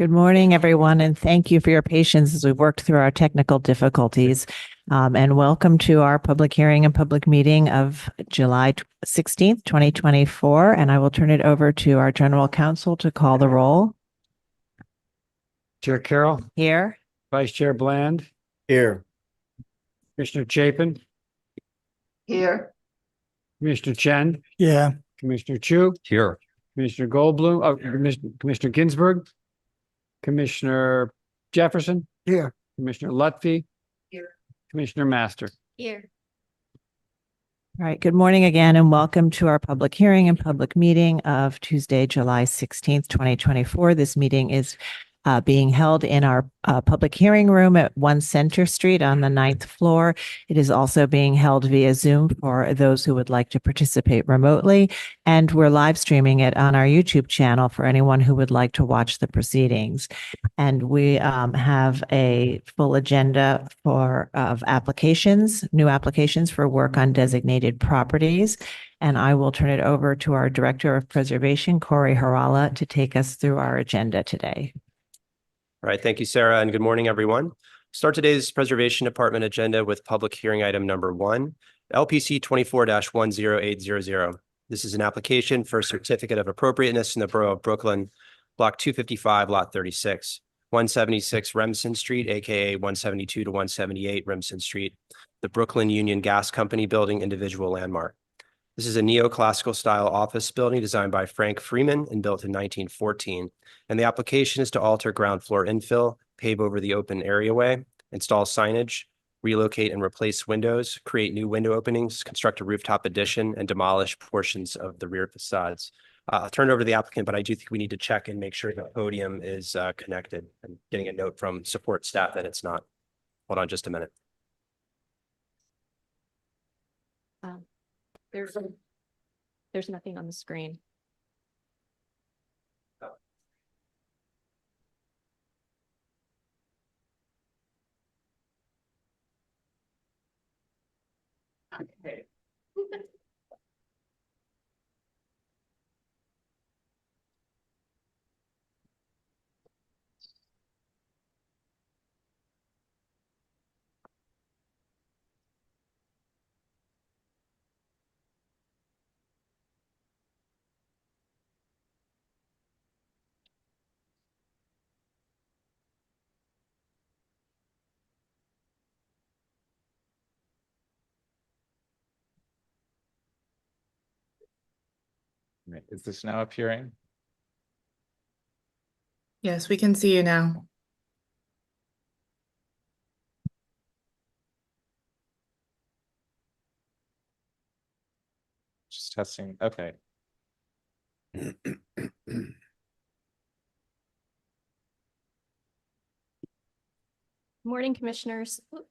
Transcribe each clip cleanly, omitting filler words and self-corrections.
Good morning, everyone, and thank you for your patience as we worked through our technical difficulties. And welcome to our public hearing and public meeting of July 16th, 2024. And I will turn it over to our general counsel to call the roll. Chair Carroll. Here. Vice Chair Bland. Here. Commissioner Chapin. Here. Commissioner Chen. Yeah. Commissioner Chu. Here. Commissioner Goldblum. Commissioner Ginsburg. Commissioner Jefferson. Here. Commissioner Lutfi. Here. Commissioner Master. Here. All right. Good morning again, and welcome to our public hearing and public meeting of Tuesday, July 16th, 2024. This meeting is being held in our public hearing room at 1 Center Street on the 9th floor. It is also being held via Zoom for those who would like to participate remotely. And we're live streaming it on our YouTube channel for anyone who would like to watch the proceedings. And we have a full agenda of applications, new applications for work on designated properties. And I will turn it over to our Director of Preservation, Corey Harala, to take us through our agenda today. All right, thank you, Sarah, and good morning, everyone. Start today's Preservation Department agenda with public hearing item number 1, LPC 24-10800. This is an application for a certificate of appropriateness in the Borough of Brooklyn, Block 255, Lot 36, 176 Remsen Street, aka 172 to 178 Remsen Street, the Brooklyn Union Gas Company building individual landmark. This is a neoclassical style office building designed by Frank Freeman and built in 1914. And the application is to alter ground floor infill, pave over the open areaway, install signage, relocate and replace windows, create new window openings, construct a rooftop addition, and demolish portions of the rear facades. I'll turn it over to the applicant, but I do think we need to check and make sure the podium is connected. I'm getting a note from support staff that it's not. Hold on just a minute. There's nothing on the screen. Okay. Is this now appearing? Yes, we can see you now. Just testing. Okay. Morning, Commissioners. Let's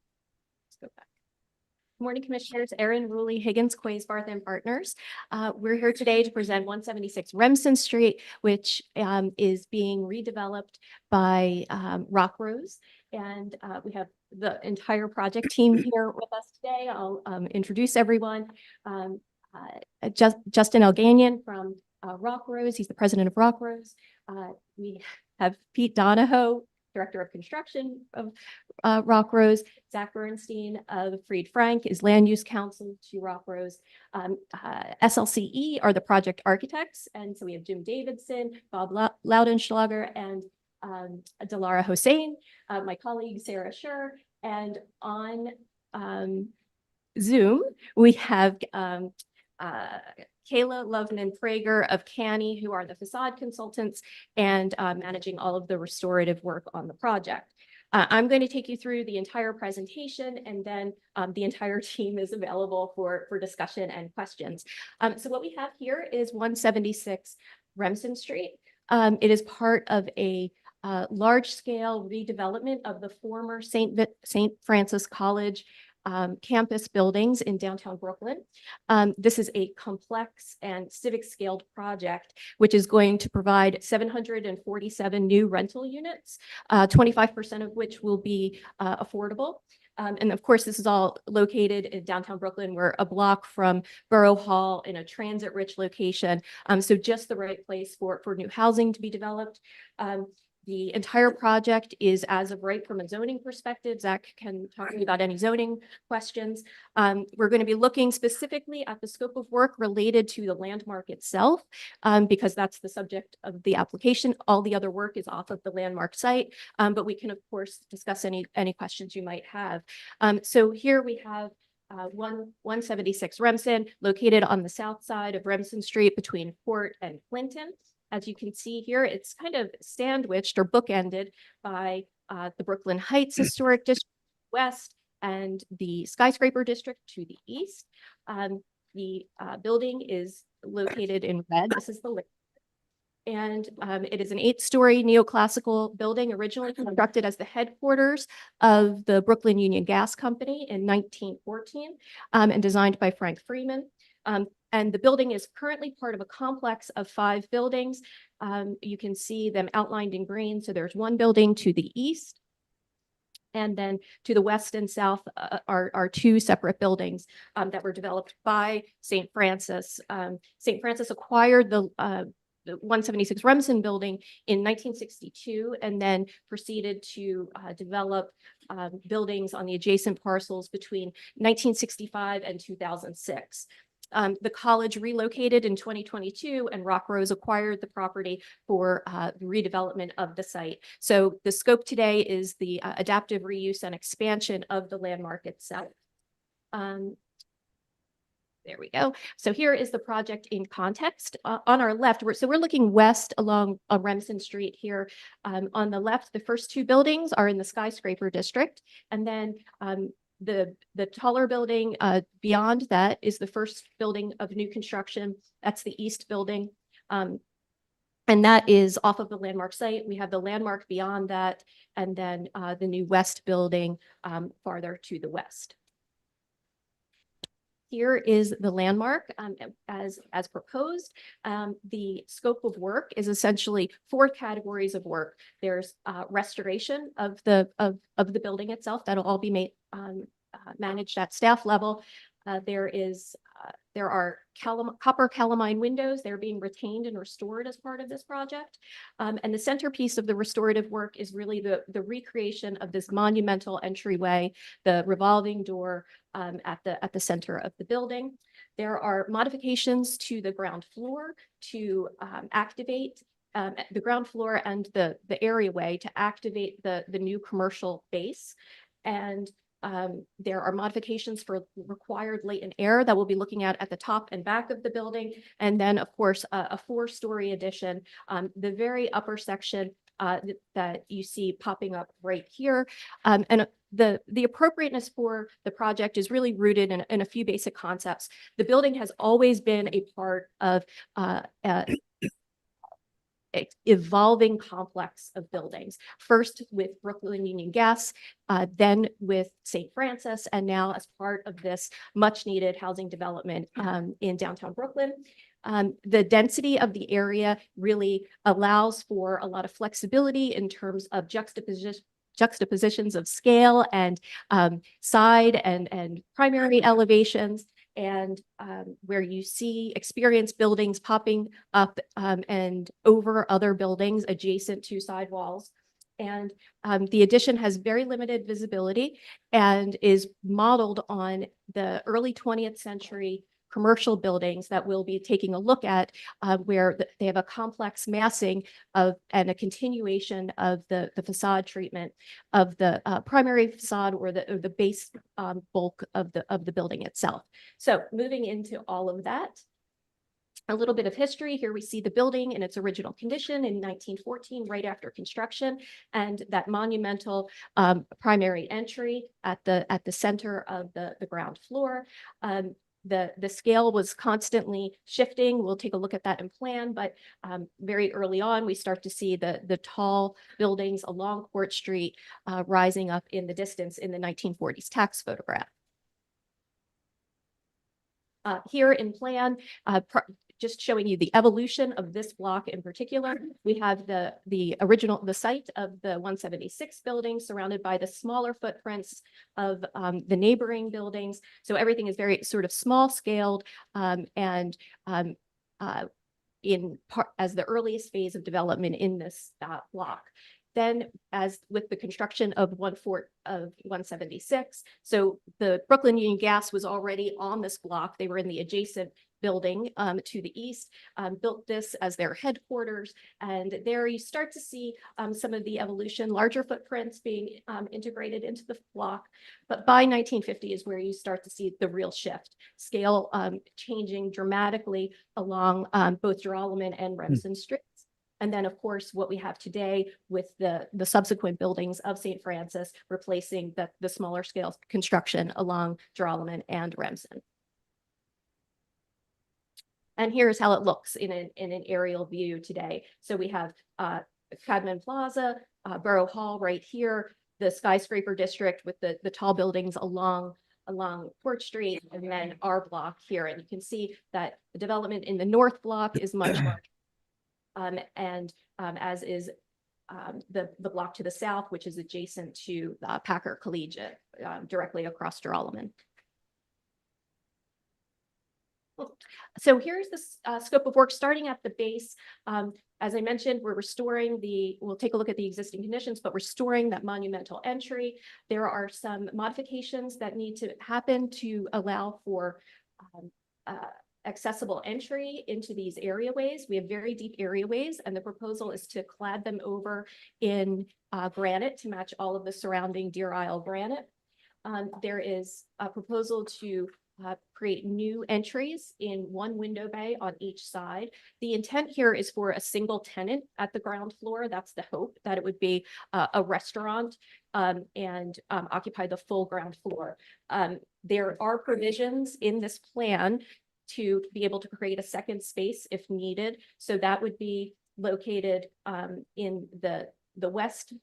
go back. Morning, Commissioners. Erin Ruley, Higgins, Quaysbarth and Partners. We're here today to present 176 Remsen Street, which is being redeveloped by Rock Rose. And we have the entire project team here with us today. I'll introduce everyone. Justin Elganian from Rock Rose. He's the president of Rock Rose. We have Pete Donahoe, Director of Construction of Rock Rose. Zach Bernstein of Fried Frank is Land Use Counsel to Rock Rose. SLCE are the project architects. And so we have Jim Davidson, Bob Laudenschlager, and Delara Hossein, my colleague Sarah Scher. And on Zoom, we have Kayla Lovnan-Prager of Canny, who are the facade consultants and managing all of the restorative work on the project. I'm going to take you through the entire presentation, and then the entire team is available for discussion and questions. So what we have here is 176 Remsen Street. It is part of a large-scale redevelopment of the former St. Francis College campus buildings in downtown Brooklyn. This is a complex and civic scaled project, which is going to provide 747 new rental units, 25% of which will be affordable. And of course, this is all located in downtown Brooklyn. We're a block from Borough Hall in a transit-rich location. So just the right place for new housing to be developed. The entire project is as of right from a zoning perspective. Zach can talk to you about any zoning questions. We're going to be looking specifically at the scope of work related to the landmark itself, because that's the subject of the application. All the other work is off of the landmark site, but we can, of course, discuss any questions you might have. So here we have 176 Remsen, located on the south side of Remsen Street between Port and Clinton. As you can see here, it's kind of sandwiched or bookended by the Brooklyn Heights Historic District west and the Skyscraper District to the east. The building is located in red. This is the lake. And it is an 8-story neoclassical building, originally constructed as the headquarters of the Brooklyn Union Gas Company in 1914, and designed by Frank Freeman. And the building is currently part of a complex of 5 buildings. You can see them outlined in green. So there's one building to the east, and then to the west and south are 2 separate buildings that were developed by St. Francis. St. Francis acquired the 176 Remsen building in 1962, and then proceeded to develop buildings on the adjacent parcels between 1965 and 2006. The college relocated in 2022, and Rock Rose acquired the property for the redevelopment of the site. So the scope today is the adaptive reuse and expansion of the landmark itself. There we go. So here is the project in context. On our left, we're looking west along Remsen Street here. On the left, the first 2 buildings are in the Skyscraper District, and then the taller building beyond that is the first building of new construction. That's the east building. And that is off of the landmark site. We have the landmark beyond that, and then the new west building farther to the west. Here is the landmark as proposed. The scope of work is essentially 4 categories of work. There's restoration of the building itself. That'll all be made managed at staff level. There are copper calamine windows. They're being retained and restored as part of this project. And the centerpiece of the restorative work is really the recreation of this monumental entryway, the revolving door at the center of the building. There are modifications to the ground floor to activate the ground floor and the areaway to activate the new commercial base. And there are modifications for required latent air that we'll be looking at the top and back of the building. And then, of course, a 4-story addition, the very upper section that you see popping up right here. And the appropriateness for the project is really rooted in a few basic concepts. The building has always been a part of evolving complex of buildings, first with Brooklyn Union Gas, then with St. Francis, and now as part of this much needed housing development in downtown Brooklyn. The density of the area really allows for a lot of flexibility in terms of juxtapositions of scale and side and primary elevations. And where you see experienced buildings popping up and over other buildings adjacent to sidewalls. And the addition has very limited visibility and is modeled on the early 20th century commercial buildings that we'll be taking a look at, where they have a complex massing of and a continuation of the facade treatment of the primary facade or the base bulk of the building itself. So moving into all of that, a little bit of history. Here we see the building in its original condition in 1914, right after construction, and that monumental primary entry at the center of the ground floor. The scale was constantly shifting. We'll take a look at that in plan, but very early on, we start to see the tall buildings along Court Street rising up in the distance in the 1940s tax photograph. Here in plan, just showing you the evolution of this block in particular. We have the site of the 176 building surrounded by the smaller footprints of the neighboring buildings. So everything is very sort of small scaled and in part as the earliest phase of development in this block. Then as with the construction of 176, so the Brooklyn Union Gas was already on this block. They were in the adjacent building to the east, built this as their headquarters. And there you start to see some of the evolution, larger footprints being integrated into the block. But by 1950 is where you start to see the real shift, scale changing dramatically along both Joralemon and Remsen streets. And then, of course, what we have today with the subsequent buildings of St. Francis replacing the smaller scale construction along Joralemon and Remsen. And here's how it looks in an aerial view today. So we have Cadman Plaza, Borough Hall right here, the skyscraper district with the tall buildings along Port Street, and then our block here. And you can see that the development in the North Block is much larger. As is the block to the south, which is adjacent to Packer Collegiate, directly across Joralemon. So here's the scope of work starting at the base. As I mentioned, we're restoring we'll take a look at the existing conditions, but restoring that monumental entry. There are some modifications that need to happen to allow for accessible entry into these areaways. We have very deep areaways, and the proposal is to clad them over in granite to match all of the surrounding Deer Isle granite. There is a proposal to create new entries in one window bay on each side. The intent here is for a single tenant at the ground floor. That's the hope, that it would be a restaurant and occupy the full ground floor. There are provisions in this plan to be able to create a second space if needed. So that would be located in the west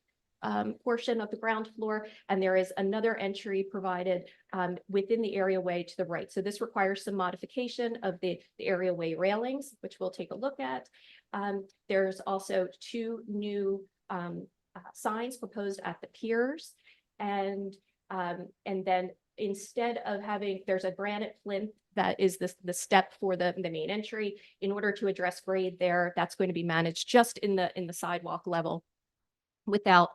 portion of the ground floor, and there is another entry provided within the areaway to the right. So this requires some modification of the areaway railings, which we'll take a look at. There's also two new signs proposed at the piers, and then instead of having, there's a granite plinth that is the step for the main entry. In order to address grade there, that's going to be managed just in the sidewalk level, without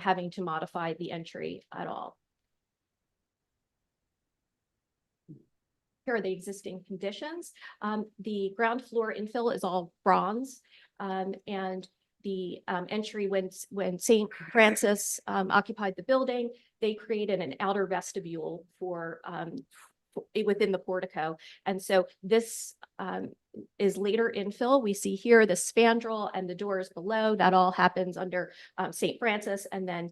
having to modify the entry at all. Here are the existing conditions. The ground floor infill is all bronze, and the entry when St. Francis occupied the building, they created an outer vestibule for within the portico. And so this is later infill. We see here the spandrel and the doors below. That all happens under St. Francis. And then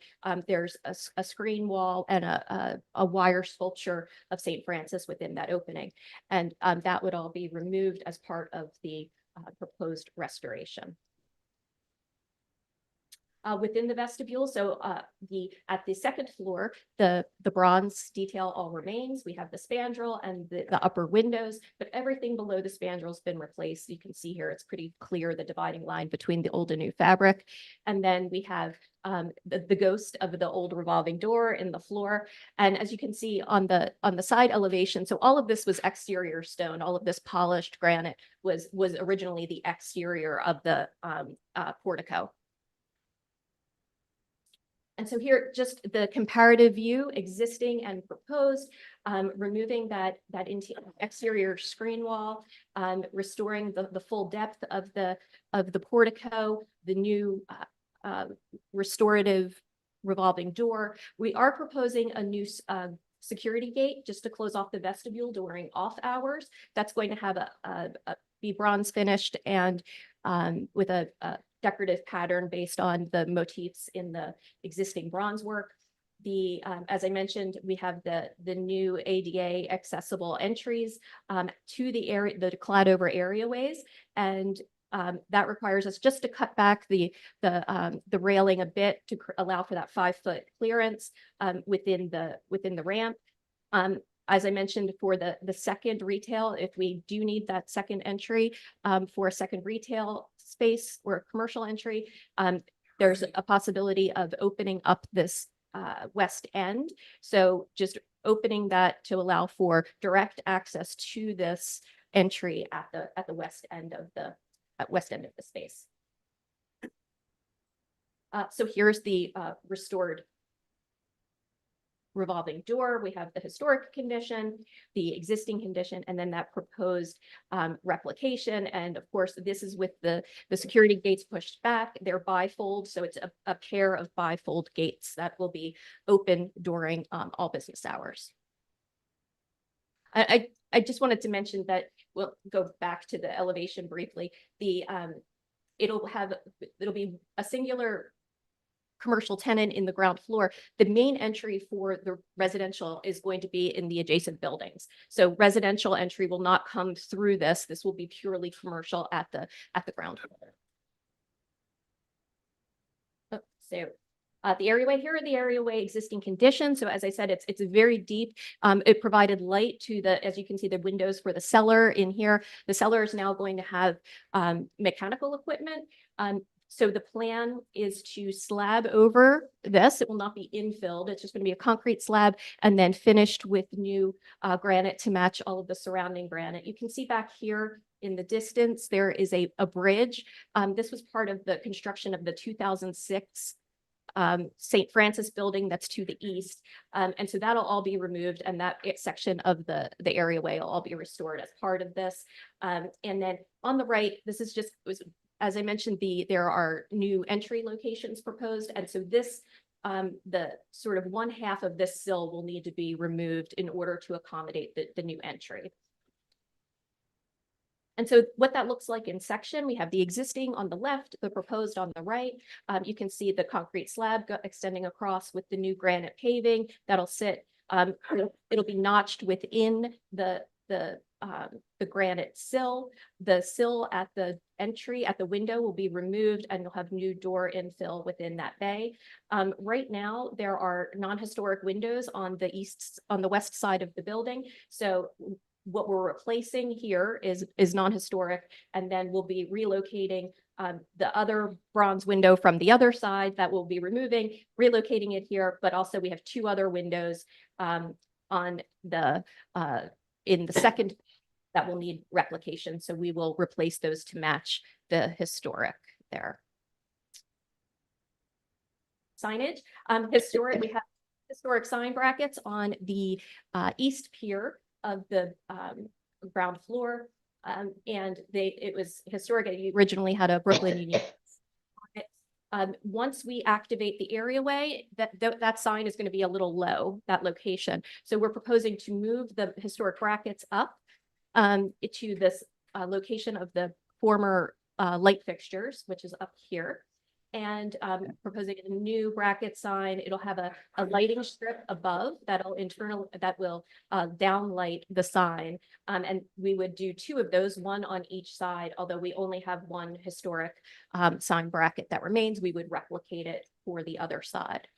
there's a screen wall and a wire sculpture of St. Francis within that opening. And that would all be removed as part of the proposed restoration. Within the vestibule, so at the second floor, the bronze detail all remains. We have the spandrel and the upper windows, but everything below the spandrel has been replaced. You can see here it's pretty clear, the dividing line between the old and new fabric. And then we have the ghost of the old revolving door in the floor. And as you can see on the side elevation, so all of this was exterior stone. All of this polished granite was originally the exterior of the portico. And so here, just the comparative view, existing and proposed, removing that exterior screen wall, restoring the full depth of the portico, the new restorative revolving door. We are proposing a new security gate just to close off the vestibule during off hours. That's going to have be bronze finished and with a decorative pattern based on the motifs in the existing bronze work. As I mentioned, we have the new ADA accessible entries to the clad over areaways, and that requires us just to cut back the railing a bit to allow for that 5-foot clearance within the ramp. As I mentioned, for the second retail, if we do need that second entry for a second retail space or a commercial entry, there's a possibility of opening up this west end. So just opening that to allow for direct access to this entry at the west end of west end of the space. So here's the restored revolving door. We have the historic condition, the existing condition, and then that proposed replication. And of course, this is with the security gates pushed back. They're bifold, so it's a pair of bifold gates that will be open during all business hours. I just wanted to mention that we'll go back to the elevation briefly. It'll be a singular commercial tenant in the ground floor. The main entry for the residential is going to be in the adjacent buildings. So residential entry will not come through this. This will be purely commercial at the ground floor. So the areaway, here are the areaway existing conditions. So as I said, it's very deep. It provided light to as you can see, the windows for the cellar in here. The cellar is now going to have mechanical equipment. So the plan is to slab over this. It will not be infilled. It's just going to be a concrete slab and then finished with new granite to match all of the surrounding granite. You can see back here in the distance, there is a bridge. This was part of the construction of the 2006 St. Francis building that's to the east. And so that'll all be removed, and that section of the areaway will all be restored as part of this. And then on the right, this is just, as I mentioned, there are new entry locations proposed. And so this, the sort of one half of this sill will need to be removed in order to accommodate the new entry. And so what that looks like in section, we have the existing on the left, the proposed on the right. You can see the concrete slab extending across with the new granite paving that'll sit. It'll be notched within the granite sill. The sill at the entry at the window will be removed, and you'll have new door infill within that bay. Right now, there are non-historic windows on the west side of the building. So what we're replacing here is non-historic, and then we'll be relocating the other bronze window from the other side that we'll be removing, relocating it here. But also we have two other windows in the second that will need replication. So we will replace those to match the historic there. Signage, we have historic sign brackets on the east pier of the ground floor. And it was historic. It originally had a Brooklyn Union. Once we activate the areaway, that sign is going to be a little low, that location. So we're proposing to move the historic brackets up to this location of the former light fixtures, which is up here. And proposing a new bracket sign. It'll have a lighting strip above that will downlight the sign. And we would do two of those, one on each side, although we only have one historic sign bracket that remains. We would replicate it for the other side.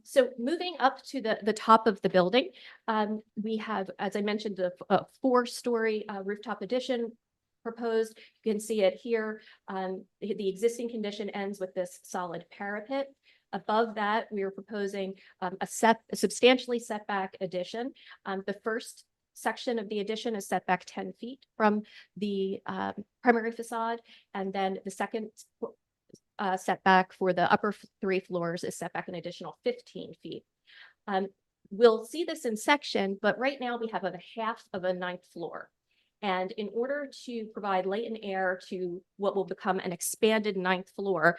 So moving up to the top of the building, we have, as I mentioned, the 4-story rooftop addition proposed. You can see it here. The existing condition ends with this solid parapet. Above that, we are proposing a substantially setback addition. The first section of the addition is set back 10 feet from the primary facade, and then the second setback for the upper 3 floors is set back an additional 15 feet. We'll see this in section, but right now we have a half of a 9th floor. And in order to provide light and air to what will become an expanded 9th floor,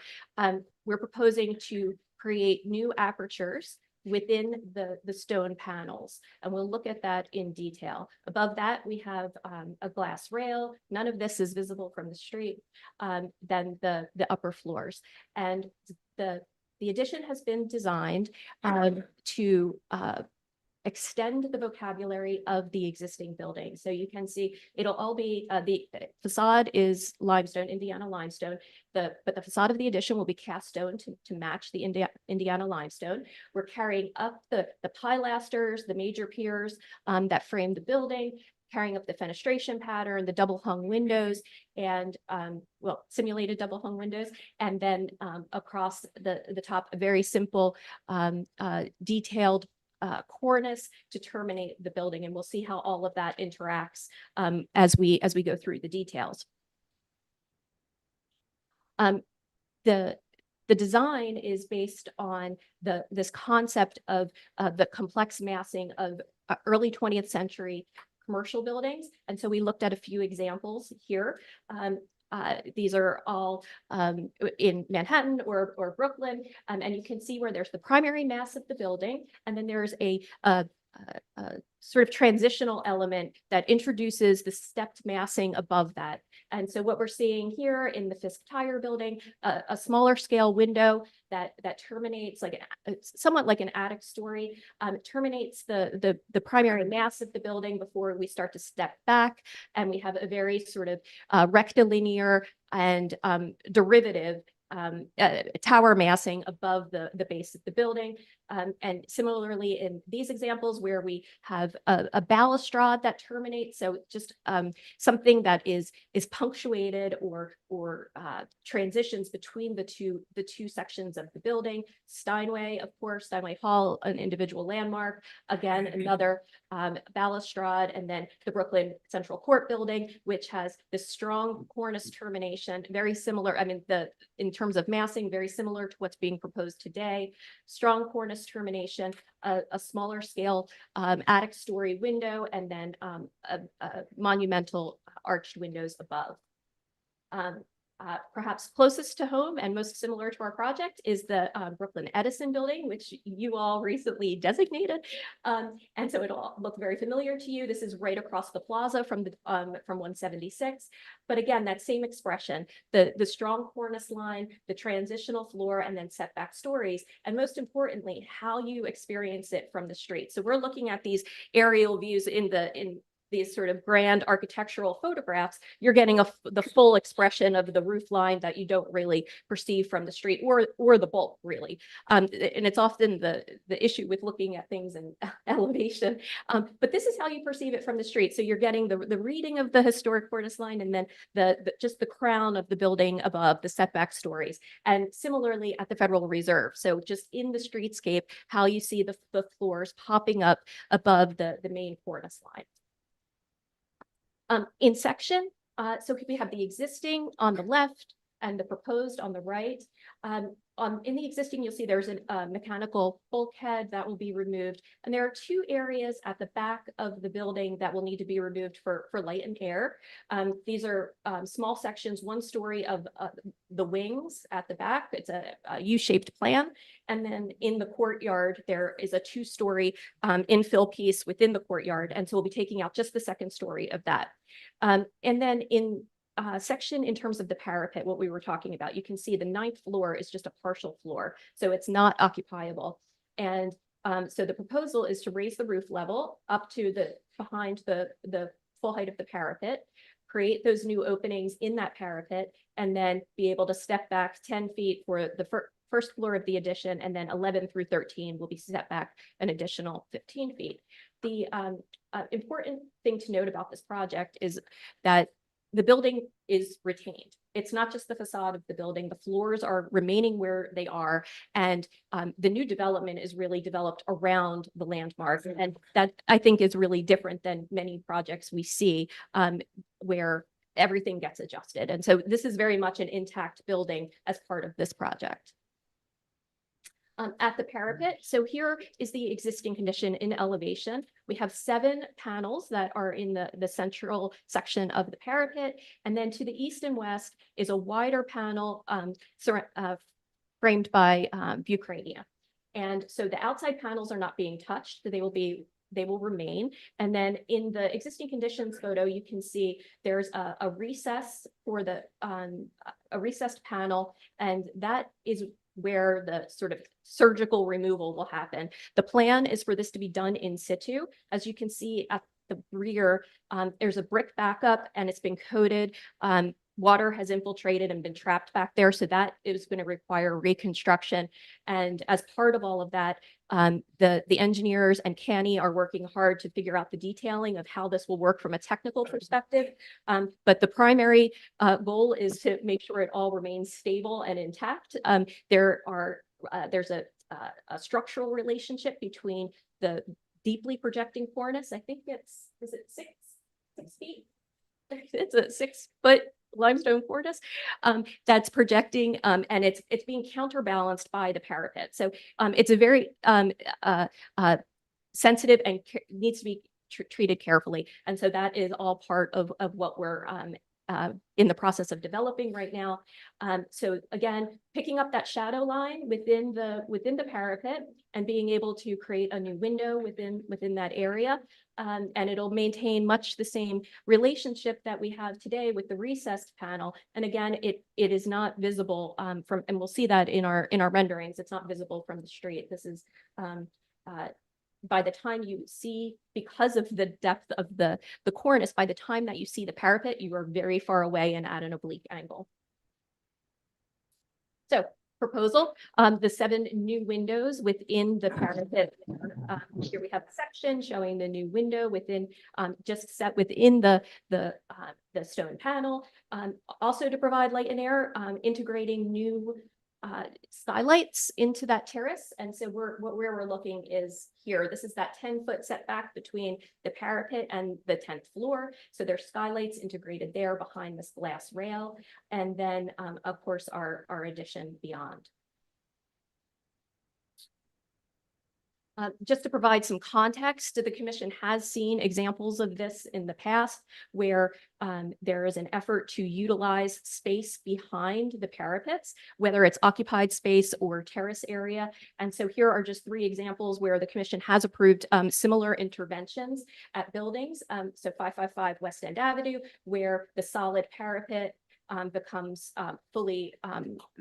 we're proposing to create new apertures within the stone panels. And we'll look at that in detail. Above that, we have a glass rail. None of this is visible from the street. Then the upper floors. And the addition has been designed to extend the vocabulary of the existing building. So you can see it'll all be, the facade is limestone, Indiana limestone, but the facade of the addition will be cast stone to match the Indiana limestone. We're carrying up the pilasters, the major piers that frame the building, carrying up the fenestration pattern, the double hung windows, and simulated double hung windows, and then across the top, a very simple detailed cornice to terminate the building. And we'll see how all of that interacts as we go through the details. The design is based on this concept of the complex massing of early 20th century commercial buildings. And so we looked at a few examples here. These are all in Manhattan or Brooklyn. And you can see where there's the primary mass of the building. And then there's a sort of transitional element that introduces the stepped massing above that. And so what we're seeing here in the Fisk Tire building, a smaller scale window that terminates like somewhat like an attic story, terminates the primary mass of the building before we start to step back. And we have a very sort of rectilinear and derivative tower massing above the base of the building. And similarly in these examples where we have a balustrade that terminates, so just something that is punctuated or transitions between the two sections of the building. Steinway, of course, Steinway Hall, an individual landmark. Again, another balustrade, and then the Brooklyn Central Court building, which has this strong cornice termination, very similar. I mean, in terms of massing, very similar to what's being proposed today. Strong cornice termination, a smaller scale attic story window, and then a monumental arched windows above. Perhaps closest to home and most similar to our project is the Brooklyn Edison building, which you all recently designated. And so it'll look very familiar to you. This is right across the plaza from 176. But again, that same expression, the strong cornice line, the transitional floor, and then setback stories. And most importantly, how you experience it from the street. So we're looking at these aerial views in these sort of grand architectural photographs. You're getting the full expression of the roof line that you don't really perceive from the street or the bulk really. And it's often the issue with looking at things in elevation. But this is how you perceive it from the street. So you're getting the reading of the historic cornice line, and then just the crown of the building above, the setback stories. And similarly at the Federal Reserve. So just in the streetscape, how you see the floors popping up above the main cornice line. In section, so we have the existing on the left and the proposed on the right. In the existing, you'll see there's a mechanical bulkhead that will be removed. And there are two areas at the back of the building that will need to be removed for light and air. These are small sections, one story of the wings at the back. It's a U-shaped plan. And then in the courtyard, there is a two-story infill piece within the courtyard. And so we'll be taking out just the second story of that. And then in section in terms of the parapet, what we were talking about, you can see the 9th floor is just a partial floor, so it's not occupiable. And so the proposal is to raise the roof level up to behind the full height of the parapet, create those new openings in that parapet, and then be able to step back 10 feet for the first floor of the addition, and then 11 through 13 will be set back an additional 15 feet. The important thing to note about this project is that the building is retained. It's not just the facade of the building. The floors are remaining where they are. And the new development is really developed around the landmark. And that I think is really different than many projects we see where everything gets adjusted. And so this is very much an intact building as part of this project. At the parapet, so here is the existing condition in elevation. We have 7 panels that are in the central section of the parapet. And then to the east and west is a wider panel framed by bucrania. And so the outside panels are not being touched. So they will remain. And then in the existing conditions photo, you can see there's a recess for a recessed panel, and that is where the sort of surgical removal will happen. The plan is for this to be done in situ. As you can see at the rear, there's a brick backup and it's been coated. Water has infiltrated and been trapped back there. So that is going to require reconstruction. And as part of all of that, the engineers and Canny are working hard to figure out the detailing of how this will work from a technical perspective. But the primary goal is to make sure it all remains stable and intact. There's a a structural relationship between the deeply projecting cornice. I think is it 6 feet? It's a 6-foot limestone cornice that's projecting, and it's being counterbalanced by the parapet. So it's a very sensitive and needs to be treated carefully. And so that is all part of what we're in the process of developing right now. So again, picking up that shadow line within the parapet and being able to create a new window within that area. And it'll maintain much the same relationship that we have today with the recessed panel. And again, it is not visible from, and we'll see that in our renderings. It's not visible from the street. This is by the time you see, because of the depth of the cornice, by the time that you see the parapet, you are very far away and at an oblique angle. So proposal, the 7 new windows within the parapet. Here we have a section showing the new window within, just set within the stone panel. Also to provide light and air, integrating new skylights into that terrace. And so where we're looking is here. This is that 10-foot setback between the parapet and the 10th floor. So there's skylights integrated there behind this glass rail. And then, of course, our addition beyond. Just to provide some context, the Commission has seen examples of this in the past where there is an effort to utilize space behind the parapets, whether it's occupied space or terrace area. And so here are just 3 examples where the Commission has approved similar interventions at buildings. So 555 West End Avenue, where the solid parapet becomes fully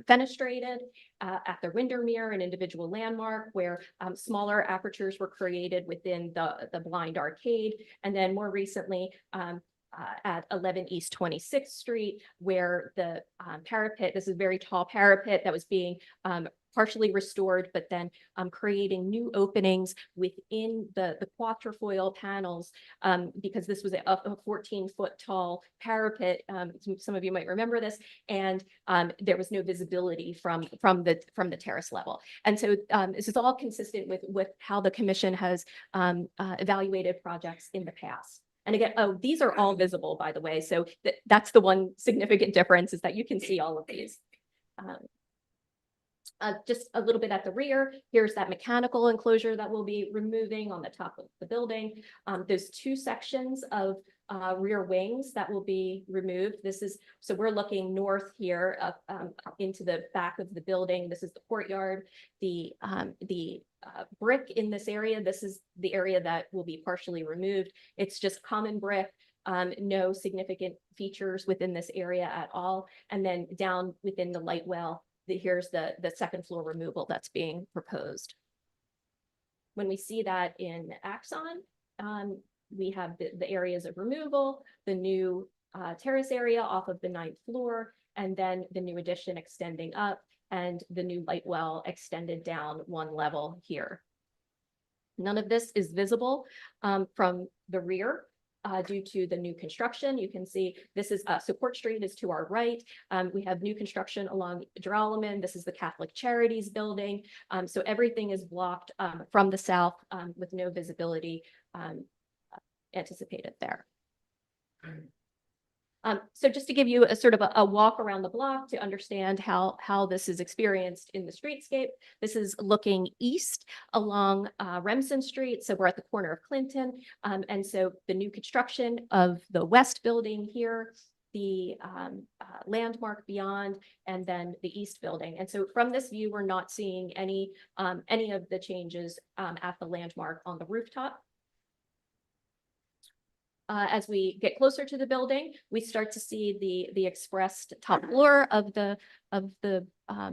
fenestrated at the Windermere, an individual landmark where smaller apertures were created within the blind arcade. And then more recently at 11 East 26th Street, where the parapet, this is a very tall parapet that was being partially restored, but then creating new openings within the quatrefoil panels, because this was a 14-foot tall parapet. Some of you might remember this, and there was no visibility from the terrace level. And so this is all consistent with how the Commission has evaluated projects in the past. And again, these are all visible, by the way. So that's the one significant difference, is that you can see all of these. Just a little bit at the rear, here's that mechanical enclosure that we'll be removing on the top of the building. There's 2 sections of rear wings that will be removed. So we're looking north here up into the back of the building. This is the courtyard. The brick in this area, this is the area that will be partially removed. It's just common brick. No significant features within this area at all. And then down within the light well, here's the 2nd floor removal that's being proposed. When we see that in Axon, we have the areas of removal, the new terrace area off of the 9th floor, and then the new addition extending up, and the new light well extended down 1 level here. None of this is visible from the rear. Due to the new construction. You can see this is Support Street is to our right. We have new construction along Joralemon. This is the Catholic Charities building. So everything is blocked from the south with no visibility anticipated there. So just to give you a sort of a walk around the block to understand how this is experienced in the streetscape, this is looking east along Remsen Street. So we're at the corner of Clinton. And so the new construction of the west building here, the landmark beyond, and then the east building. And so from this view, we're not seeing any of the changes at the landmark on the rooftop. As we get closer to the building, we start to see the expressed top floor of the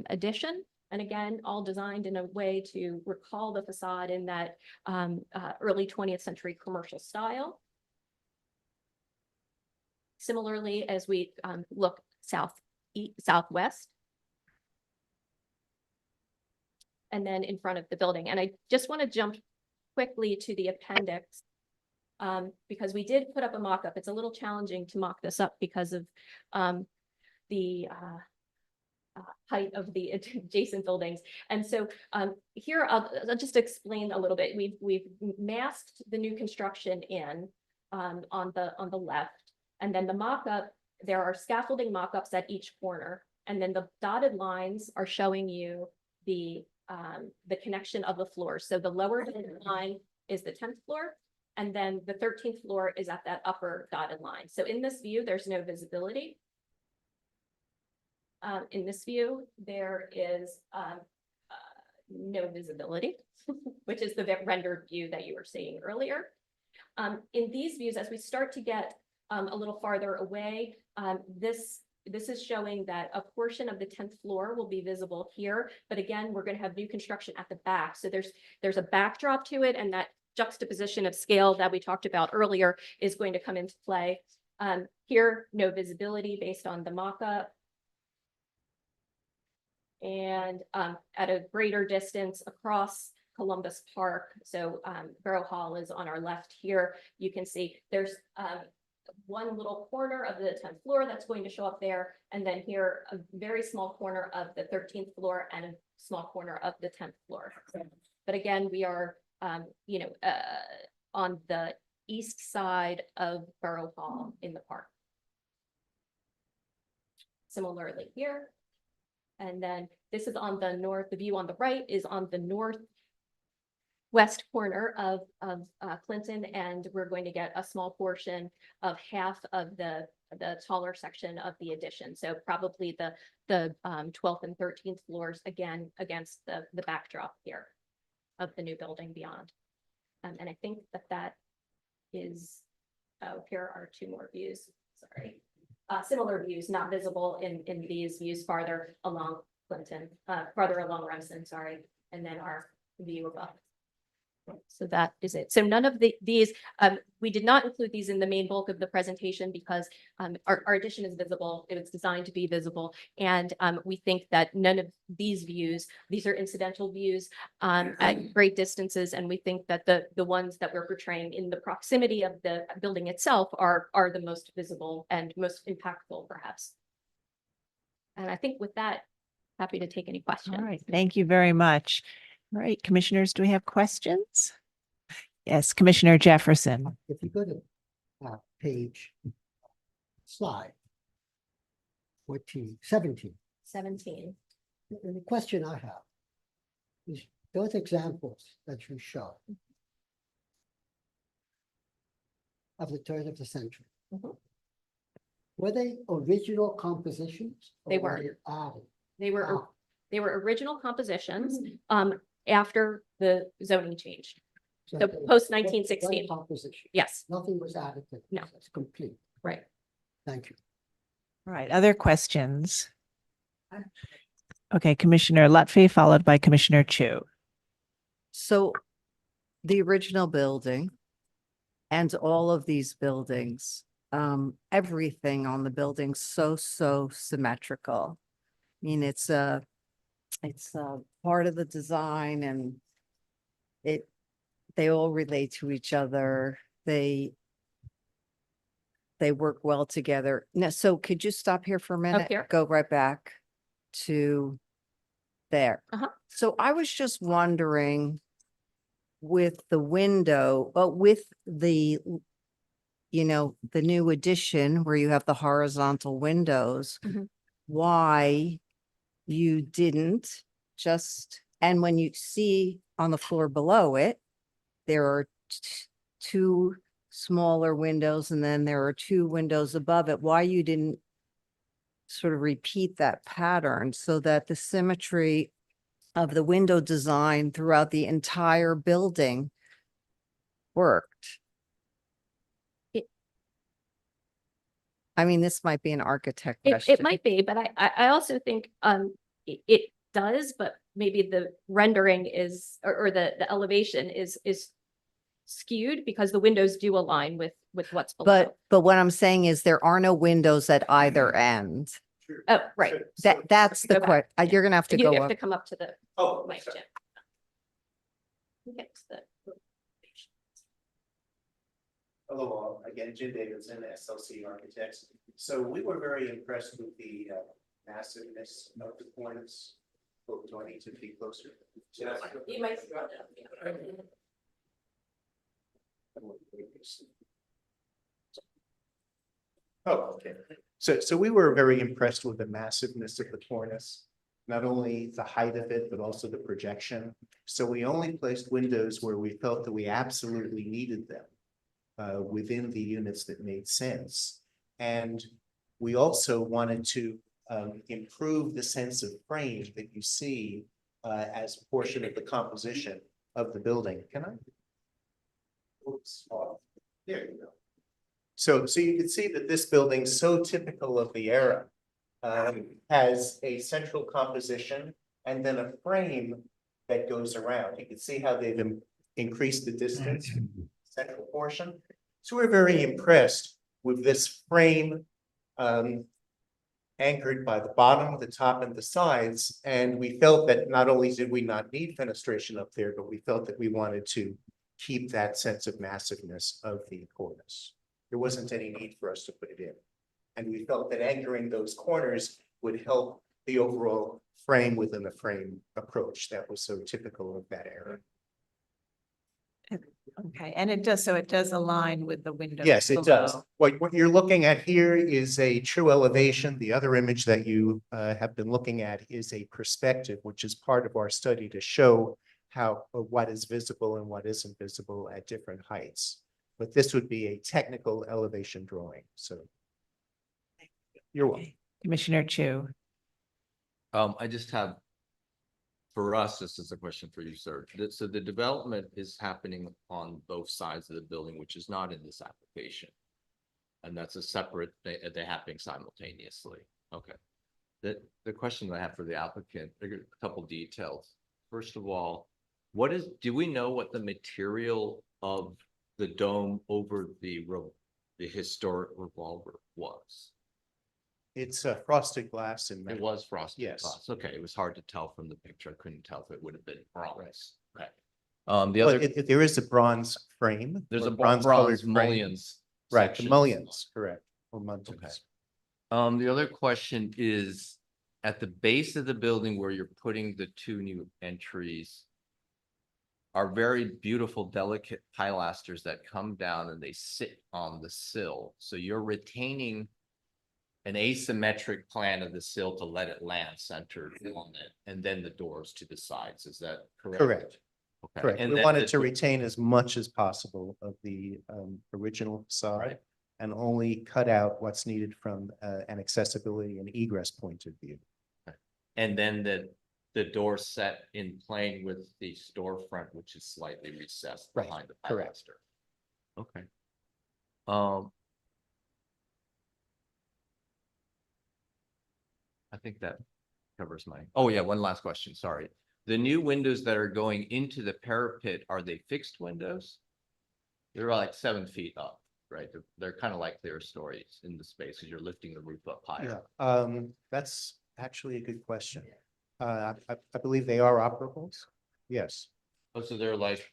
addition. And again, all designed in a way to recall the facade in that early 20th century commercial style. Similarly, as we look southwest, and then in front of the building. And I just want to jump quickly to the appendix. Because we did put up a mock-up. It's a little challenging to mock this up because of the height of the adjacent buildings. And so here I'll just explain a little bit. We've masked the new construction in on the left, and then the mock-up, there are scaffolding mock-ups at each corner, and then the dotted lines are showing you the connection of the floors. So the lower dotted line is the 10th floor, and then the 13th floor is at that upper dotted line. So in this view, there's no visibility. In this view, there is no visibility, which is the rendered view that you were seeing earlier. In these views, as we start to get a little farther away, this is showing that a portion of the 10th floor will be visible here. But again, we're going to have new construction at the back. So there's a backdrop to it, and that juxtaposition of scale that we talked about earlier is going to come into play. Here, no visibility based on the mock-up. And at a greater distance across Columbus Park, so Borough Hall is on our left here, you can see there's one little corner of the 10th floor that's going to show up there, and then here a very small corner of the 13th floor and a small corner of the 10th floor. But again, we are on the east side of Borough Hall in the park. Similarly here. And then this is on the north, the view on the right is on the northwest corner of Clinton, and we're going to get a small portion of half of the taller section of the addition. So probably the 12th and 13th floors again against the backdrop here of the new building beyond. And I think that is, here are two more views, sorry. Similar views, not visible in these views farther along Clinton, farther along Remsen, sorry, and then our view above. So that is it. So none of these, we did not include these in the main bulk of the presentation because our addition is visible. It was designed to be visible. And we think that none of these views, these are incidental views at great distances. And we think that the ones that we're portraying in the proximity of the building itself are the most visible and most impactful, perhaps. And I think with that, happy to take any questions. All right, thank you very much. All right, commissioners, do we have questions? Yes, Commissioner Jefferson. If you go to page slide 17. 17. And the question I have is those examples that you show of the turn of the century. Mhm. Were they original compositions? Or They were weren't. they added? They were original compositions after the zoning changed. So they- post one 1916. composition. Yes, Nothing was added to this. No. It's complete. right. Thank you. All right, other questions? Okay, Commissioner Lutfi, followed by Commissioner Chu. So the original building and all of these buildings, everything on the building so symmetrical. I mean, it's a part of the design, and they all relate to each other. They work well together. Now, so could you stop here for a minute? here. Go right back to there. Uh-huh. So I was just wondering with the window, with the, the new addition where you have the horizontal windows, Mhm. why you didn't just, and when you see on the floor below it, there are two smaller windows, and then there are two windows above it, why you didn't sort of repeat that pattern so that the symmetry of the window design throughout the entire building worked. I mean, this might be an architect question. It might be, but I also think it does, but maybe the rendering is, or the elevation is skewed because the windows do align with what's below. But what I'm saying is there are no windows at either end. Oh, right. That's the Go back. question. You're gonna have to You go have up. to come up to the Oh, mic, Jim. Okay, so Hello, again, Jim Davidson, SLC Architects. So we were very impressed with the massiveness of the cornice. Oh, do I need to be closer? You might. Oh, okay. So we were very impressed with the massiveness of the cornice, not only the height of it, but also the projection. So we only placed windows where we felt that we absolutely needed them within the units that made sense. And we also wanted to improve the sense of frame that you see as a portion of the composition of the building. Can I? Oops, off. There you go. So you can see that this building, so typical of the era, has a central composition and then a frame that goes around. You can see how they've increased the distance, central portion. So we're very impressed with this frame anchored by the bottom, the top, and the sides. And we felt that not only did we not need fenestration up there, but we felt that we wanted to keep that sense of massiveness of the cornice. There wasn't any need for us to put it in. And we felt that anchoring those corners would help the overall frame within the frame approach that was so typical of that era. Okay, and it does align with the windows. Yes, it does. below. What you're looking at here is a true elevation. The other image that you have been looking at is a perspective, which is part of our study to show how what is visible and what isn't visible at different heights. But this would be a technical elevation drawing. So you're welcome. Okay. Commissioner Chu. I just have, for us, this is a question for you, sir. So the development is happening on both sides of the building, which is not in this application. And that's a separate, they're happening simultaneously. Okay. The question that I have for the applicant, a couple details. First of all, do we know what the material of the dome over the historic revolver was? It's a frosted glass and It was frosted Yes. glass. Okay, it was hard to tell from the picture. I couldn't tell if it would have been bronze. Okay. The But other, there is a bronze frame. there's or a bronze frame. mullions. Right, the section. mullions, correct, or muntins. Okay. The other question is, at the base of the building where you're putting the two new entries are very beautiful, delicate pilasters that come down and they sit on the sill. So you're retaining an asymmetric plan of the sill to let it land centered on it, and then the doors to the sides. Is that correct? Correct. Okay. Correct. And We then wanted the to do- retain as much as possible of the original facade Right. and only cut out what's needed from an accessibility and egress point of view. And then the door set in plane with the storefront, which is slightly recessed Right, behind the correct. pilaster. Okay. I think that covers oh yeah, one last question, sorry. The new windows that are going into the parapet, are they fixed windows? They're like 7 feet up, right? They're kind of like clear stories in the space because you're lifting the roof up higher. Yeah, that's actually a good question. I believe they are operables. Yes, Oh, so they're like,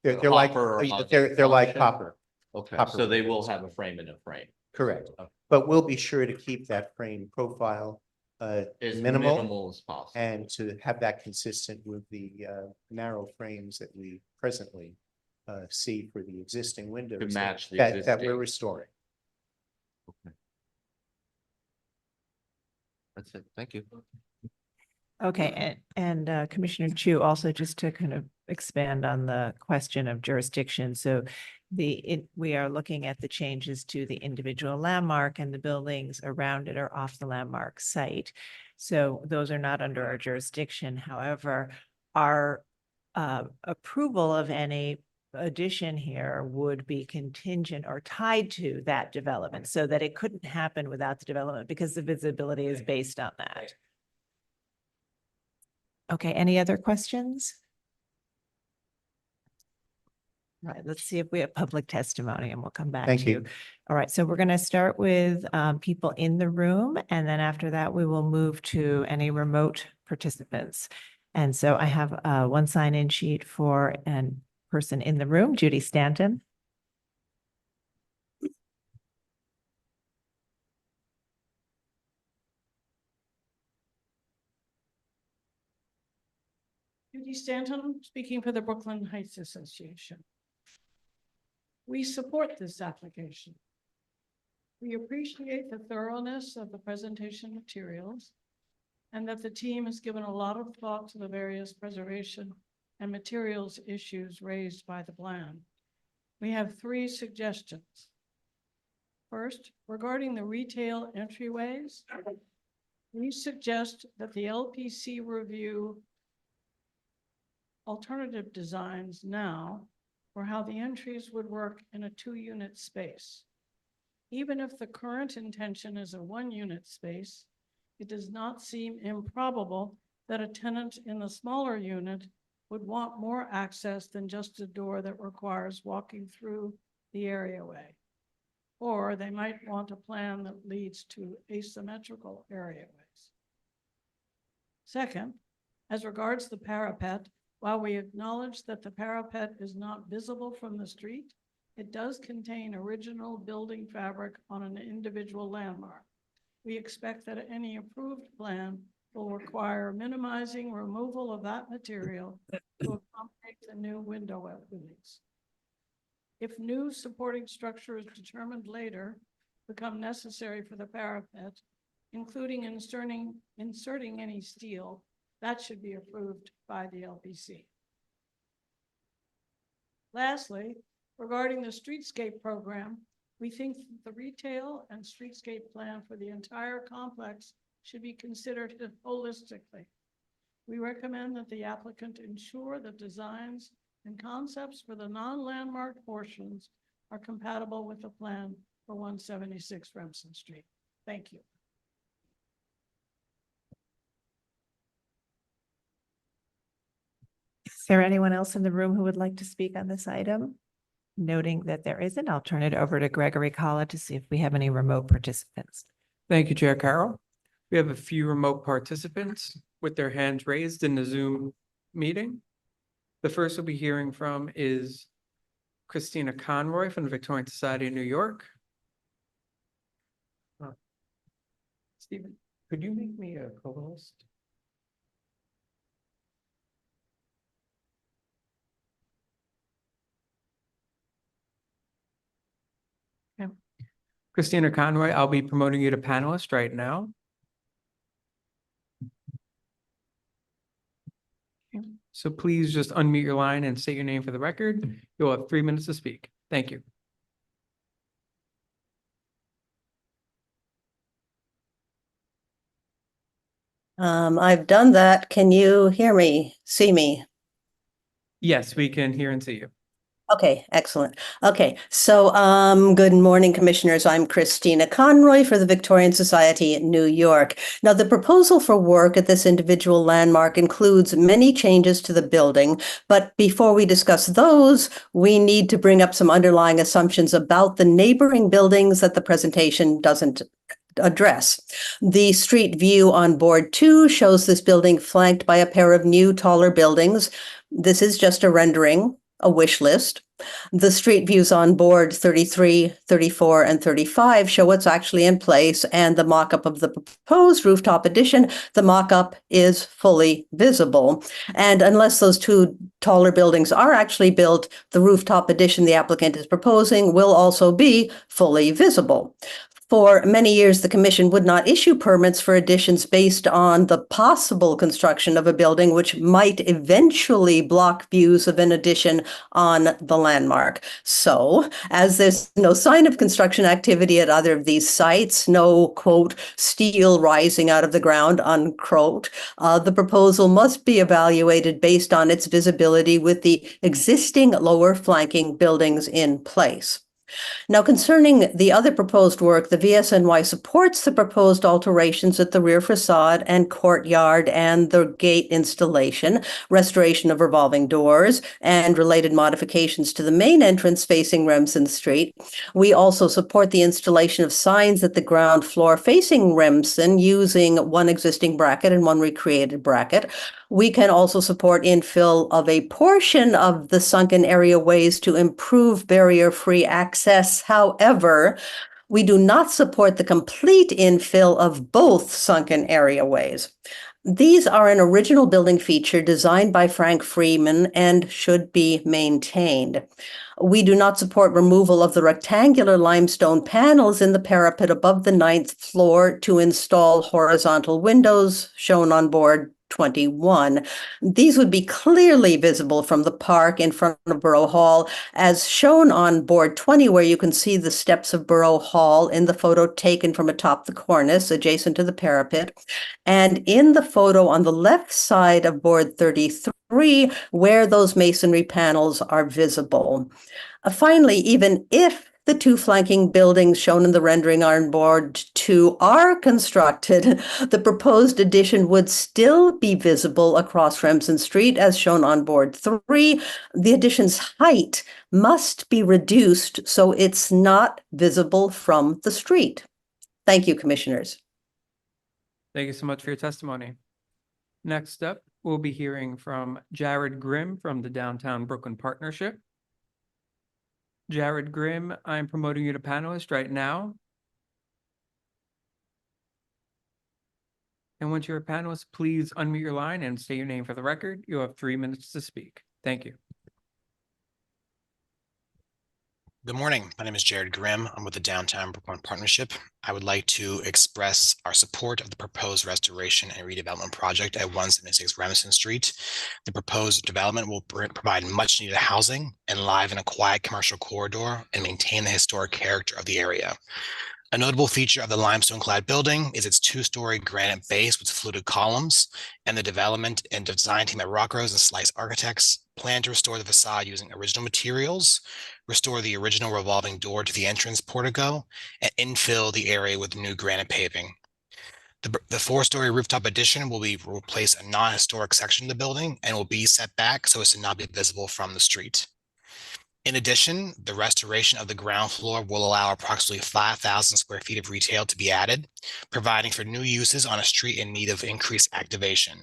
they're like, Copper they're like function? copper, okay, Copper so they will windows. have a frame and a frame. correct. Okay. But we'll be sure to keep that frame profile As minimal minimal as possible. and to have that consistent with the narrow frames that we presently see for the existing windows. To match the that we're existing. restoring. That's it. Thank you. Okay, and Commissioner Chu, also just to kind of expand on the question of jurisdiction. So we are looking at the changes to the individual landmark, and the buildings around it are off the landmark site. So those are not under our jurisdiction. However, our approval of any addition here would be contingent or tied to that development, so that it couldn't happen without the development because the visibility is based on that. Okay, any other questions? Right, let's see if we have public testimony and we'll come back Thank to you. you. All right, so we're going to start with people in the room, and then after that, we will move to any remote participants. And so I have one sign-in sheet for a person in the room, Judy Stanton. Judy Stanton, speaking for the Brooklyn Heights Association. We support this application. We appreciate the thoroughness of the presentation materials and that the team has given a lot of thought to the various preservation and materials issues raised by the plan. We have 3 suggestions. First, regarding the retail entryways, we suggest that the LPC review alternative designs now for how the entries would work in a 2-unit space. Even if the current intention is a 1-unit space, it does not seem improbable that a tenant in the smaller unit would want more access than just a door that requires walking through the areaway. Or they might want a plan that leads to asymmetrical areaways. Second, as regards the parapet, while we acknowledge that the parapet is not visible from the street, it does contain original building fabric on an individual landmark. We expect that any approved plan will require minimizing removal of that material to accommodate the new window openings. If new supporting structure is determined later become necessary for the parapet, including inserting any steel, that should be approved by the LPC. Lastly, regarding the streetscape program, we think that the retail and streetscape plan for the entire complex should be considered holistically. We recommend that the applicant ensure that designs and concepts for the non-landmark portions are compatible with the plan for 176 Remsen Street. Thank you. Is there anyone else in the room who would like to speak on this item? Noting that there isn't, I'll turn it over to Gregory Collin to see if we have any remote participants. Thank you, Chair Carroll. We have a few remote participants with their hands raised in the Zoom meeting. The first we'll be hearing from is Christina Conroy from the Victorian Society of New York. Stephen, could you make me a co-host? Okay. Christina Conroy, I'll be promoting you to panelist right now. So please just unmute your line and state your name for the record. You'll have 3 minutes to speak. Thank you. I've done that. Can you hear me, see me? Yes, we can hear and see you. Okay, excellent. Okay, so good morning, commissioners. I'm Christina Conroy for the Victorian Society in New York. Now, the proposal for work at this individual landmark includes many changes to the building, but before we discuss those, we need to bring up some underlying assumptions about the neighboring buildings that the presentation doesn't address. The street view on board 2 shows this building flanked by a pair of new taller buildings. This is just a rendering, a wish list. The street views on board 33, 34, and 35 show what's actually in place, and the mock-up of the proposed rooftop addition, the mock-up is fully visible. And unless those 2 taller buildings are actually built, the rooftop addition the applicant is proposing will also be fully visible. For many years, the commission would not issue permits for additions based on the possible construction of a building which might eventually block views of an addition on the landmark. So, as there's no sign of construction activity at either of these sites, no, quote, steel rising out of the ground, unquote, the proposal must be evaluated based on its visibility with the existing lower flanking buildings in place. Now, concerning the other proposed work, the VSNY supports the proposed alterations at the rear facade and courtyard and the gate installation, restoration of revolving doors, and related modifications to the main entrance facing Remsen Street. We also support the installation of signs at the ground floor facing Remsen using one existing bracket and one recreated bracket. We can also support infill of a portion of the sunken areaways to improve barrier-free access. However, we do not support the complete infill of both sunken areaways. These are an original building feature designed by Frank Freeman and should be maintained. We do not support removal of the rectangular limestone panels in the parapet above the 9th floor to install horizontal windows shown on board 21. These would be clearly visible from the park in front of Borough Hall, as shown on board 20, where you can see the steps of Borough Hall in the photo taken from atop the cornice adjacent to the parapet, and in the photo on the left side of board 33, where those masonry panels are visible. Finally, even if the two flanking buildings shown in the rendering on board 2 are constructed, the proposed addition would still be visible across Remsen Street as shown on board 3. The addition's height must be reduced so it's not visible from the street. Thank you, Commissioners. Thank you so much for your testimony. Next up, we'll be hearing from Jared Grimm from the Downtown Brooklyn Partnership. Jared Grimm, I'm promoting you to panelist right now. And once you're a panelist, please unmute your line and state your name for the record. You'll have 3 minutes to speak. Thank you. Good morning. My name is Jared Grimm. I'm with the Downtown Brooklyn Partnership. I would like to express our support of the proposed restoration and redevelopment project at 176 Remsen Street. The proposed development will provide much needed housing, enliven a quiet commercial corridor, and maintain the historic character of the area. A notable feature of the limestone-clad building is its 2-story granite base with fluted columns, and the development and design team at Rockrose and Slice Architects plan to restore the facade using original materials, restore the original revolving door to the entrance portico, and infill the area with new granite paving. The 4-story rooftop addition will replace a non-historic section of the building and will be set back so as to not be visible from the street. In addition, the restoration of the ground floor will allow approximately 5,000 square feet of retail to be added, providing for new uses on a street in need of increased activation.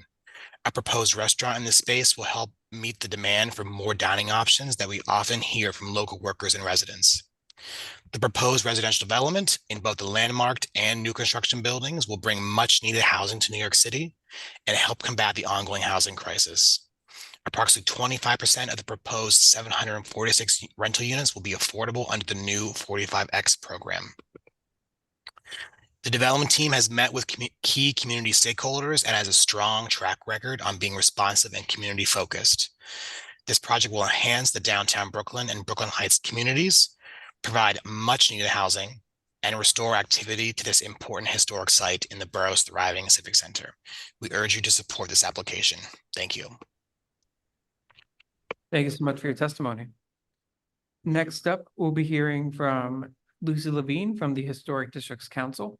A proposed restaurant in this space will help meet the demand for more dining options that we often hear from local workers and residents. The proposed residential development in both the landmarked and new construction buildings will bring much needed housing to New York City and help combat the ongoing housing crisis. Approximately 25% of the proposed 746 rental units will be affordable under the new 45X program. The development team has met with key community stakeholders and has a strong track record on being responsive and community focused. This project will enhance the downtown Brooklyn and Brooklyn Heights communities, provide much needed housing, and restore activity to this important historic site in the borough's thriving civic center. We urge you to support this application. Thank you. Thank you so much for your testimony. Next up, we'll be hearing from Lucy Levine from the Historic Districts Council.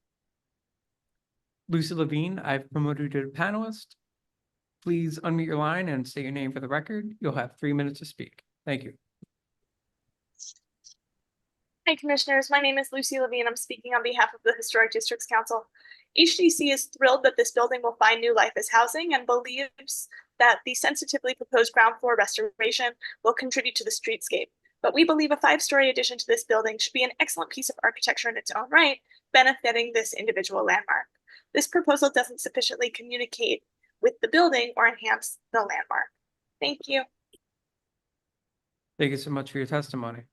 Lucy Levine, I've promoted you to panelist. Please unmute your line and state your name for the record. You'll have 3 minutes to speak. Thank you. Hi, Commissioners. My name is Lucy Levine. I'm speaking on behalf of the Historic Districts Council. HDC is thrilled that this building will find new life as housing and believes that the sensitively proposed ground floor restoration will contribute to the streetscape. But we believe a 5-story addition to this building should be an excellent piece of architecture in its own right, benefiting this individual landmark. This proposal doesn't sufficiently communicate with the building or enhance the landmark. Thank you. Thank you so much for your testimony.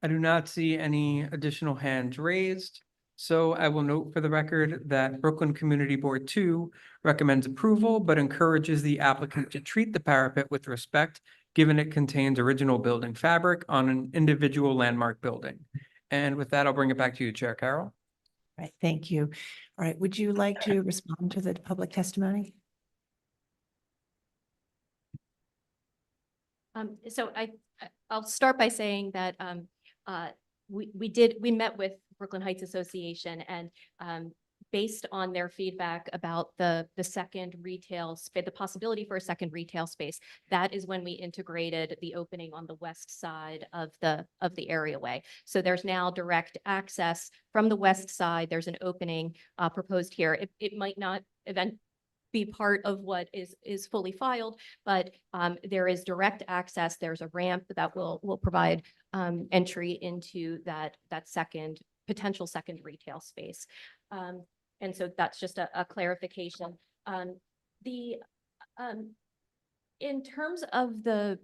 I do not see any additional hands raised, so I will note for the record that Brooklyn Community Board 2 recommends approval, but encourages the applicant to treat the parapet with respect, given it contains original building fabric on an individual landmark building. And with that, I'll bring it back to you, Chair Carroll. All right, thank you. All right, would you like to respond to the public testimony? So I'll start by saying that we met with Brooklyn Heights Association, and based on their feedback about the second retail space, the possibility for a second retail space, that is when we integrated the opening on the west side of the areaway. So there's now direct access from the west side. There's an opening proposed here. It might not be part of what is fully filed, but there is direct access. There's a ramp that will provide entry into that potential second retail space. And so that's just a clarification. The, in terms of the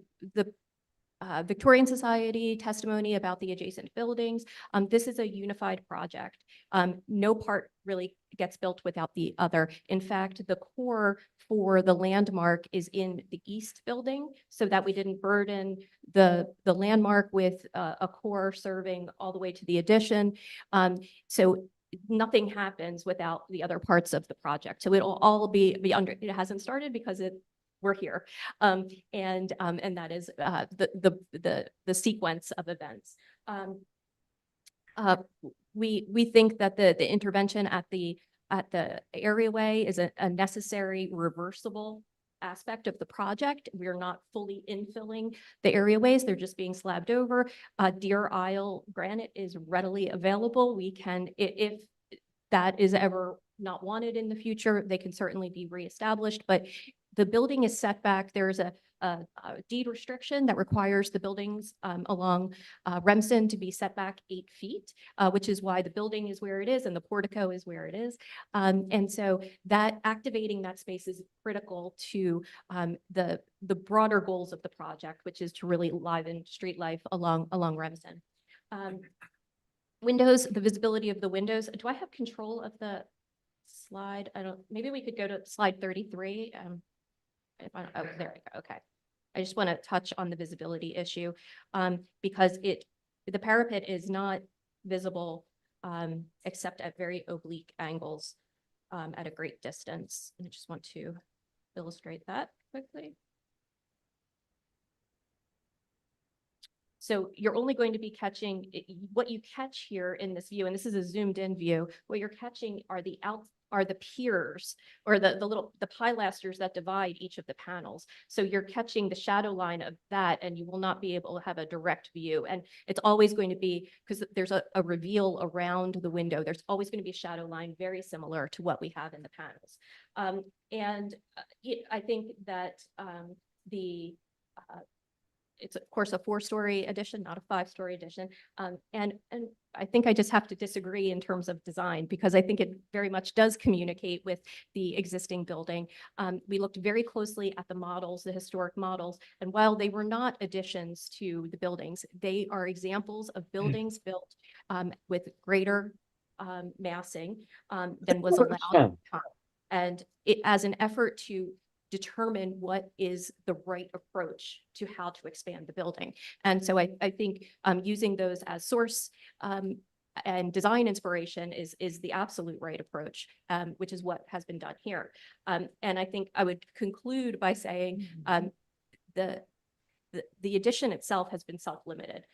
Victorian Society testimony about the adjacent buildings, this is a unified project. No part really gets built without the other. In fact, the core for the landmark is in the east building so that we didn't burden the landmark with a core serving all the way to the addition. So nothing happens without the other parts of the project. So it'll all be under, it hasn't started because we're here. And that is the sequence of events. We think that the intervention at the areaway is a necessary reversible aspect of the project. We're not fully infilling the areaways. They're just being slabbed over. Deer Isle granite is readily available. We can, if that is ever not wanted in the future, they can certainly be reestablished, but the building is set back. There's a deed restriction that requires the buildings along Remsen to be set back 8 feet, which is why the building is where it is and the portico is where it is. And so that activating that space is critical to the broader goals of the project, which is to really liven street life along Remsen. Windows, the visibility of the windows. Do I have control of the slide? I don't, maybe we could go to slide 33. Oh, there we go. Okay. I just want to touch on the visibility issue because the parapet is not visible except at very oblique angles at a great distance. And I just want to illustrate that quickly. So you're only going to be catching what you catch here in this view, and this is a zoomed in view. What you're catching are the piers or the pilasters that divide each of the panels. So you're catching the shadow line of that, and you will not be able to have a direct view. And it's always going to be, because there's a reveal around the window, there's always going to be a shadow line very similar to what we have in the panels. I think that it's of course a 4-story addition, not a 5-story addition. And I think I just have to disagree in terms of design because I think it very much does communicate with the existing building. We looked very closely at the models, the historic models, and while they were not additions to the buildings, they are examples of buildings built with greater massing than was allowed at the time. And it as an effort to determine what is the right approach to how to expand the building. And so I think using those as source and design inspiration is the absolute right approach, which is what has been done here. And I think I would conclude by saying the addition itself has been self-limited.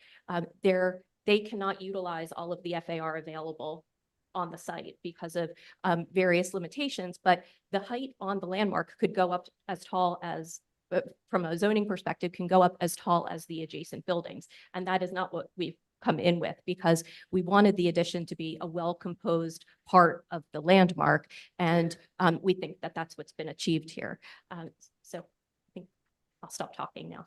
They cannot utilize all of the FAR available on the site because of various limitations, but the height on the landmark could go up as tall as, from a zoning perspective, can go up as tall as the adjacent buildings. And that is not what we've come in with because we wanted the addition to be a well-composed part of the landmark. And we think that that's what's been achieved here. So I think I'll stop talking now.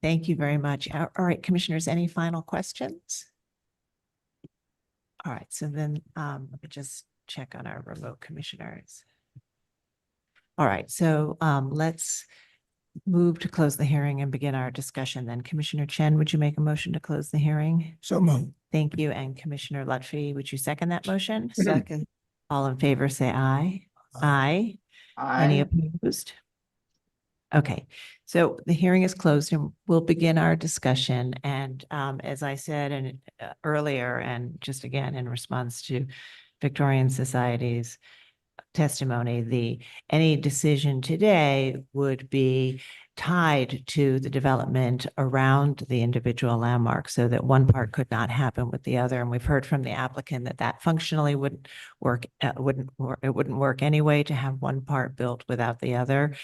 Thank you very much. All right, commissioners, any final questions? All right, so then let me just check on our remote commissioners. All right, so let's move to close the hearing and begin our discussion then. Commissioner Chen, would you make a motion to close the hearing? So moved. Thank you. And Commissioner Lutfi, would you second that motion? Second. All in favor, say aye. Aye. Any opposed? Okay, so the hearing is closed and we'll begin our discussion. And as I said earlier, and just again in response to Victorian Society's testimony, any decision today would be tied to the development around the individual landmark so that one part could not happen with the other. And we've heard from the applicant that functionally wouldn't work. It wouldn't work anyway to have one part built without the other,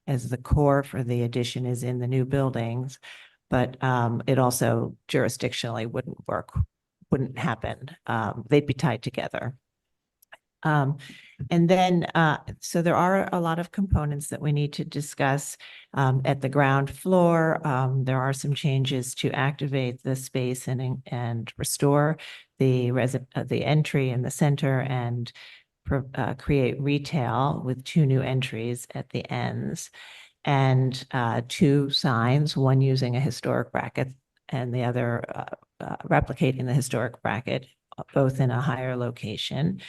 as the core for the addition is in the new buildings, but it also jurisdictionally wouldn't happen. They'd be tied together. And then, so there are a lot of components that we need to discuss at the ground floor. There are some changes to activate the space and restore the entry in the center and create retail with two new entries at the ends and two signs, one using a historic bracket and the other replicating the historic bracket, both in a higher location,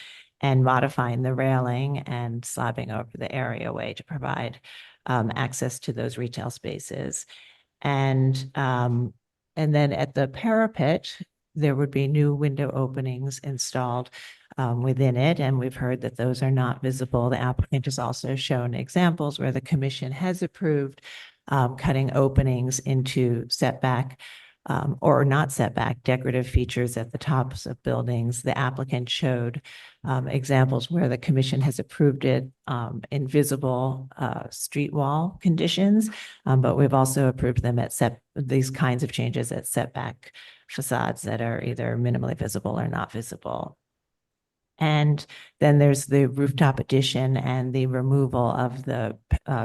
and modifying the railing and slabbing over the areaway to provide access to those retail spaces. And then at the parapet, there would be new window openings installed within it. And we've heard that those are not visible. The applicant has also shown examples where the commission has approved cutting openings into setback or not setback decorative features at the tops of buildings. The applicant showed examples where the commission has approved it in visible street wall conditions, but we've also approved them at these kinds of changes at setback facades that are either minimally visible or not visible. And then there's the rooftop addition and the removal of the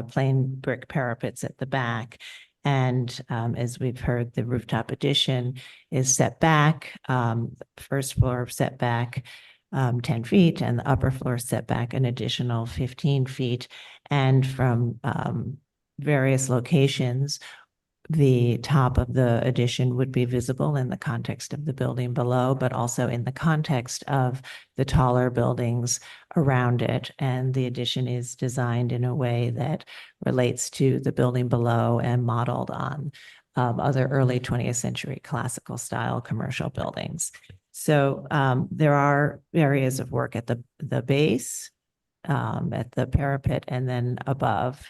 plain brick parapets at the back. And as we've heard, the rooftop addition is set back, first floor setback 10 feet, and the upper floor setback an additional 15 feet. And from various locations, the top of the addition would be visible in the context of the building below, but also in the context of the taller buildings around it. And the addition is designed in a way that relates to the building below and modeled on other early 20th century classical style commercial buildings. So there are areas of work at the base, at the parapet, and then above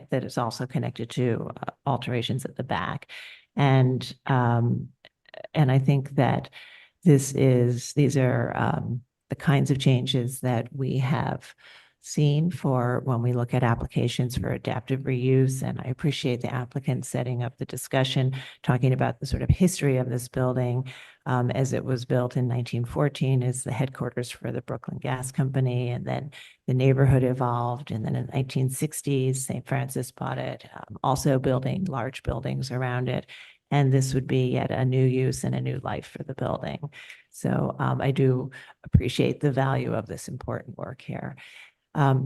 that is also connected to alterations at the back. And I think that these are the kinds of changes that we have seen for when we look at applications for adaptive reuse. And I appreciate the applicant setting up the discussion, talking about the sort of history of this building as it was built in 1914 as the headquarters for the Brooklyn Gas Company. And then the neighborhood evolved. And then in the 1960s, St. Francis bought it, also building large buildings around it. And this would be yet a new use and a new life for the building. So I do appreciate the value of this important work here.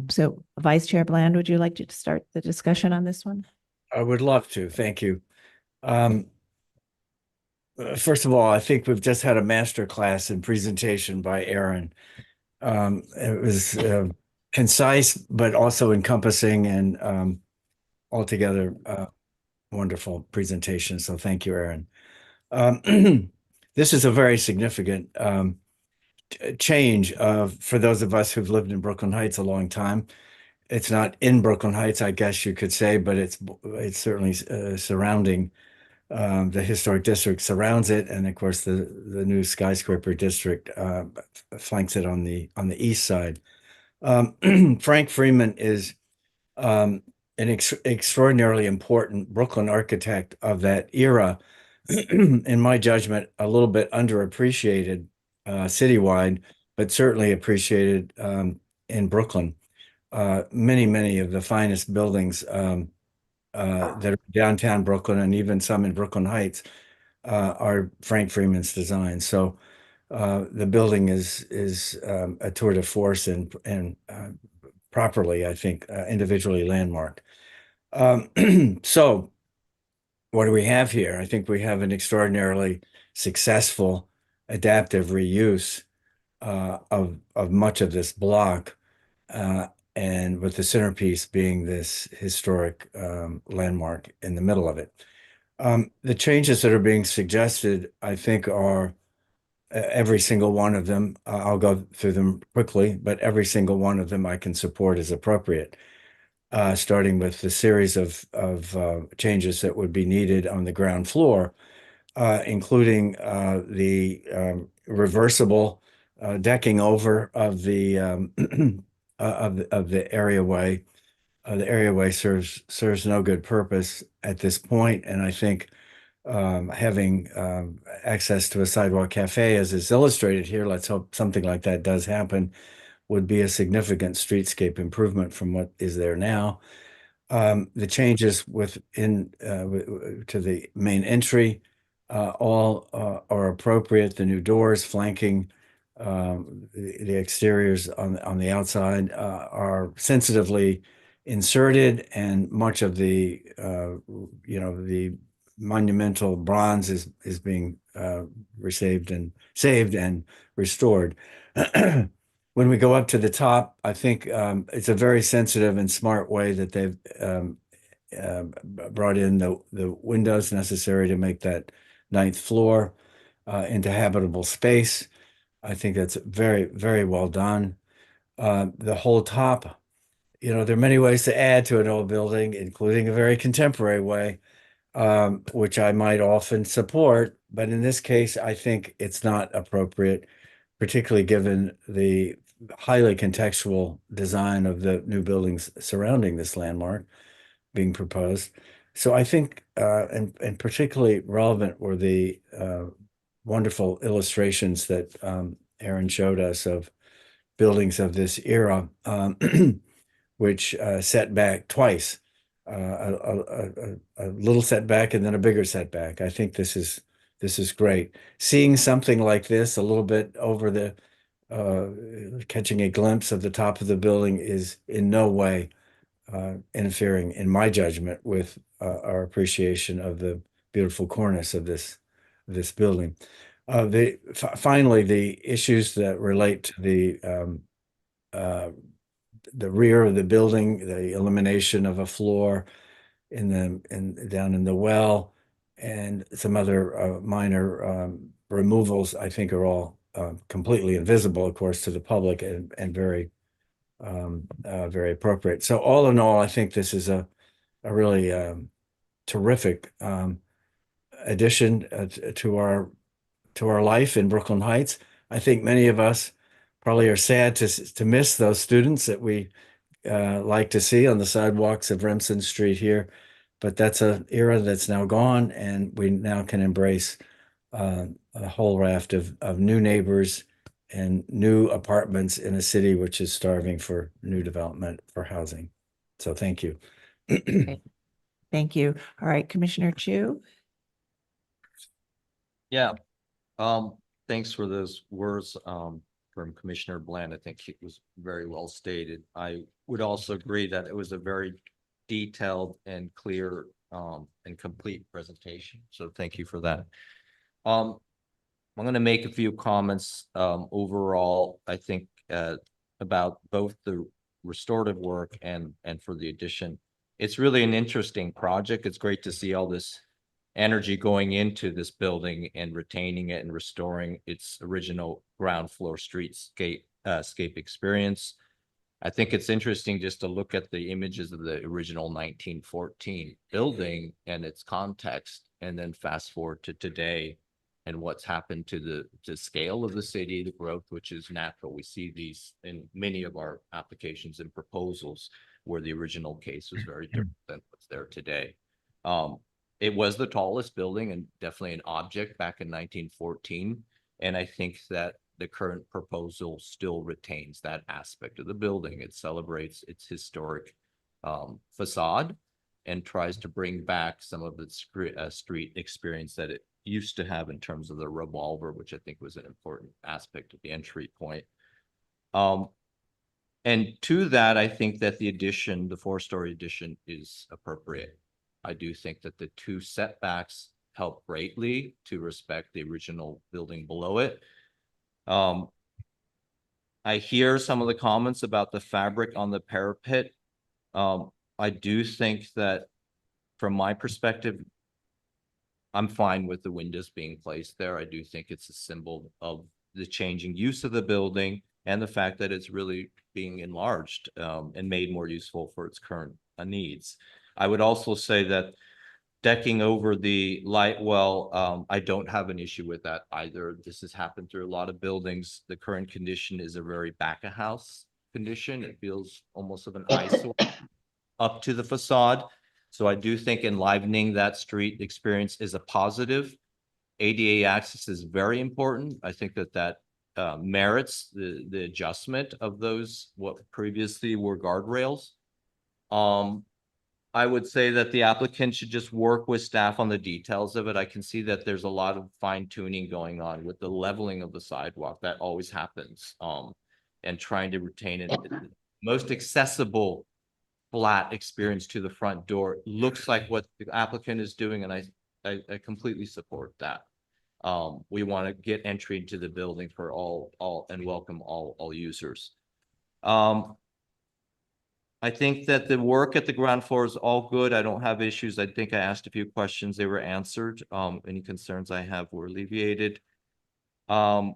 So Vice Chair Bland, would you like to start the discussion on this one? I would love to. Thank you. First of all, I think we've just had a master class in presentation by Aaron. It was concise, but also encompassing and altogether wonderful presentation. So thank you, Aaron. This is a very significant change for those of us who've lived in Brooklyn Heights a long time. It's not in Brooklyn Heights, I guess you could say, but it's certainly surrounding. The historic district surrounds it, and of course the new skyscraper district flanks it on the east side. Frank Freeman is an extraordinarily important Brooklyn architect of that era. In my judgment, a little bit underappreciated citywide, but certainly appreciated in Brooklyn. Many of the finest buildings that are downtown Brooklyn and even some in Brooklyn Heights are Frank Freeman's design. So the building is a tour de force and properly, I think, individually landmarked. So what do we have here? I think we have an extraordinarily successful adaptive reuse of much of this block, and with the centerpiece being this historic landmark in the middle of it. The changes that are being suggested, I think, are every single one of them. I'll go through them quickly, but every single one of them I can support as appropriate, starting with the series of changes that would be needed on the ground floor, including the reversible decking over of the areaway. The areaway serves no good purpose at this point, and I think having access to a sidewalk cafe, as is illustrated here, let's hope something like that does happen, would be a significant streetscape improvement from what is there now. The changes within to the main entry all are appropriate. The new doors flanking the exteriors on the outside are sensitively inserted, and much of the the monumental bronze is being saved and restored. When we go up to the top, I think it's a very sensitive and smart way that they've brought in the windows necessary to make that 9th floor into habitable space. I think that's very, very well done. The whole top, there are many ways to add to an old building, including a very contemporary way, which I might often support. But in this case, I think it's not appropriate, particularly given the highly contextual design of the new buildings surrounding this landmark being proposed. So I think, and particularly relevant were the wonderful illustrations that Aaron showed us of buildings of this era, which set back twice, a little setback and then a bigger setback. I think this is great. Seeing something like this a little bit over the catching a glimpse of the top of the building is in no way interfering, in my judgment, with our appreciation of the beautiful cornice of this building. Finally, the issues that relate to the rear of the building, the elimination of a floor down in the well, and some other minor removals, I think are all completely invisible, of course, to the public and very very appropriate. So all in all, I think this is a really terrific addition to our life in Brooklyn Heights. I think many of us probably are sad to miss those students that we like to see on the sidewalks of Remsen Street here, but that's an era that's now gone, and we now can embrace a whole raft of new neighbors and new apartments in a city which is starving for new development for housing. So thank you. Okay. Thank you. All right, Commissioner Chu. Yeah. Thanks for those words from Commissioner Bland. I think it was very well stated. I would also agree that it was a very detailed and clear and complete presentation. So thank you for that. I'm going to make a few comments overall, I think, about both the restorative work and for the addition. It's really an interesting project. It's great to see all this energy going into this building and retaining it and restoring its original ground floor streetscape scape experience. I think it's interesting just to look at the images of the original 1914 building and its context, and then fast forward to today and what's happened to the scale of the city, the growth, which is natural. We see these in many of our applications and proposals where the original case was very different than what's there today. It was the tallest building and definitely an object back in 1914. And I think that the current proposal still retains that aspect of the building. It celebrates its historic facade and tries to bring back some of the street experience that it used to have in terms of the revolver, which I think was an important aspect of the entry point. And to that, I think that the addition, the 4-story addition, is appropriate. I do think that the 2 setbacks help greatly to respect the original building below it. I hear some of the comments about the fabric on the parapet. I do think that from my perspective, I'm fine with the windows being placed there. I do think it's a symbol of the changing use of the building and the fact that it's really being enlarged and made more useful for its current needs. I would also say that decking over the light well, I don't have an issue with that either. This has happened through a lot of buildings. The current condition is a very back of house condition. It feels almost of an eyesore up to the facade. So I do think enlivening that street experience is a positive. ADA access is very important. I think that merits the adjustment of those what previously were guardrails. I would say that the applicant should just work with staff on the details of it. I can see that there's a lot of fine tuning going on with the leveling of the sidewalk. That always happens. And trying to retain it most accessible flat experience to the front door looks like what the applicant is doing, and I completely support that. We want to get entry into the building for all and welcome all users. I think that the work at the ground floor is all good. I don't have issues. I think I asked a few questions. They were answered. Any concerns I have were alleviated. And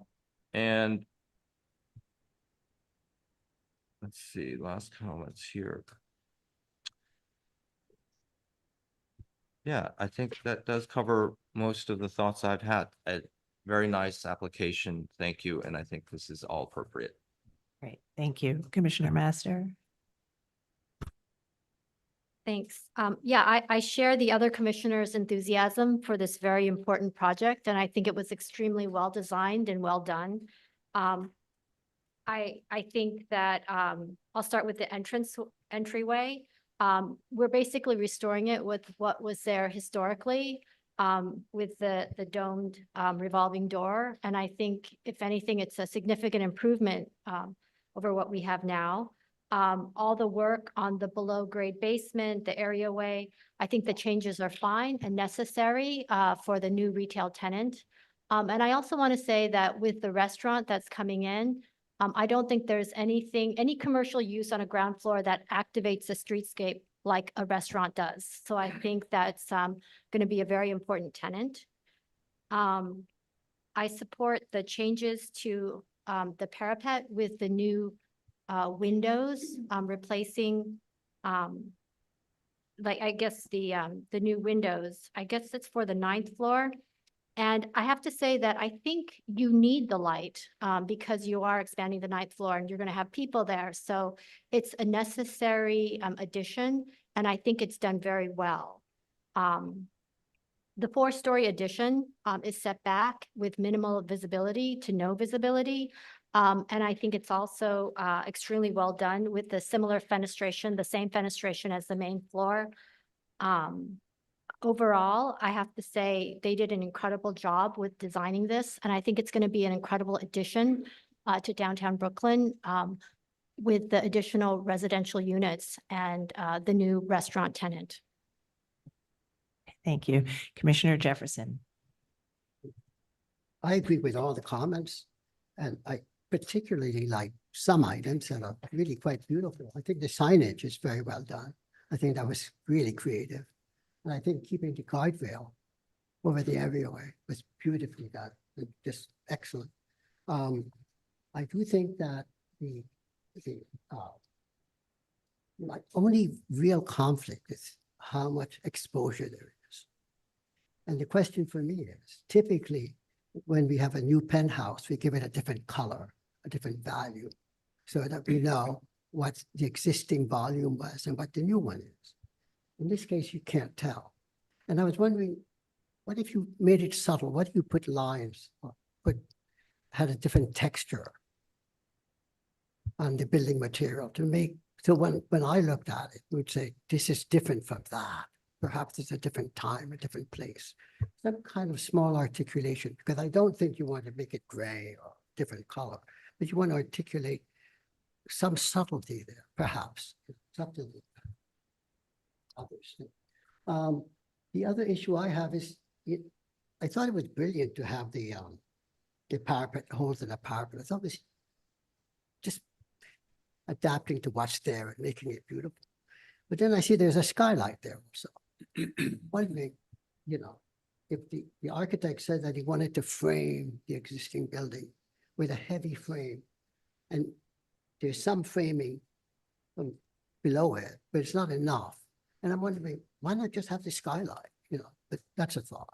let's see, last comments here. Yeah, I think that does cover most of the thoughts I've had. A very nice application. Thank you. And I think this is all appropriate. Great. Thank you. Commissioner Master. Thanks. Yeah, I share the other commissioners' enthusiasm for this very important project, and I think it was extremely well designed and well done. I think that I'll start with the entryway. We're basically restoring it with what was there historically, with the domed revolving door. And I think if anything, it's a significant improvement over what we have now. All the work on the below grade basement, the areaway, I think the changes are fine and necessary for the new retail tenant. And I also want to say that with the restaurant that's coming in, I don't think there's any commercial use on a ground floor that activates the streetscape like a restaurant does. So I think that's going to be a very important tenant. I support the changes to the parapet with the new windows, replacing like I guess the new windows. I guess it's for the 9th floor. And I have to say that I think you need the light because you are expanding the 9th floor and you're going to have people there. So it's a necessary addition, and I think it's done very well. The 4-story addition is set back with minimal visibility to no visibility. And I think it's also extremely well done with the similar fenestration, the same fenestration as the main floor. Overall, I have to say they did an incredible job with designing this, and I think it's going to be an incredible addition to downtown Brooklyn with the additional residential units and the new restaurant tenant. Thank you. Commissioner Jefferson. I agree with all the comments, and I particularly like some items that are really quite beautiful. I think the signage is very well done. I think that was really creative. And I think keeping the guardrail over the areaway was beautifully done, just excellent. I do think that my only real conflict is how much exposure there is. And the question for me is, typically, when we have a new penthouse, we give it a different color, a different value, so that we know what the existing volume was and what the new one is. In this case, you can't tell. And I was wondering, what if you made it subtle? What if you put lines or had a different texture on the building material to make, so when I looked at it, we'd say, this is different from that. Perhaps it's a different time, a different place. Some kind of small articulation, because I don't think you want to make it gray or different color, but you want to articulate some subtlety there, perhaps. Something others. The other issue I have is, I thought it was brilliant to have the parapet, holes in the parapet. I thought it was just adapting to what's there and making it beautiful. But then I see there's a skylight there also. Wondering, if the architect said that he wanted to frame the existing building with a heavy frame, and there's some framing from below it, but it's not enough. And I'm wondering, why not just have the skylight? But that's a thought.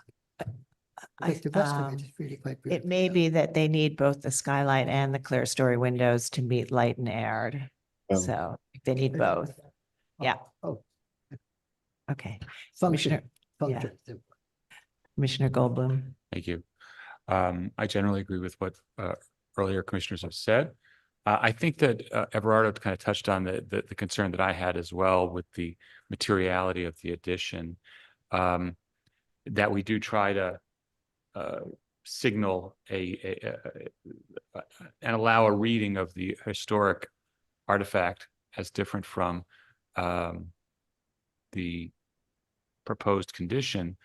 Because the rest of it is really quite beautiful. It may be that they need both the skylight and the clear story windows to meet light and air. So they need both. Yeah. Oh. Okay. Function. Commissioner, yeah. Commissioner Goldblum. Thank you. I generally agree with what earlier commissioners have said. I think that Everardo kind of touched on the concern that I had as well with the materiality of the addition. That we do try to signal and allow a reading of the historic artifact as different from the proposed condition.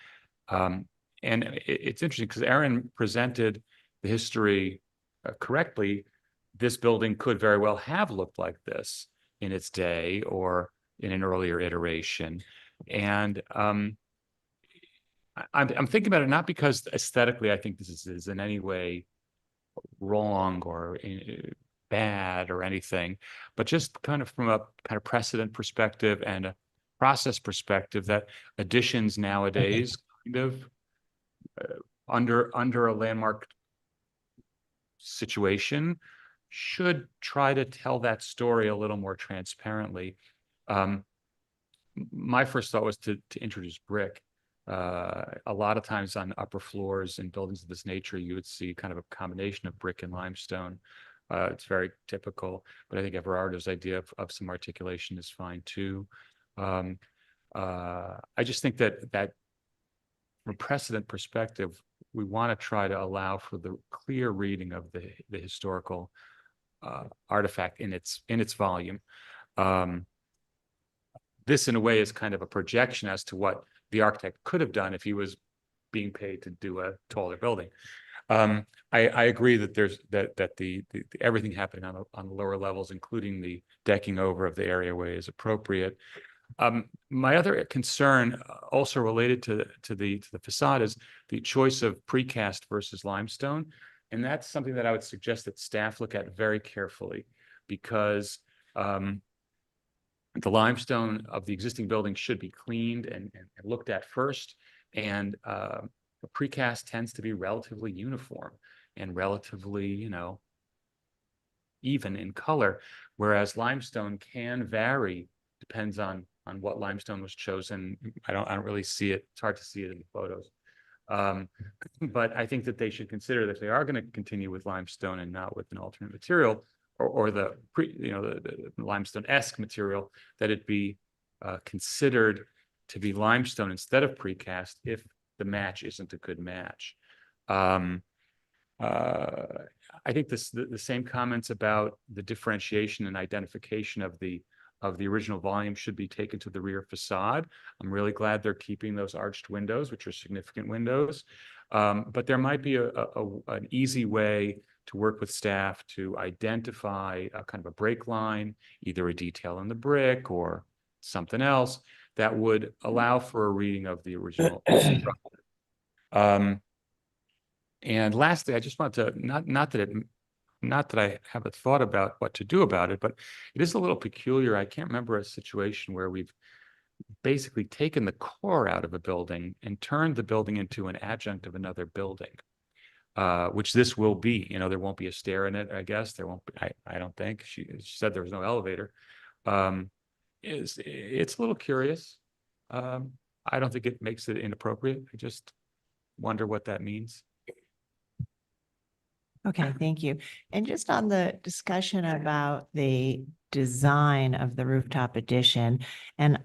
And it's interesting because Aaron presented the history correctly. This building could very well have looked like this in its day or in an earlier iteration. And I'm thinking about it not because aesthetically I think this is in any way wrong or bad or anything, but just kind of from a kind of precedent perspective and a process perspective that additions nowadays kind of under a landmark situation should try to tell that story a little more transparently. My first thought was to introduce brick. A lot of times on upper floors in buildings of this nature, you would see kind of a combination of brick and limestone. It's very typical, but I think Everardo's idea of some articulation is fine too. I just think that from a precedent perspective, we want to try to allow for the clear reading of the historical artifact in its volume. This, in a way, is kind of a projection as to what the architect could have done if he was being paid to do a taller building. I agree that there's that the everything happening on the lower levels, including the decking over of the areaway, is appropriate. My other concern, also related to the facade, is the choice of precast versus limestone, and that's something that I would suggest that staff look at very carefully, because the limestone of the existing building should be cleaned and looked at first, and the precast tends to be relatively uniform and relatively, even in color, whereas limestone can vary, depends on what limestone was chosen. I don't really see it. It's hard to see it in the photos. But I think that they should consider that if they are going to continue with limestone and not with an alternate material, or the limestone-esque material, that it be considered to be limestone instead of precast if the match isn't a good match. I think the same comments about the differentiation and identification of the original volume should be taken to the rear facade. I'm really glad they're keeping those arched windows, which are significant windows. But there might be an easy way to work with staff to identify a kind of a break line, either a detail in the brick or something else that would allow for a reading of the original structure. And lastly, I just want to, not that I have a thought about what to do about it, but it is a little peculiar. I can't remember a situation where we've basically taken the core out of a building and turned the building into an adjunct of another building, which this will be. There won't be a stair in it, I guess. There won't be, I don't think. She said there was no elevator. It's a little curious. I don't think it makes it inappropriate. I just wonder what that means. Okay, thank you. And just on the discussion about the design of the rooftop addition, and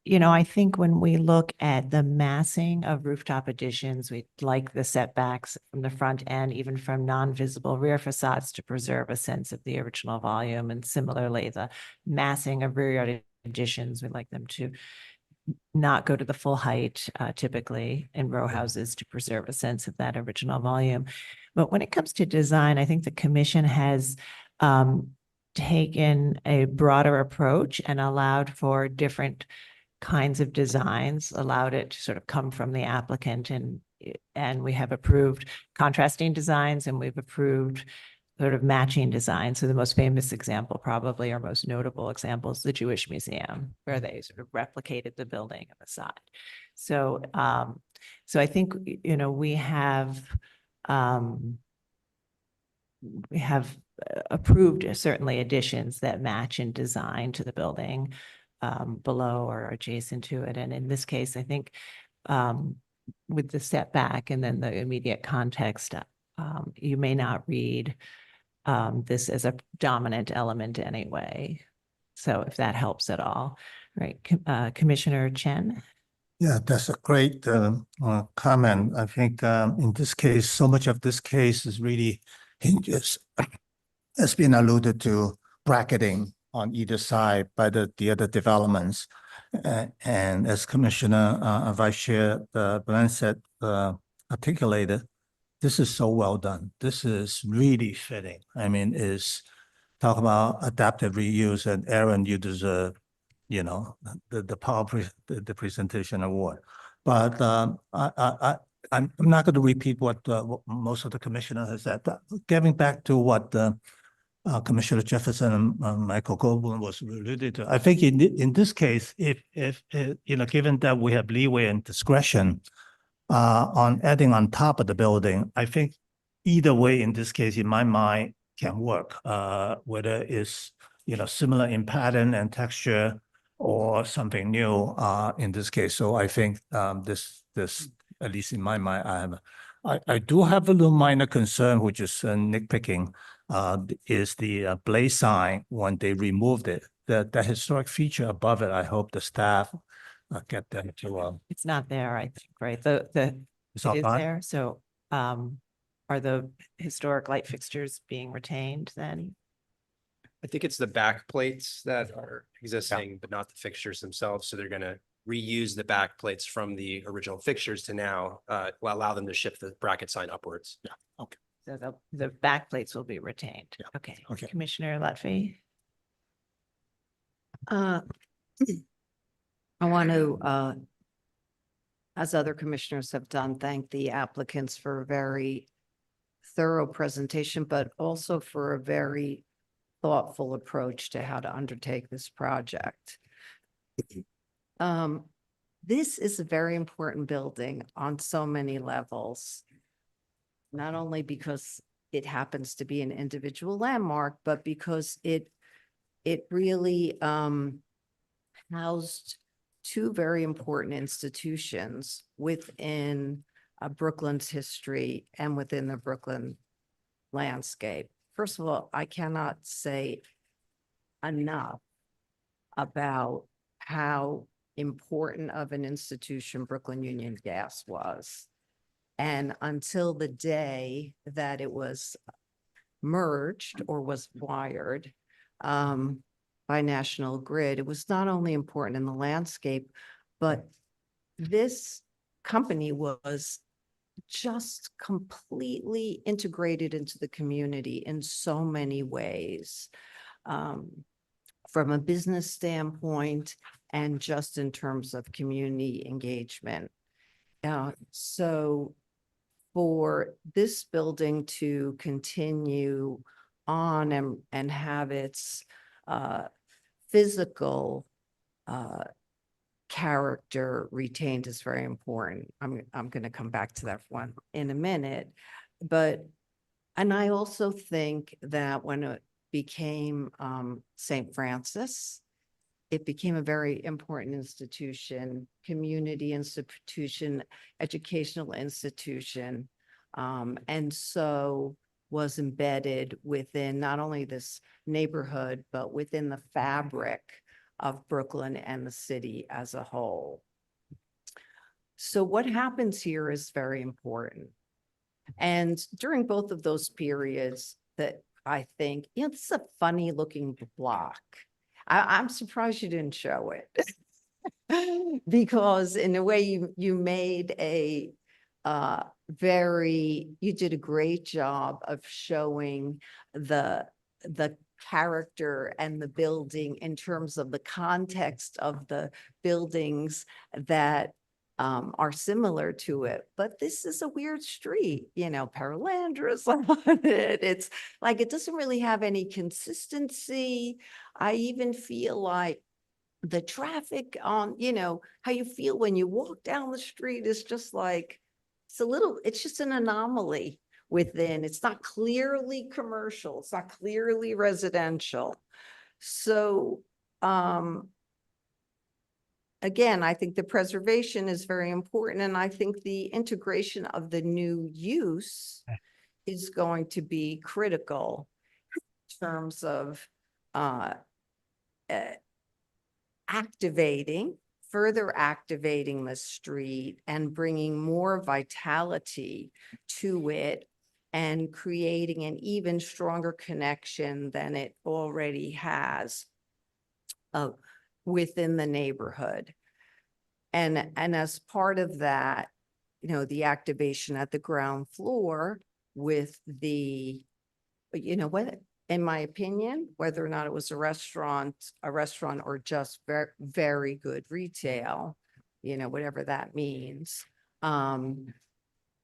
I think when we look at the massing of rooftop additions, we like the setbacks from the front end, even from non-visible rear facades, to preserve a sense of the original volume. And similarly, the massing of rear yard additions, we like them to not go to the full height, typically in row houses, to preserve a sense of that original volume. But when it comes to design, I think the commission has taken a broader approach and allowed for different kinds of designs, allowed it to sort of come from the applicant, and we have approved contrasting designs, and we've approved sort of matching designs. So the most famous example, probably, or most notable example, is the Jewish Museum, where they sort of replicated the building on the side. So, so I think, we have approved certainly additions that match in design to the building below or adjacent to it. And in this case, I think with the setback and then the immediate context, you may not read this as a dominant element anyway. So if that helps at all, right? Commissioner Chen? Yeah, that's a great comment. I think in this case, so much of this case is really hinges, has been alluded to, bracketing on either side by the other developments. And as Commissioner Vice Chair Blanchett articulated, this is so well done. This is really fitting. I mean, is talk about adaptive reuse, and Aaron, you deserve, you know, the presentation award. But I'm not going to repeat what most of the commissioner has said. Getting back to what Commissioner Jefferson and Michael Goldblum was alluded to, I think in this case, if you know, given that we have leeway and discretion on adding on top of the building, I think either way in this case, in my mind, can work. Whether it's, you know, similar in pattern and texture or something new in this case. So I think this at least in my mind, I do have a little minor concern, which is nitpicking, is the blaze sign when they removed it. The historic feature above it, I hope the staff get them to. It's not there, I think, right? It all is gone? there. So are the historic light fixtures being retained then? I think it's the back plates that are existing, but not the fixtures themselves. So they're going to reuse the back plates from the original fixtures to now allow them to shift the bracket sign upwards. Yeah. Okay. So the back plates will be retained. Yeah. Okay. Okay. Commissioner Lutfi? I want to, as other commissioners have done, thank the applicants for a very thorough presentation, but also for a very thoughtful approach to how to undertake this project. This is a very important building on so many levels, not only because it happens to be an individual landmark, but because it really housed two very important institutions within Brooklyn's history and within the Brooklyn landscape. First of all, I cannot say enough about how important of an institution Brooklyn Union Gas was. And until the day that it was merged or was wired by National Grid, it was not only important in the landscape, but this company was just completely integrated into the community in so many ways, from a business standpoint and just in terms of community engagement. So for this building to continue on and have its physical character retained is very important. I'm going to come back to that one in a minute, and I also think that when it became St. Francis, it became a very important institution, community institution, educational institution, and so was embedded within not only this neighborhood, but within the fabric of Brooklyn and the city as a whole. So what happens here is very important. And during both of those periods that I think, you know, this is a funny looking block. I'm surprised you didn't show it because in a way you made a you did a great job of showing the character and the building in terms of the context of the buildings that are similar to it. But this is a weird street, you know, Paralandra's on it. It's like, it doesn't really have any consistency. I even feel like the traffic on, you know, how you feel when you walk down the street is just like, it's just an anomaly within. It's not clearly commercial. It's not clearly residential. So, again, I think the preservation is very important. And I think the integration of the new use is going to be critical terms of uh, uh, further activating the street and bringing more vitality to it and creating an even stronger connection than it already has within the neighborhood. And as part of that, you know, the activation at the ground floor with the, you know, what, in my opinion, whether or not it was a restaurant or just very, very good retail, you know, whatever that means,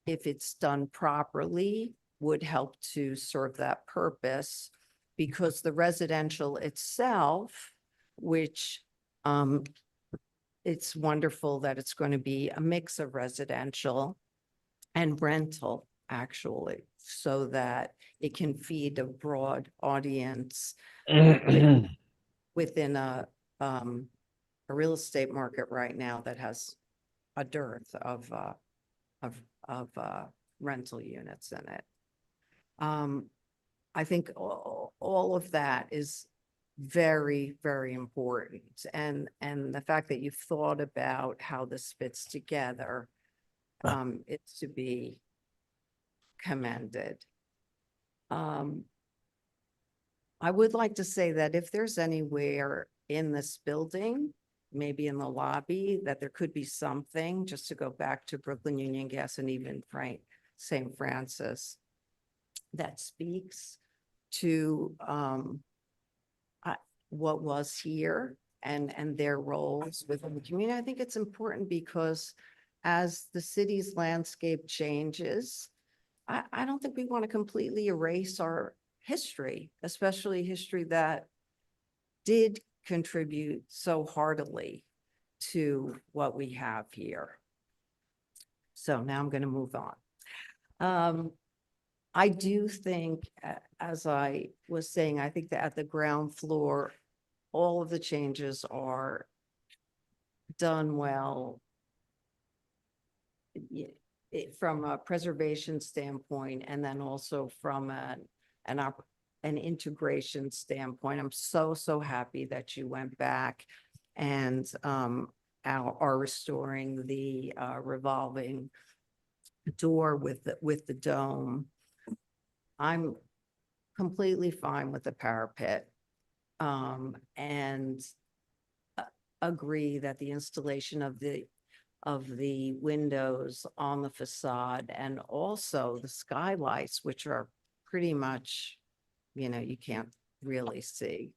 if it's done properly, would help to serve that purpose, because the residential itself, which it's wonderful that it's going to be a mix of residential and rental, actually, so that it can feed a broad audience within a real estate market right now that has a dearth of rental units in it. I think all of that is very, very important. And the fact that you've thought about how this fits together, it's to be commended. I would like to say that if there's anywhere in this building, maybe in the lobby, that there could be something, just to go back to Brooklyn Union Gas and even St. Francis, that speaks to what was here and their roles within the community. I think it's important because as the city's landscape changes, I don't think we want to completely erase our history, especially history that did contribute so heartily to what we have here. So now I'm going to move on. I do think, as I was saying, I think that at the ground floor, all of the changes are done well from a preservation standpoint, and then also from an integration standpoint. I'm so happy that you went back and are restoring the revolving door with the dome. I'm completely fine with the parapet, and agree that the installation of the windows on the facade and also the skylights, which are pretty much, you know, you can't really see,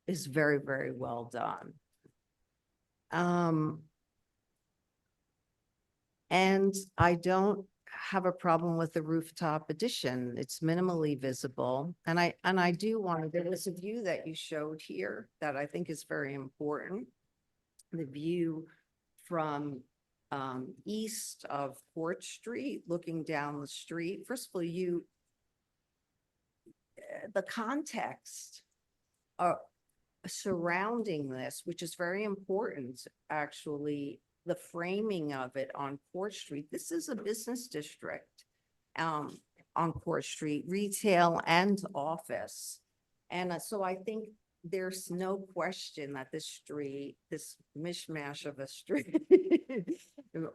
is very, very well done. And I don't have a problem with the rooftop addition. It's minimally visible. And I do want, there was a view that you showed here that I think is very important. The view from east of Court Street, looking down the street. First of all, the context surrounding this, which is very important, actually, the framing of it on Court Street. This is a business district on Court Street, retail and office. And so I think there's no question that this street, this mishmash of a street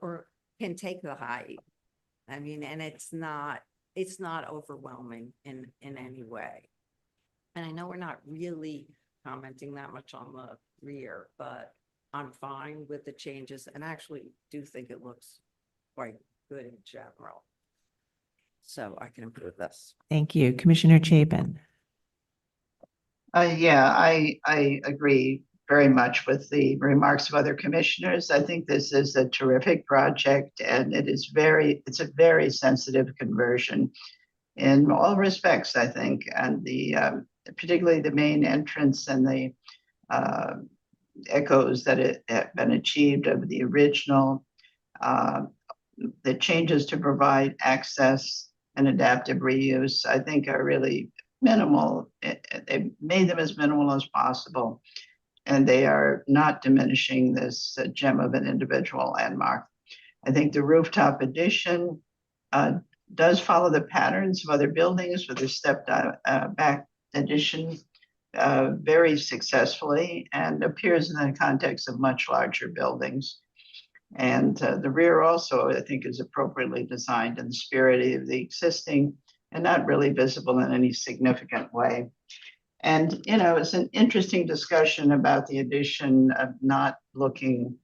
or can take the height. I mean, and it's not overwhelming in any way. And I know we're not really commenting that much on the rear, but I'm fine with the changes and actually do think it looks quite good in general. So I can improve this. Thank you. Commissioner Chapin. Yeah, I agree very much with the remarks of other commissioners. I think this is a terrific project, and it's a very sensitive conversion in all respects, I think, and particularly the main entrance and the echoes that have been achieved of the original, the changes to provide access and adaptive reuse, I think are really minimal. They made them as minimal as possible, and they are not diminishing this gem of an individual landmark. I think the rooftop addition does follow the patterns of other buildings with a stepped back addition very successfully and appears in the context of much larger buildings. And the rear also, I think, is appropriately designed in the spirit of the existing and not really visible in any significant way. And, you know, it's an interesting discussion about the addition of not looking,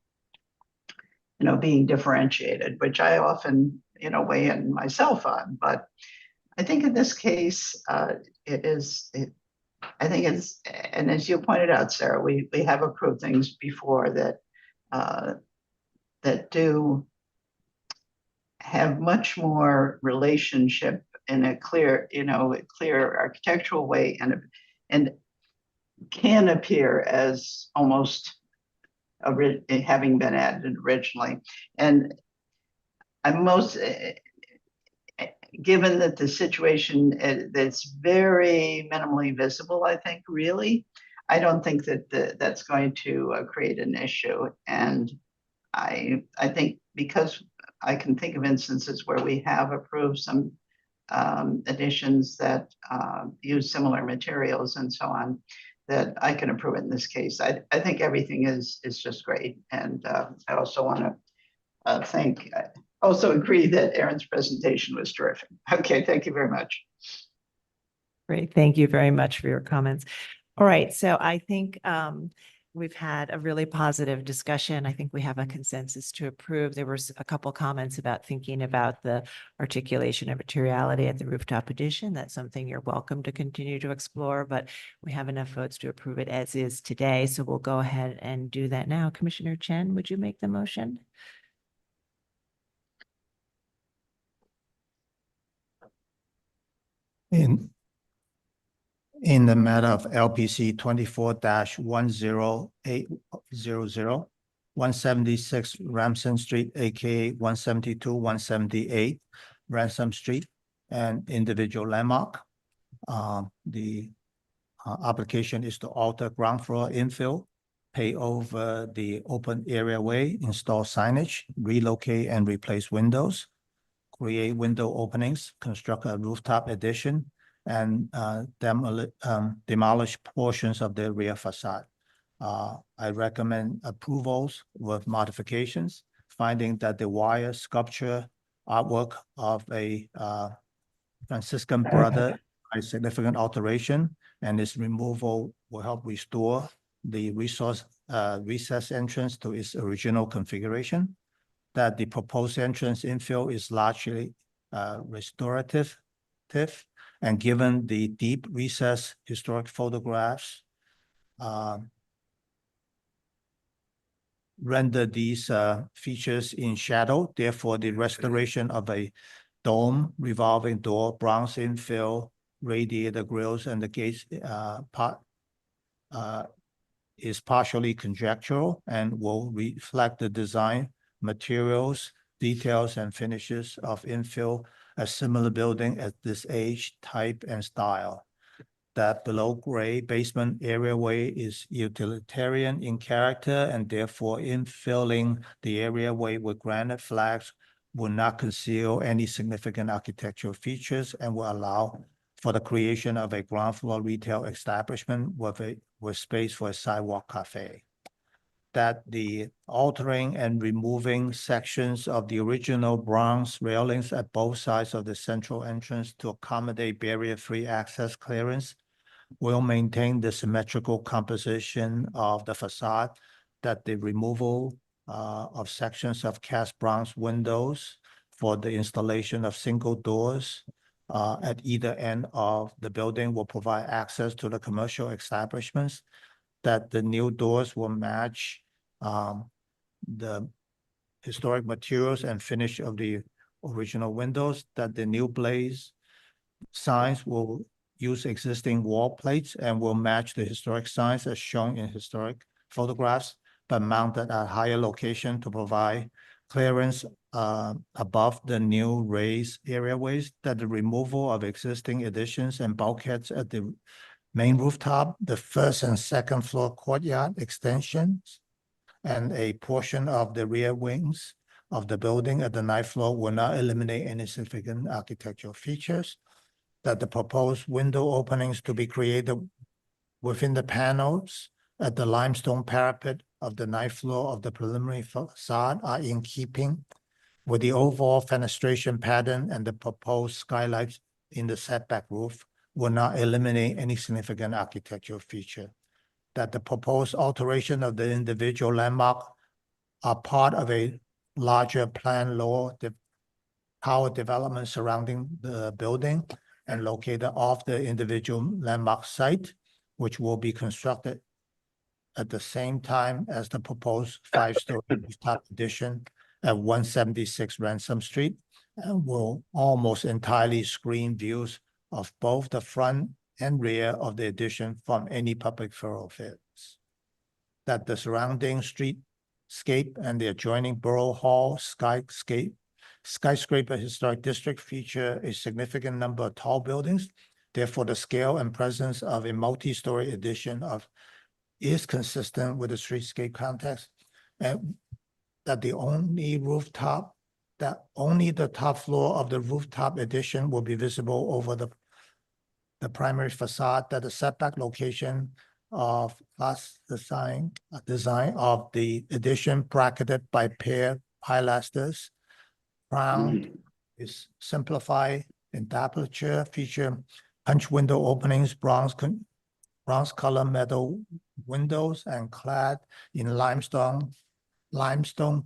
you know, being differentiated, which I often, you know, weigh in myself on. But I think in this case, I think it's, and as you pointed out, Sarah, we have approved things before that that do have much more relationship in a clear, you know, a clear architectural way and can appear as almost having been added originally. And I'm most, given that the situation that's very minimally visible, I think, really, I don't think that that's going to create an issue. And I think because I can think of instances where we have approved some additions that use similar materials and so on, that I can approve in this case. I think everything is just great. And I also want to also agree that Aaron's presentation was terrific. Okay, thank you very much. Great. Thank you very much for your comments. All right. So I think we've had a really positive discussion. I think we have a consensus to approve. There were a couple comments about thinking about the articulation of materiality at the rooftop addition. That's something you're welcome to continue to explore, but we have enough votes to approve it as is today. So we'll go ahead and do that now. Commissioner Chen, would you make the motion? In the matter of LPC 24-10800, 176 Remsen Street, aka 172, 178 Ransom Street, and individual landmark. The application is to alter ground floor infill, pave over the open area way, install signage, relocate and replace windows, create window openings, construct a rooftop addition, and demolish portions of the rear facade. I recommend approvals with modifications, finding that the wire sculpture artwork of a Franciscan brother is significant alteration, and its removal will help restore the recess entrance to its original configuration. That the proposed entrance infill is largely restorative, and given the deep recess historic photographs render these features in shadow. Therefore, the restoration of a dome, revolving door, bronze infill, radiator grills, and the gates is partially conjectural and will reflect the design, materials, details, and finishes of infill, a similar building at this age, type, and style. That below-grade basement areaway is utilitarian in character, and therefore infilling the areaway with granite flags will not conceal any significant architectural features and will allow for the creation of a ground floor retail establishment with space for a sidewalk cafe. That the altering and removing sections of the original bronze railings at both sides of the central entrance to accommodate barrier-free access clearance will maintain the symmetrical composition of the facade. That the removal of sections of cast bronze windows for the installation of single doors at either end of the building will provide access to the commercial establishments. That the new doors will match the historic materials and finish of the original windows. That the new blaze signs will use existing wall plates and will match the historic signs as shown in historic photographs, but mounted at a higher location to provide clearance above the new raised areaways. That the removal of existing additions and bulkheads at the main rooftop, the first and second floor courtyard extensions, and a portion of the rear wings of the building at the ninth floor will not eliminate any significant architectural features. That the proposed window openings to be created within the panels at the limestone parapet of the ninth floor of the preliminary facade are in keeping with the overall fenestration pattern, and the proposed skylights in the setback roof will not eliminate any significant architectural feature. That the proposed alteration of the individual landmark are part of a larger plan lower tower development surrounding the building and located off the individual landmark site, which will be constructed at the same time as the proposed five-story rooftop addition at 176 Ransom Street, and will almost entirely screen views of both the front and rear of the addition from any public thoroughfares. That the surrounding streetscape and the adjoining Borough Hall skyscraper historic district feature a significant number of tall buildings. Therefore, the scale and presence of a multi-story addition is consistent with the streetscape context, and that only the top floor of the rooftop addition will be visible over the primary facade. That the setback location of design of the addition bracketed by paired pilasters, crowned is simplified entablature, feature punch window openings, bronze color metal windows, and clad in limestone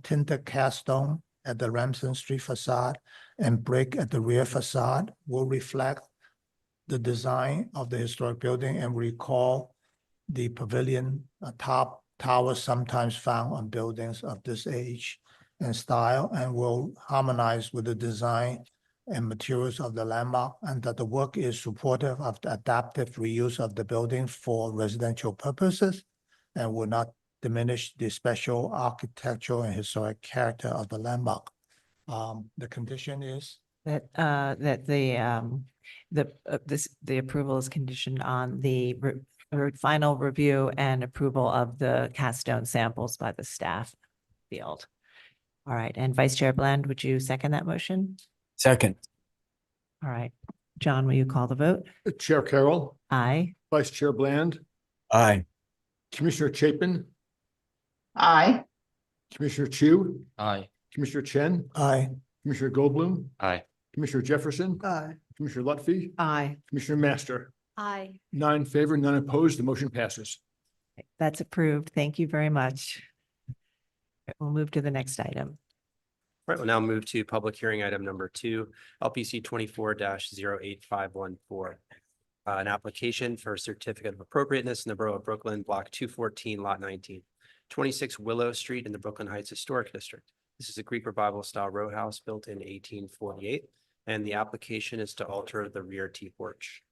tinted cast stone at the Remsen Street facade and brick at the rear facade will reflect the design of the historic building and recall the pavilion top tower sometimes found on buildings of this age and style, and will harmonize with the design and materials of the landmark, and that the work is supportive of the adaptive reuse of the building for residential purposes and will not diminish the special architectural and historic character of the landmark. The condition is that the approval is conditioned on the final review and approval of the cast stone samples by the staff field. All right, and Vice Chair Bland, would you second that motion? Second. All right, John, will you call the vote? Chair Carroll, Aye. Vice Chair Bland, Aye. Commissioner Chapin, Aye. Commissioner Chu, Aye. Commissioner Chen, aye. Commissioner Goldblum, Aye. Commissioner Jefferson, Aye. Commissioner Lutfi, Aye. Commissioner Master. Aye. 9 in favor, none opposed. The motion passes. That's approved. Thank you very much. We'll move to the next item. All right, we'll now move to public hearing item number 2, LPC 24-08514. An application for a certificate of appropriateness in the Borough of Brooklyn, Block 214, Lot 19, 26 Willow Street in the Brooklyn Heights Historic District. This is a Greek Revival style row house built in 1848, and the application is to alter the rear T-porch.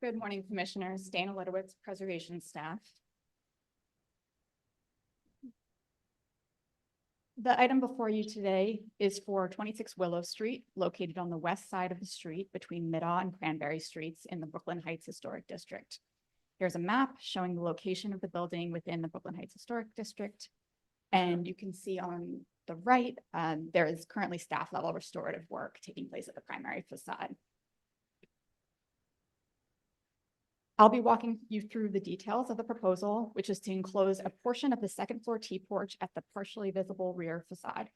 Good morning, Commissioners. Dana Ledowitz, Preservation Staff. The item before you today is for 26 Willow Street, located on the west side of the street between Middaw and Cranberry Streets in the Brooklyn Heights Historic District. Here's a map showing the location of the building within the Brooklyn Heights Historic District. And you can see on the right, there is currently staff level restorative work taking place at the primary facade. I'll be walking you through the details of the proposal, which is to enclose a portion of the second floor T-porch at the partially visible rear facade.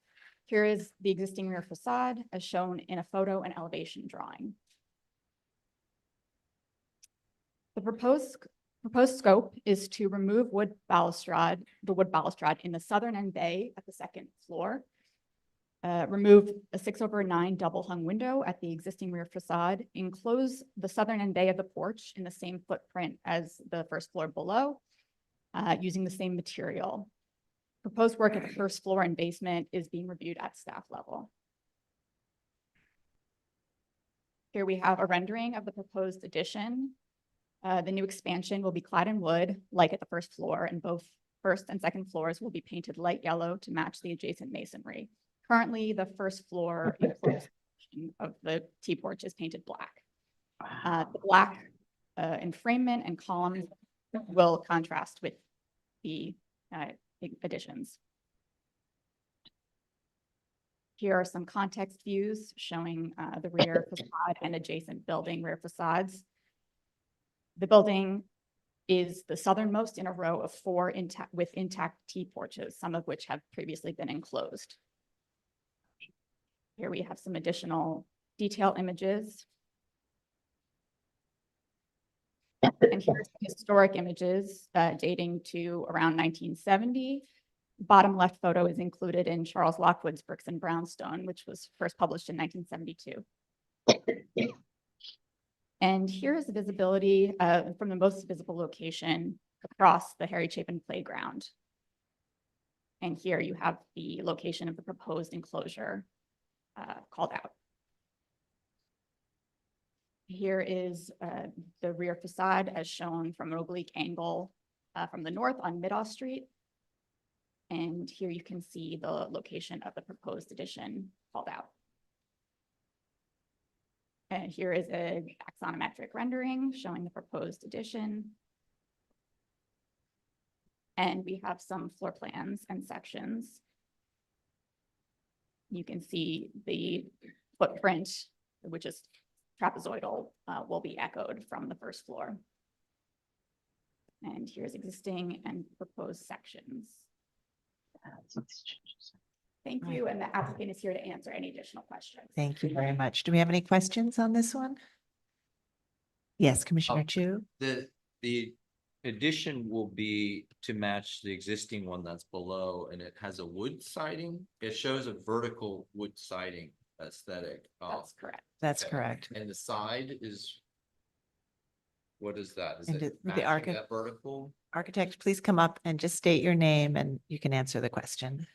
Here is the existing rear facade as shown in a photo and elevation drawing. The proposed scope is to remove the wood balustrade in the southern end bay at the second floor, remove a 6/9 double hung window at the existing rear facade, enclose the southern end bay of the porch in the same footprint as the first floor below, using the same material. Proposed work at the first floor and basement is being reviewed at staff level. Here we have a rendering of the proposed addition. The new expansion will be clad in wood, like at the first floor, and both first and second floors will be painted light yellow to match the adjacent masonry. Currently, the first floor of the T-porch is painted black. The black enframement and columns will contrast with the additions. Here are some context views showing the rear facade and adjacent building rear facades. The building is the southernmost in a row of 4 intact T-porches, some of which have previously been enclosed. Here we have some additional detail images. And here's historic images dating to around 1970. Bottom left photo is included in Charles Lockwood's Bricks and Brownstone, which was first published in 1972. And here is the visibility from the most visible location across the Harry Chapin Playground. And here you have the location of the proposed enclosure called out. Here is the rear facade as shown from an oblique angle from the north on Midoff Street. And here you can see the location of the proposed addition called out. And here is an axonometric rendering showing the proposed addition. And we have some floor plans and sections. You can see the footprint, which is trapezoidal, will be echoed from the first floor. And here's existing and proposed sections. Thank you, and the applicant is here to answer any additional questions. Thank you very much. Do we have any questions on this one? Yes, Commissioner Chu. The addition will be to match the existing one that's below, and it has a wood siding. It shows a vertical wood siding aesthetic. That's correct. That's correct. And the side is, what is that? Is And it the matching archi- that vertical? Architect, please come up and just state your name and you can answer the question.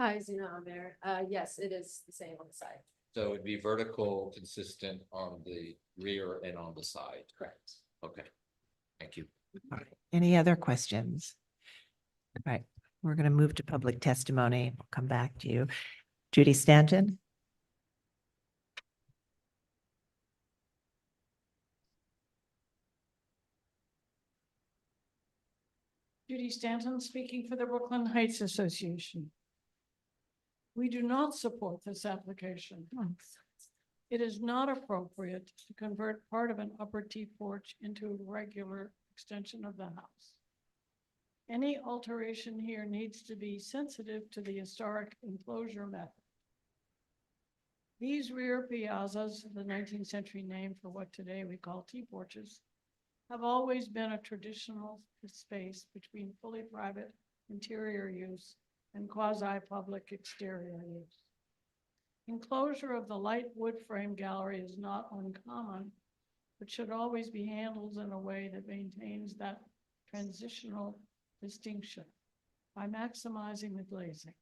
Hi, Zina Amer. Yes, it is the same on the side. So it'd be vertical, consistent on the rear and on the side. Correct. Okay, thank you. All right. Any other questions? All right, we're going to move to public testimony. We'll come back to you. Judy Stanton. Judy Stanton speaking for the Brooklyn Heights Association. We do not support this application. It is not appropriate to convert part of an upper T-porch into a regular extension of the house. Any alteration here needs to be sensitive to the historic enclosure method. These rear piazzas, the 19th century name for what today we call T-porches, have always been a traditional space between fully private interior use and quasi-public exterior use. Enclosure of the light wood frame gallery is not uncommon, but should always be handled in a way that maintains that transitional distinction by maximizing the glazing.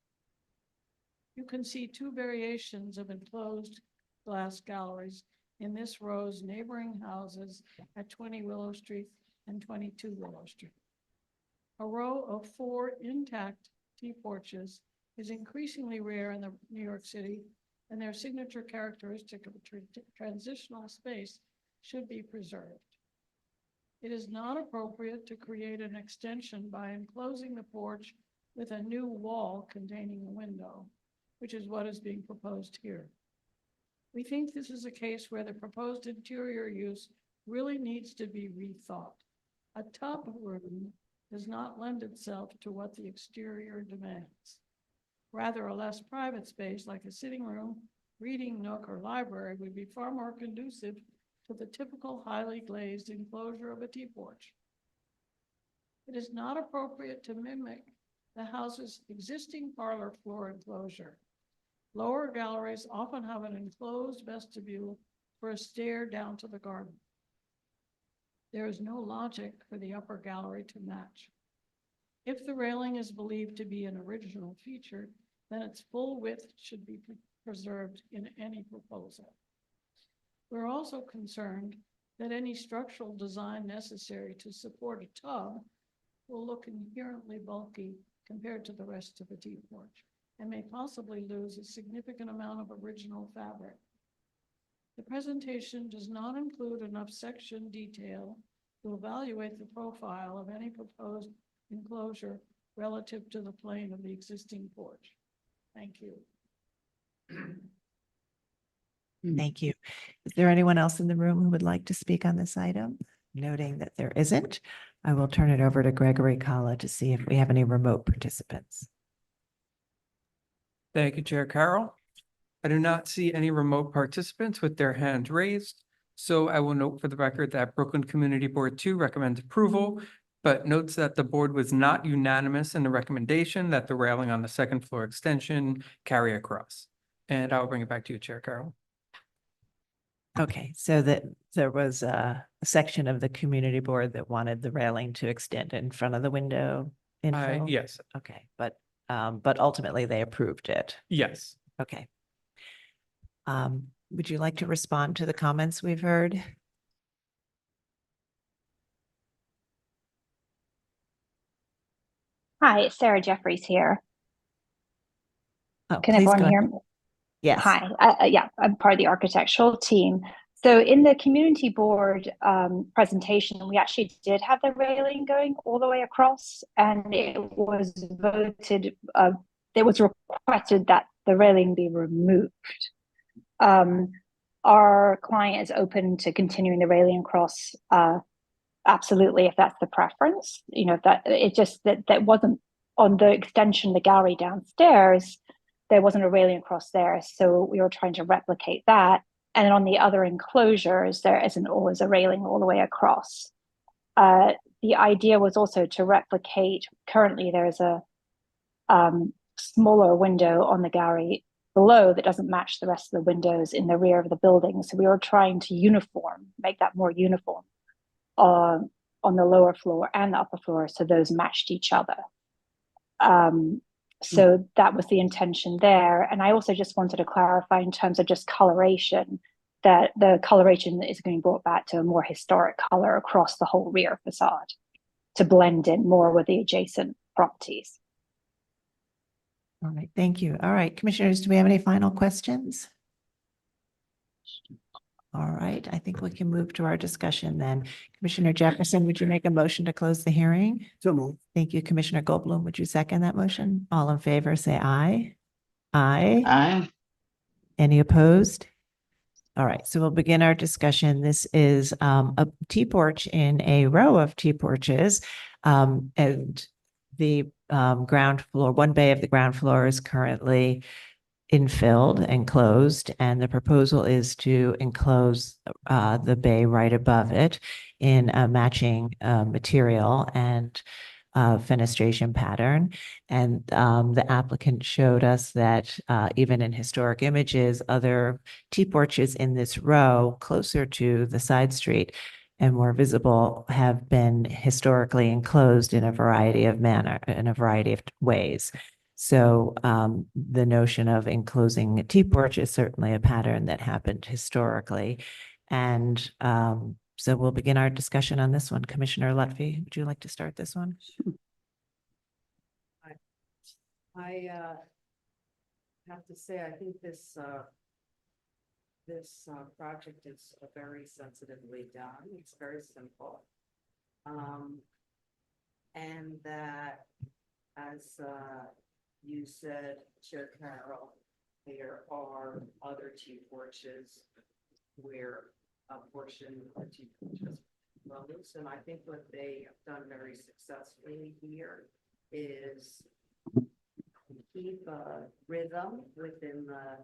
You can see 2 variations of enclosed glass galleries in this row's neighboring houses at 20 Willow Street and 22 Willow Street. A row of 4 intact T-porches is increasingly rare in the New York City, and their signature characteristic of a transitional space should be preserved. It is not appropriate to create an extension by enclosing the porch with a new wall containing a window, which is what is being proposed here. We think this is a case where the proposed interior use really needs to be rethought. A tub room does not lend itself to what the exterior demands. Rather, a less private space like a sitting room, reading nook, or library would be far more conducive to the typical highly glazed enclosure of a T-porch. It is not appropriate to mimic the house's existing parlor floor enclosure. Lower galleries often have an enclosed vestibule for a stair down to the garden. There is no logic for the upper gallery to match. If the railing is believed to be an original feature, then its full width should be preserved in any proposal. We're also concerned that any structural design necessary to support a tub will look inherently bulky compared to the rest of the T-porch and may possibly lose a significant amount of original fabric. The presentation does not include enough section detail to evaluate the profile of any proposed enclosure relative to the plane of the existing porch. Thank you. Thank you. Is there anyone else in the room who would like to speak on this item? Noting that there isn't, I will turn it over to Gregory Kala to see if we have any remote participants. Thank you, Chair Carroll. I do not see any remote participants with their hands raised. So I will note for the record that Brooklyn Community Board 2 recommends approval, but notes that the board was not unanimous in the recommendation that the railing on the second floor extension carry across. And I'll bring it back to you, Chair Carroll. Okay, so that there was a section of the community board that wanted the railing to extend in front of the window info? Yes, Okay, but ultimately they approved it. yes. Okay. Would you like to respond to the comments we've heard? Hi, Sarah Jeffries here. Oh, Can please everyone go hear ahead. me? Yes. Hi, yeah, I'm part of the architectural team. So in the community board presentation, we actually did have the railing going all the way across, and it was voted, it was requested that the railing be removed. Our client is open to continuing the railing across, absolutely, if that's the preference. You know, if that it just that wasn't on the extension of the gallery downstairs. There wasn't a railing across there, so we were trying to replicate that. And then on the other enclosures, there isn't always a railing all the way across. The idea was also to replicate. Currently, there's a smaller window on the gallery below that doesn't match the rest of the windows in the rear of the building. So we were trying to make that more uniform on the lower floor and the upper floor, so those matched each other. So that was the intention there. And I also just wanted to clarify in terms of just coloration, that the coloration is being brought back to a more historic color across the whole rear facade to blend in more with the adjacent properties. All right, thank you. All right, commissioners, do we have any final questions? All right, I think we can move to our discussion then. Commissioner Jefferson, would you make a motion to close the hearing? So moved. Thank you. Commissioner Goldblum, would you second that motion? All in favor, say aye. Aye. Aye. Any opposed? All right, so we'll begin our discussion. This is a T porch in a row of T porches. And the ground floor, one bay of the ground floor is currently infilled and closed, and the proposal is to enclose the bay right above it in a matching material and fenestration pattern. And the applicant showed us that even in historic images, other T porches in this row closer to the side street and more visible have been historically enclosed in a variety of ways. So the notion of enclosing a T porch is certainly a pattern that happened historically. And so we'll begin our discussion on this one. Commissioner Lutfi, would you like to start this one? I have to say, I think this project is very sensitively done. It's very simple. And that, as you said, Chair Carroll, there are other T porches where a portion of T porches closed. And I think what they have done very successfully here is keep a rhythm within the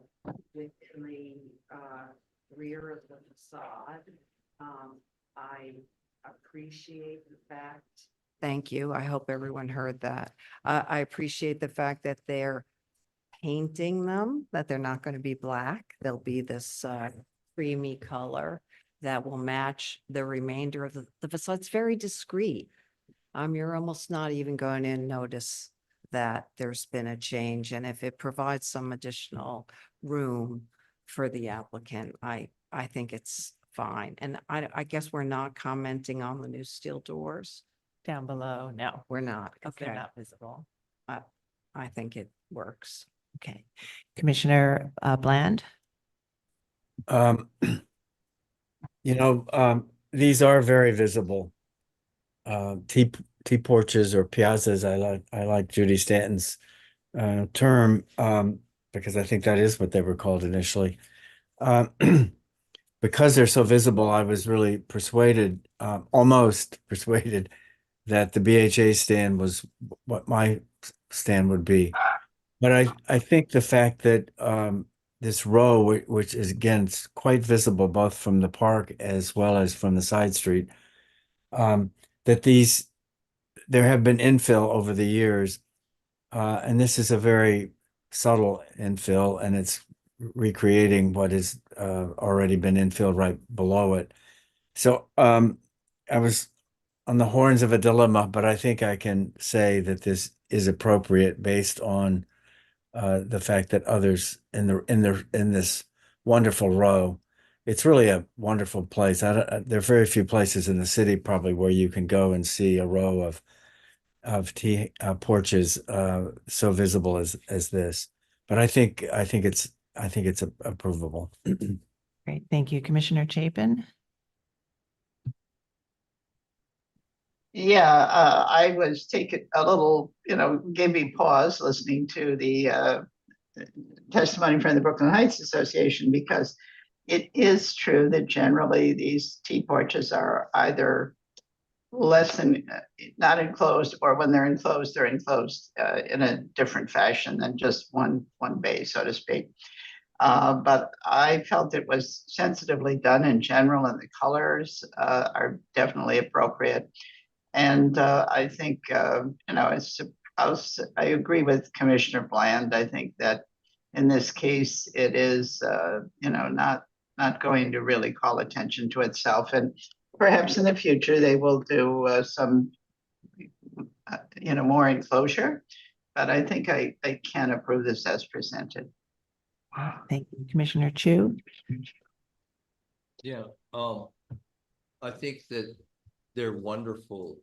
rear of the facade. I appreciate the fact. Thank you. I hope everyone heard that. I appreciate the fact that they're painting them, that they're not going to be black. They'll be this creamy color that will match the remainder of the facade. It's very discreet. You're almost not even going to notice that there's been a change. And if it provides some additional room for the applicant, I think it's fine. And I guess we're not commenting on the new steel doors. Down below, no. We're not. Because Okay. they're not visible. I think it works. Okay. Commissioner Bland? You know, these are very visible. T porches or piazzas. I like Judy Stanton's term because I think that is what they were called initially. Because they're so visible, I was really persuaded, almost persuaded, that the BHA stand was what my stand would be. But I think the fact that this row, which is again, it's quite visible both from the park as well as from the side street, that there have been infill over the years, and this is a very subtle infill, and it's recreating what has already been infilled right below it. So I was on the horns of a dilemma, but I think I can say that this is appropriate based on the fact that others in this wonderful row. It's really a wonderful place. There are very few places in the city probably where you can go and see a row of porches so visible as this. But I think it's approvable. Great. Thank you. Commissioner Chapin? Yeah, I was taken a little, gave me pause listening to the testimony from the Brooklyn Heights Association, because it is true that generally these T porches are either less than not enclosed, or when they're enclosed in a different fashion than just one bay, so to speak. But I felt it was sensitively done in general, and the colors are definitely appropriate. And I think, I agree with Commissioner Bland. I think that in this case, it is, not going to really call attention to itself. And perhaps in the future, they will do some, more enclosure. But I think I can approve this as presented. Thank you. Commissioner Chu? Yeah, I think that they're wonderful,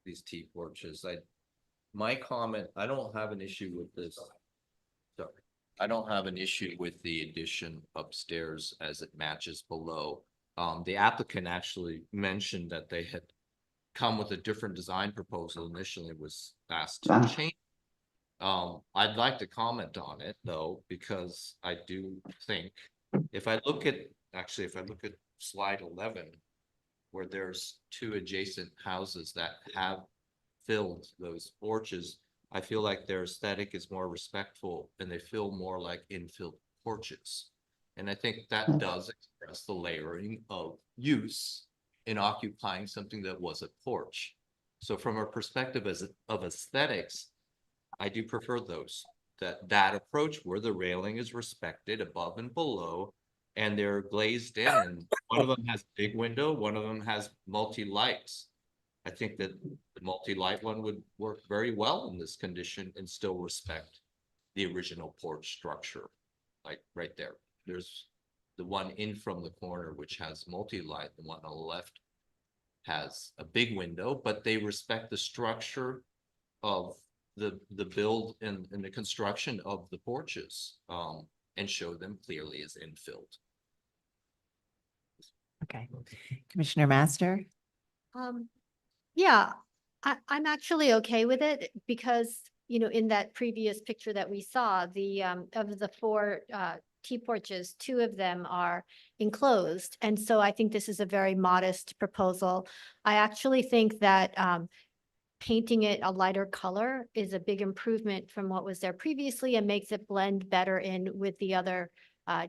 these T porches. My comment, I don't have an issue with this. Sorry. I don't have an issue with the addition upstairs as it matches below. The applicant actually mentioned that they had come with a different design proposal initially, was asked to change. I'd like to comment on it though, because I do think if I look at slide 11, where there's two adjacent houses that have filled those porches, I feel like their aesthetic is more respectful and they feel more like infilled porches. And I think that does express the layering of use in occupying something that was a porch. So from a perspective of aesthetics, I do prefer that approach where the railing is respected above and below, and they're glazed in, and one of them has a big window, one of them has multi-lights. I think that the multi-light one would work very well in this condition and still respect the original porch structure. Like right there, there's the one in from the corner, which has multi-light. The one on the left has a big window, but they respect the structure of the build and the construction of the porches, and show them clearly as infilled. Okay. Commissioner Master? Yeah, I'm actually okay with it because, in that previous picture that we saw, of the four T porches, two of them are enclosed. And so I think this is a very modest proposal. I actually think that painting it a lighter color is a big improvement from what was there previously and makes it blend better in with the other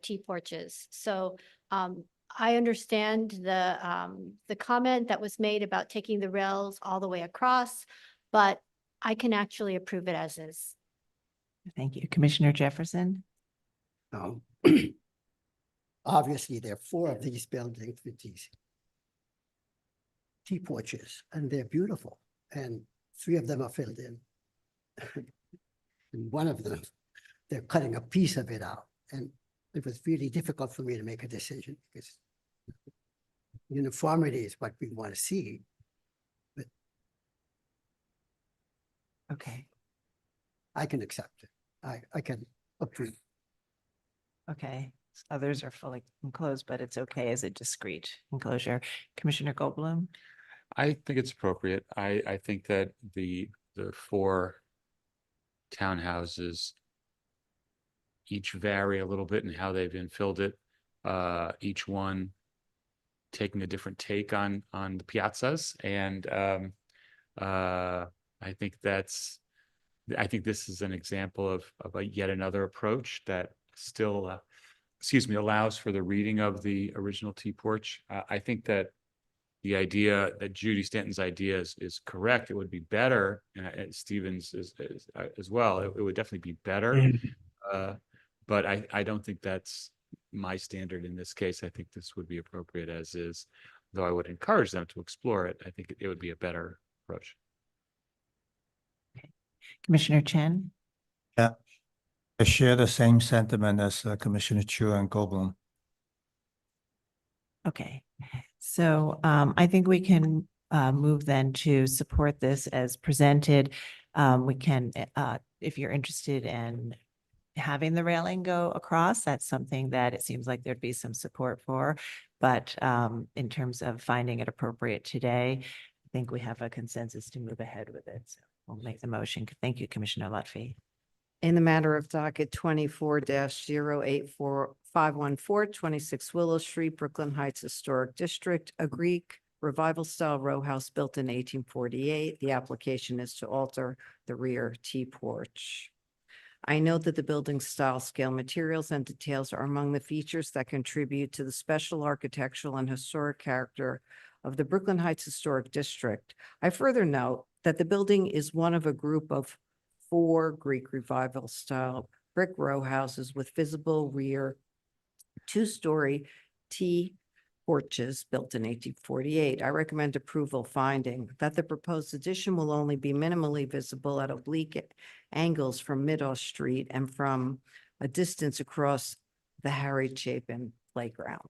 T porches. So I understand the comment that was made about taking the rails all the way across, but I can actually approve it as is. Thank you. Commissioner Jefferson? Obviously, there are four of these buildings with these T porches, and they're beautiful. And three of them are filled in. And one of them, they're cutting a piece of it out. And it was really difficult for me to make a decision because uniformity is what we want to see. But okay, I can accept it. I can approve. Okay. Others are fully enclosed, but it's okay as a discrete enclosure. Commissioner Goldblum? I think it's appropriate. I think that the 4 townhouses each vary a little bit in how they've infilled it. Each one taking a different take on the piazzas, and I think this is an example of a yet another approach that still, allows for the reading of the original T-porch. I think that the idea that Judy Stanton's idea is correct. It would be better, and Stevens is as well. It would definitely be better, but I don't think that's my standard in this case. I think this would be appropriate as is, though I would encourage them to explore it. I think it would be a better approach. Commissioner Chen? Yeah, I share the same sentiment as Commissioner Chu and Goldblum. Okay, so I think we can move then to support this as presented. We can, if you're interested in having the railing go across, that's something that it seems like there'd be some support for. But in terms of finding it appropriate today, I think we have a consensus to move ahead with it. So we'll make the motion. Thank you, Commissioner Lutfi. In the matter of docket 24-084514, 26 Willow Street, Brooklyn Heights Historic District, a Greek revival style row house built in 1848. The application is to alter the rear T-porch. I note that the building style, scale, materials, and details are among the features that contribute to the special architectural and historic character of the Brooklyn Heights Historic District. I further note that the building is one of a group of 4 Greek revival style brick row houses with visible rear 2-story T-porches built in 1848. I recommend approval, finding that the proposed addition will only be minimally visible at oblique angles from Middle Street and from a distance across the Harry Chapin playground.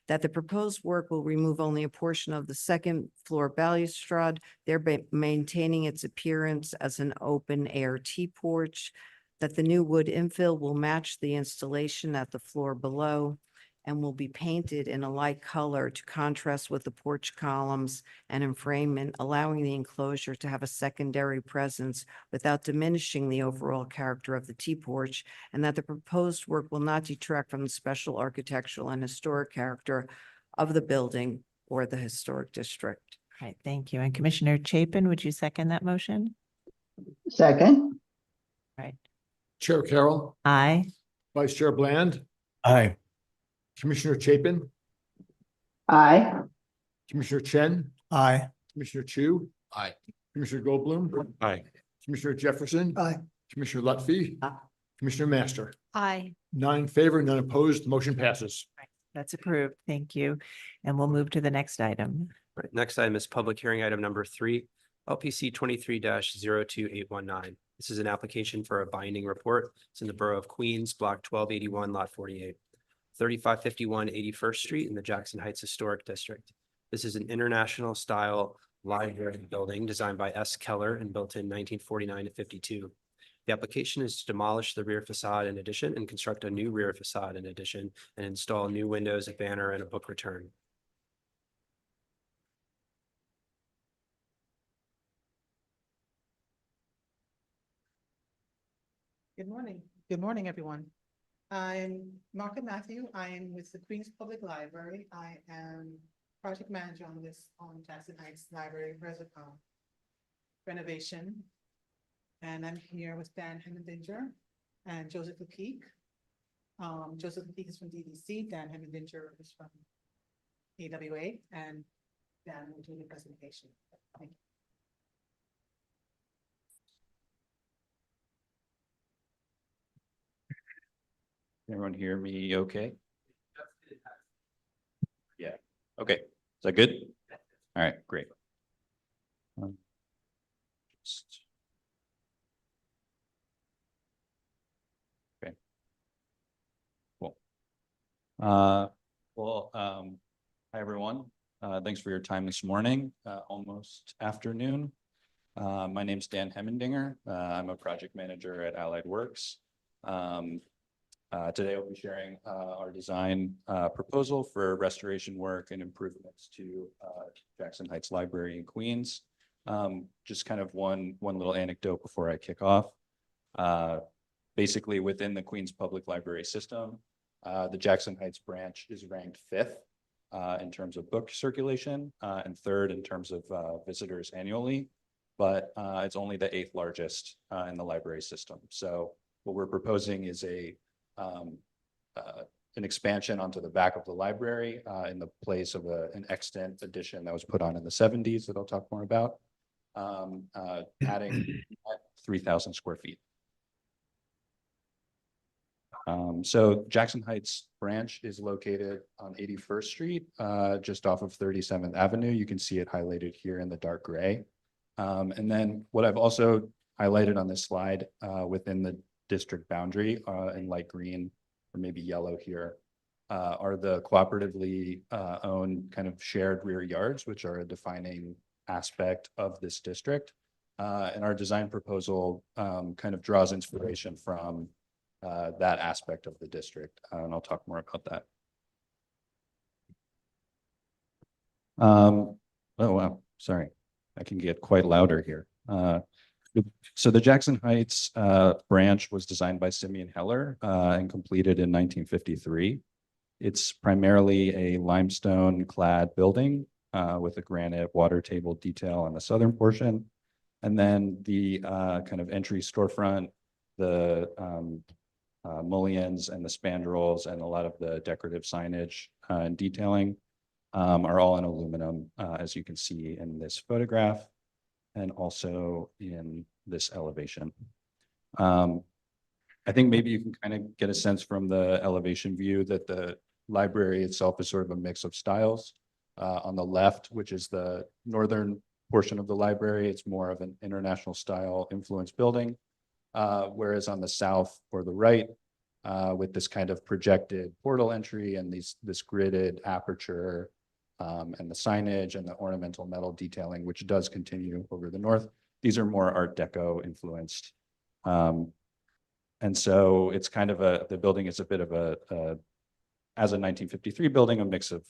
That the proposed work will remove only a portion of the second floor balustrade, thereby maintaining its appearance as an open air T-porch. That the new wood infill will match the installation at the floor below and will be painted in a light color to contrast with the porch columns and enfrainment, allowing the enclosure to have a secondary presence without diminishing the overall character of the T-porch, and that the proposed work will not detract from the special architectural and historic character of the building or the historic district. All right, thank you. And Commissioner Chapin, would you second that motion? Second. Right. Chair Carroll, Aye. Vice Chair Bland, Aye. Commissioner Chapin, Aye. Commissioner Chen, Aye. Commissioner Chu, Aye. Commissioner Goldblum, Aye. Commissioner Jefferson, Aye. Commissioner Lutfi, Commissioner Master. Aye. 9 in favor, none opposed, the motion passes. That's approved. Thank you. And we'll move to the next item. Right, next item is public hearing item number 3, LPC 23-02819. This is an application for a binding report. It's in the Borough of Queens, Block 1281, Lot 48. 3551 81st Street in the Jackson Heights Historic District. This is an international style library building designed by S. Keller and built in 1949 to 52. The application is to demolish the rear facade in addition and construct a new rear facade in addition and install new windows, a banner, and a book return. Good morning. Good morning, everyone. I'm Martha Matthew. I am with the Queens Public Library. I am project manager on Jackson Heights Library renovation. And I'm here with Dan Hemmendinger and Joseph Lepeak. Joseph Lepeak is from DDC. Dan Hemmendinger is from AWA, and Dan will do the presentation. Thank you. Everyone hear me okay? Yeah, okay. Is that good? All right, great. Okay. Cool. Hi, everyone. Thanks for your time this morning, almost afternoon. My name's Dan Hemmendinger. I'm a project manager at Allied Works. Today I'll be sharing our design proposal for restoration work and improvements to Jackson Heights Library in Queens. Just kind of one little anecdote before I kick off. Basically, within the Queens Public Library system, the Jackson Heights branch is ranked 5th in terms of book circulation and 3rd in terms of visitors annually, but it's only the 8th largest in the library system. So what we're proposing is an expansion onto the back of the library in the place of an extant addition that was put on in the 70s that I'll talk more about, adding 3,000 square feet. So Jackson Heights branch is located on 81st Street, just off of 37th Avenue. You can see it highlighted here in the dark gray. And then what I've also highlighted on this slide within the district boundary in light green or maybe yellow here are the cooperatively owned kind of shared rear yards, which are a defining aspect of this district. And our design proposal kind of draws inspiration from that aspect of the district. And I'll talk more about that. Oh, wow. Sorry. I can get quite louder here. So the Jackson Heights branch was designed by Simeon Heller and completed in 1953. It's primarily a limestone clad building with a granite water table detail on the southern portion. And then the kind of entry storefront, the mullions and the spandrels and a lot of the decorative signage and detailing are all in aluminum, as you can see in this photograph and also in this elevation. I think maybe you can kind of get a sense from the elevation view that the library itself is sort of a mix of styles. On the left, which is the northern portion of the library, it's more of an international style influence building. Whereas on the south or the right, with this kind of projected portal entry and this gridded aperture and the signage and the ornamental metal detailing, which does continue over the north, these are more Art Deco influenced. And so it's kind of the building is a bit of as a 1953 building, a mix of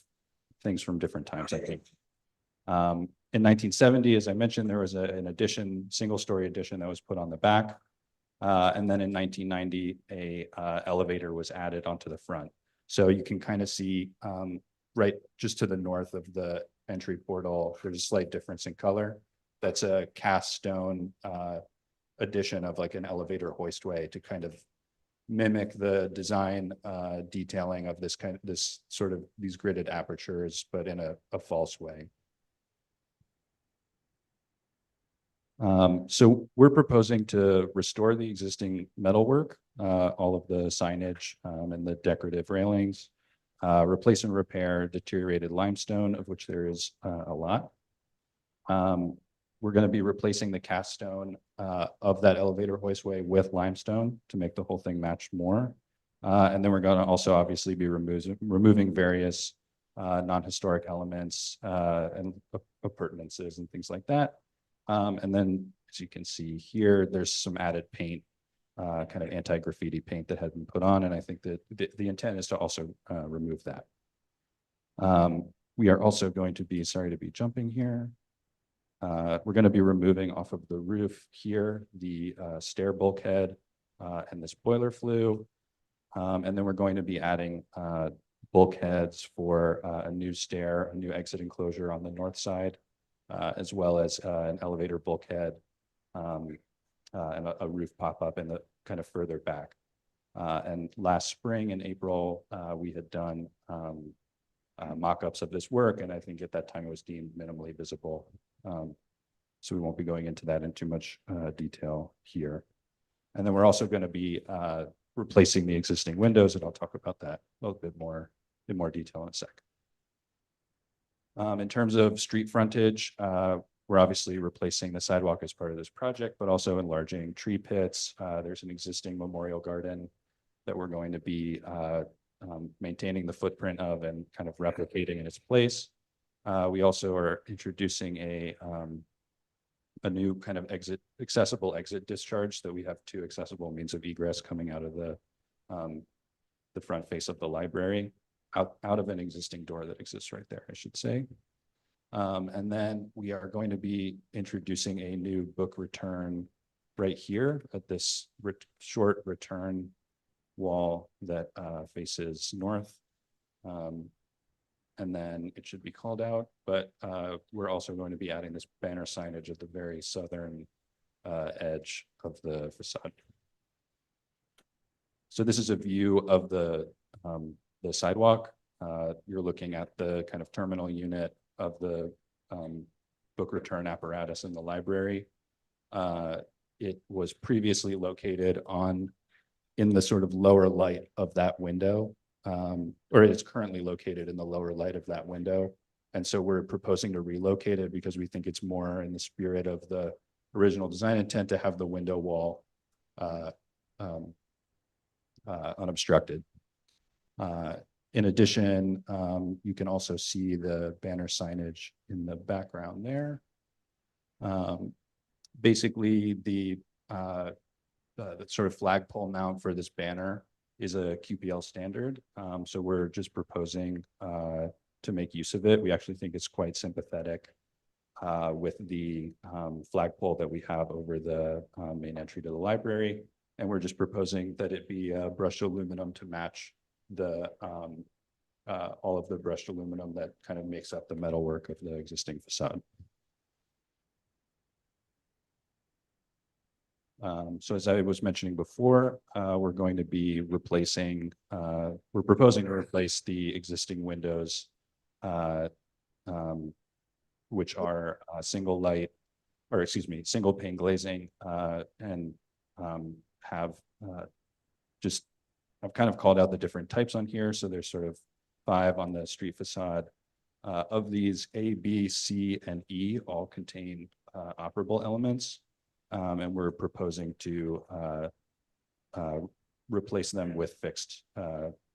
things from different times, I think. In 1970, as I mentioned, there was an addition, single-story addition that was put on the back. And then in 1990, a elevator was added onto the front. So you can kind of see right just to the north of the entry portal, there's a slight difference in color. That's a cast stone addition of like an elevator hoistway to kind of mimic the design detailing of this these gridded apertures, but in a false way. So we're proposing to restore the existing metalwork, all of the signage and the decorative railings, replace and repair deteriorated limestone, of which there is a lot. We're going to be replacing the cast stone of that elevator hoistway with limestone to make the whole thing match more. And then we're going to also obviously be removing various non-historic elements and appurtenances and things like that. And then, as you can see here, there's some added paint, kind of anti-graffiti paint that had been put on. And I think that the intent is to also remove that. We are also going to be, sorry to be jumping here. We're going to be removing off of the roof here, the stair bulkhead and this boiler flue. And then we're going to be adding bulkheads for a new stair, a new exit enclosure on the north side, as well as an elevator bulkhead and a roof pop-up in the kind of further back. And last spring in April, we had done mock-ups of this work, and I think at that time it was deemed minimally visible. So we won't be going into that in too much detail here. And then we're also going to be replacing the existing windows, and I'll talk about that a little bit more in more detail in a sec. In terms of street frontage, we're obviously replacing the sidewalk as part of this project, but also enlarging tree pits. There's an existing memorial garden that we're going to be maintaining the footprint of and kind of replicating in its place. We also are introducing a new kind of accessible exit discharge, so we have two accessible means of egress coming out of the the front face of the library out of an existing door that exists right there, I should say. And then we are going to be introducing a new book return right here at this short return wall that faces north. And then it should be called out, but we're also going to be adding this banner signage at the very southern edge of the facade. So this is a view of the sidewalk. You're looking at the kind of terminal unit of the book return apparatus in the library. It was previously located in the sort of lower light of that window, or it's currently located in the lower light of that window. And so we're proposing to relocate it because we think it's more in the spirit of the original design intent to have the window wall unobstructed. In addition, you can also see the banner signage in the background there. Basically, the sort of flagpole mount for this banner is a QPL standard. So we're just proposing to make use of it. We actually think it's quite sympathetic with the flagpole that we have over the main entry to the library. And we're just proposing that it be brushed aluminum to match the all of the brushed aluminum that kind of makes up the metalwork of the existing facade. So as I was mentioning before, we're going to be replacing, we're proposing to replace the existing windows, which are single pane glazing, and have I've kind of called out the different types on here. So there's sort of 5 on the street facade. Of these, A, B, C, and E all contain operable elements. And we're proposing to replace them with fixed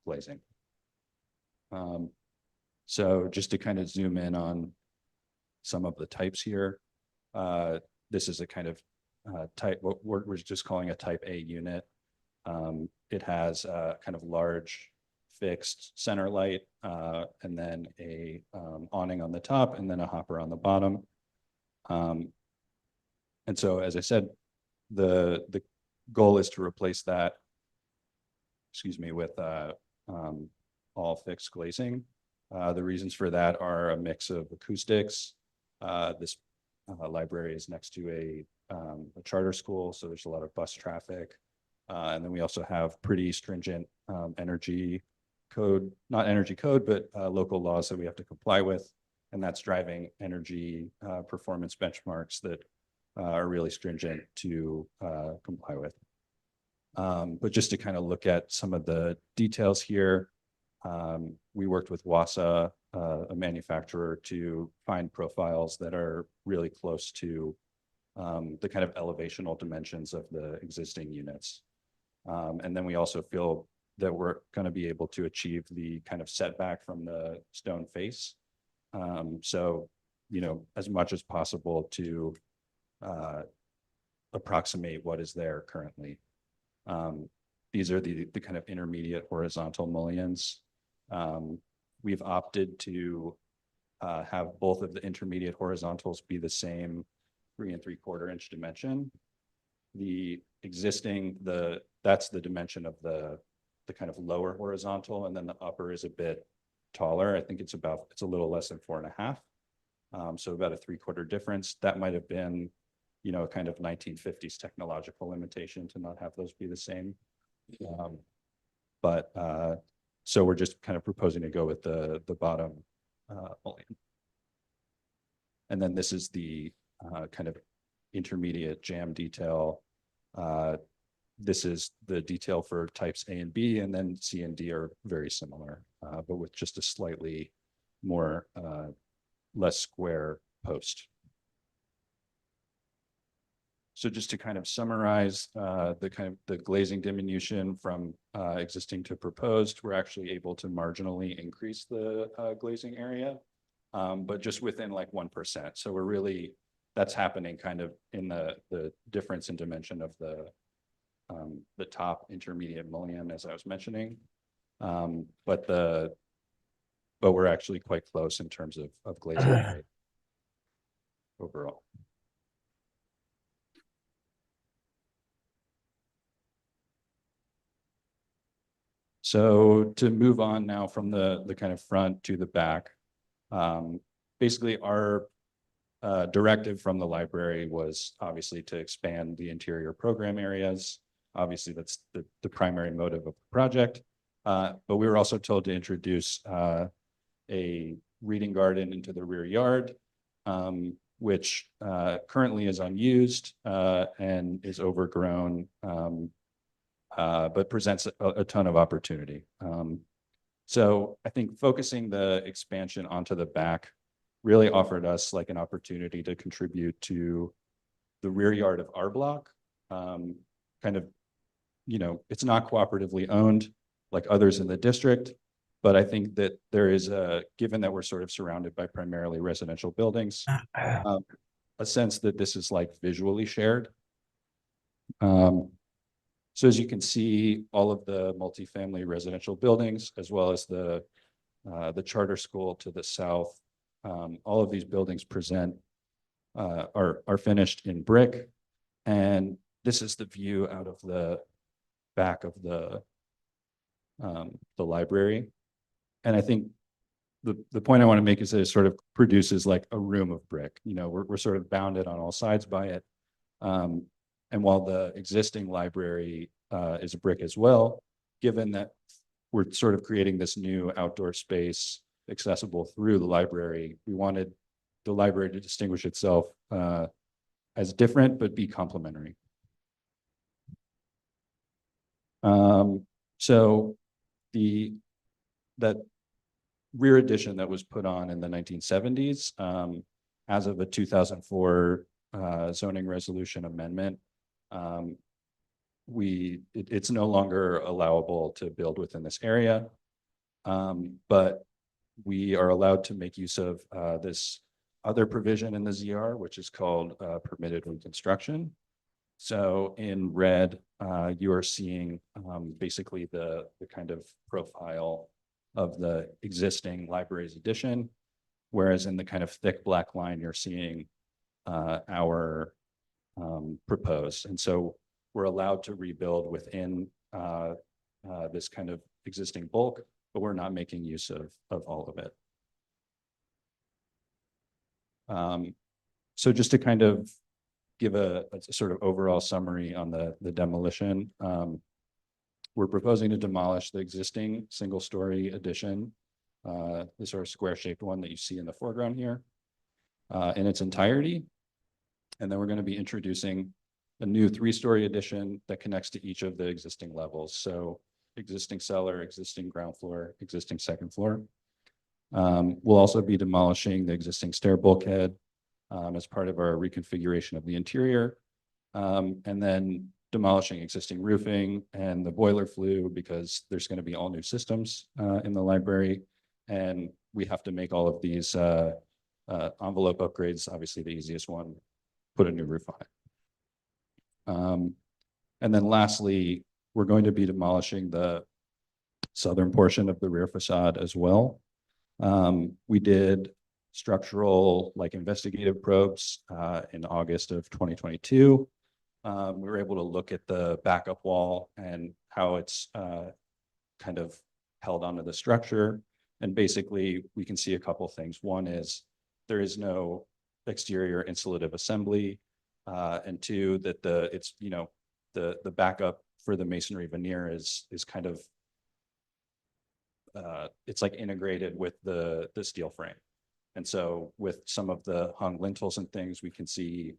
glazing. So just to kind of zoom in on some of the types here, this is a kind of type, what we're just calling a type A unit. It has a kind of large fixed center light, and then a awning on the top, and then a hopper on the bottom. And so, as I said, the goal is to replace that, with all fixed glazing. The reasons for that are a mix of acoustics. This library is next to a charter school, so there's a lot of bus traffic. And then we also have pretty stringent energy code, not energy code, but local laws that we have to comply with. And that's driving energy performance benchmarks that are really stringent to comply with. But just to kind of look at some of the details here, we worked with WASA, a manufacturer, to find profiles that are really close to the kind of elevational dimensions of the existing units. And then we also feel that we're going to be able to achieve the kind of setback from the stone face. So, as much as possible to approximate what is there currently. These are the kind of intermediate horizontal mullions. We've opted to have both of the intermediate horizontals be the same 3 3/4 inch dimension. The existing, that's the dimension of the kind of lower horizontal, and then the upper is a bit taller. I think it's a little less than 4.5. So about a 3/4 difference. That might have been, kind of 1950s technological limitation to not have those be the same. So we're just kind of proposing to go with the bottom mullion. And then this is the kind of intermediate jam detail. This is the detail for types A and B, and then C and D are very similar, but with just a slightly more less square post. So just to kind of summarize the glazing diminution from existing to proposed, we're actually able to marginally increase the glazing area, but just within like 1%. So that's happening kind of in the difference in dimension of the top intermediate mullion, as I was mentioning. But we're actually quite close in terms of glazing rate overall. So to move on now from the kind of front to the back, basically our directive from the library was obviously to expand the interior program areas. Obviously, that's the primary motive of the project. But we were also told to introduce a reading garden into the rear yard, which currently is unused and is overgrown, but presents a ton of opportunity. So I think focusing the expansion onto the back really offered us like an opportunity to contribute to the rear yard of our block. Kind of, you know, it's not cooperatively owned like others in the district, but I think that there is given that we're sort of surrounded by primarily residential buildings, a sense that this is like visually shared. So as you can see, all of the multifamily residential buildings, as well as the charter school to the south, all of these buildings present are finished in brick, and this is the view out of the back of the library. And I think the point I want to make is that it sort of produces like a room of brick. You know, we're sort of bounded on all sides by it. And while the existing library is a brick as well, given that we're sort of creating this new outdoor space accessible through the library, we wanted the library to distinguish itself as different, but be complementary. So that rear addition that was put on in the 1970s, as of a 2004 zoning resolution amendment, it's no longer allowable to build within this area, but we are allowed to make use of this other provision in the ZR, which is called permitted reconstruction. So in red, you are seeing basically the kind of profile of the existing library's addition, whereas in the kind of thick black line, you're seeing our proposed. And so we're allowed to rebuild within this kind of existing bulk, but we're not making use of all of it. So just to kind of give a sort of overall summary on the demolition, we're proposing to demolish the existing single-story addition, the sort of square-shaped one that you see in the foreground here, in its entirety. And then we're going to be introducing a new 3-story addition that connects to each of the existing levels. So existing cellar, existing ground floor, existing second floor. We'll also be demolishing the existing stair bulkhead as part of our reconfiguration of the interior, and then demolishing existing roofing and the boiler flue, because there's going to be all new systems in the library, and we have to make all of these envelope upgrades. Obviously, the easiest one, put a new roof on it. And then lastly, we're going to be demolishing the southern portion of the rear facade as well. We did structural like investigative probes in August of 2022. We were able to look at the backup wall and how it's kind of held onto the structure. And basically, we can see a couple of things. One is there is no exterior insulative assembly, and two, that the backup for the masonry veneer is kind of it's like integrated with the steel frame. And so with some of the hung lintels and things, we can see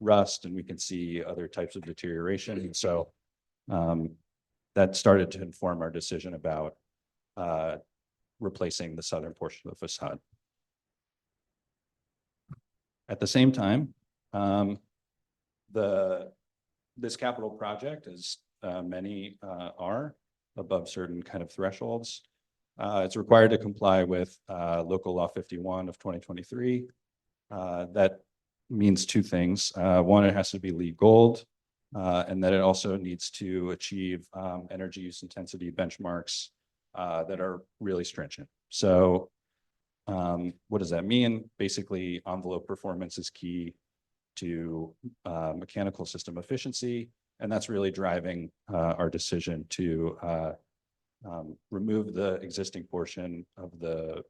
rust and we can see other types of deterioration. And so that started to inform our decision about replacing the southern portion of the facade. At the same time, this capital project, as many are above certain kind of thresholds, it's required to comply with Local Law 51 of 2023. That means two things. One, it has to be LEED Gold, And that it also needs to achieve energy use intensity benchmarks that are really stringent. So what does that mean? Basically, envelope performance is key to mechanical system efficiency, and that's really driving our decision to remove the existing portion of the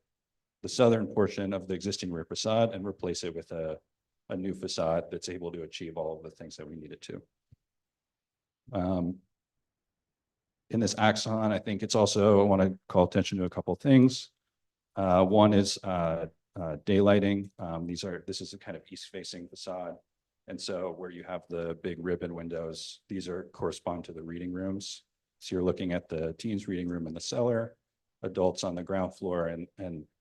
southern portion of the existing rear facade and replace it with a new facade that's able to achieve all of the things that we need it to. In this axon, I think it's also, I want to call attention to a couple of things. One is daylighting. This is a kind of east-facing facade. And so where you have the big ribbon windows, these correspond to the reading rooms. So you're looking at the teens reading room in the cellar, adults on the ground floor, and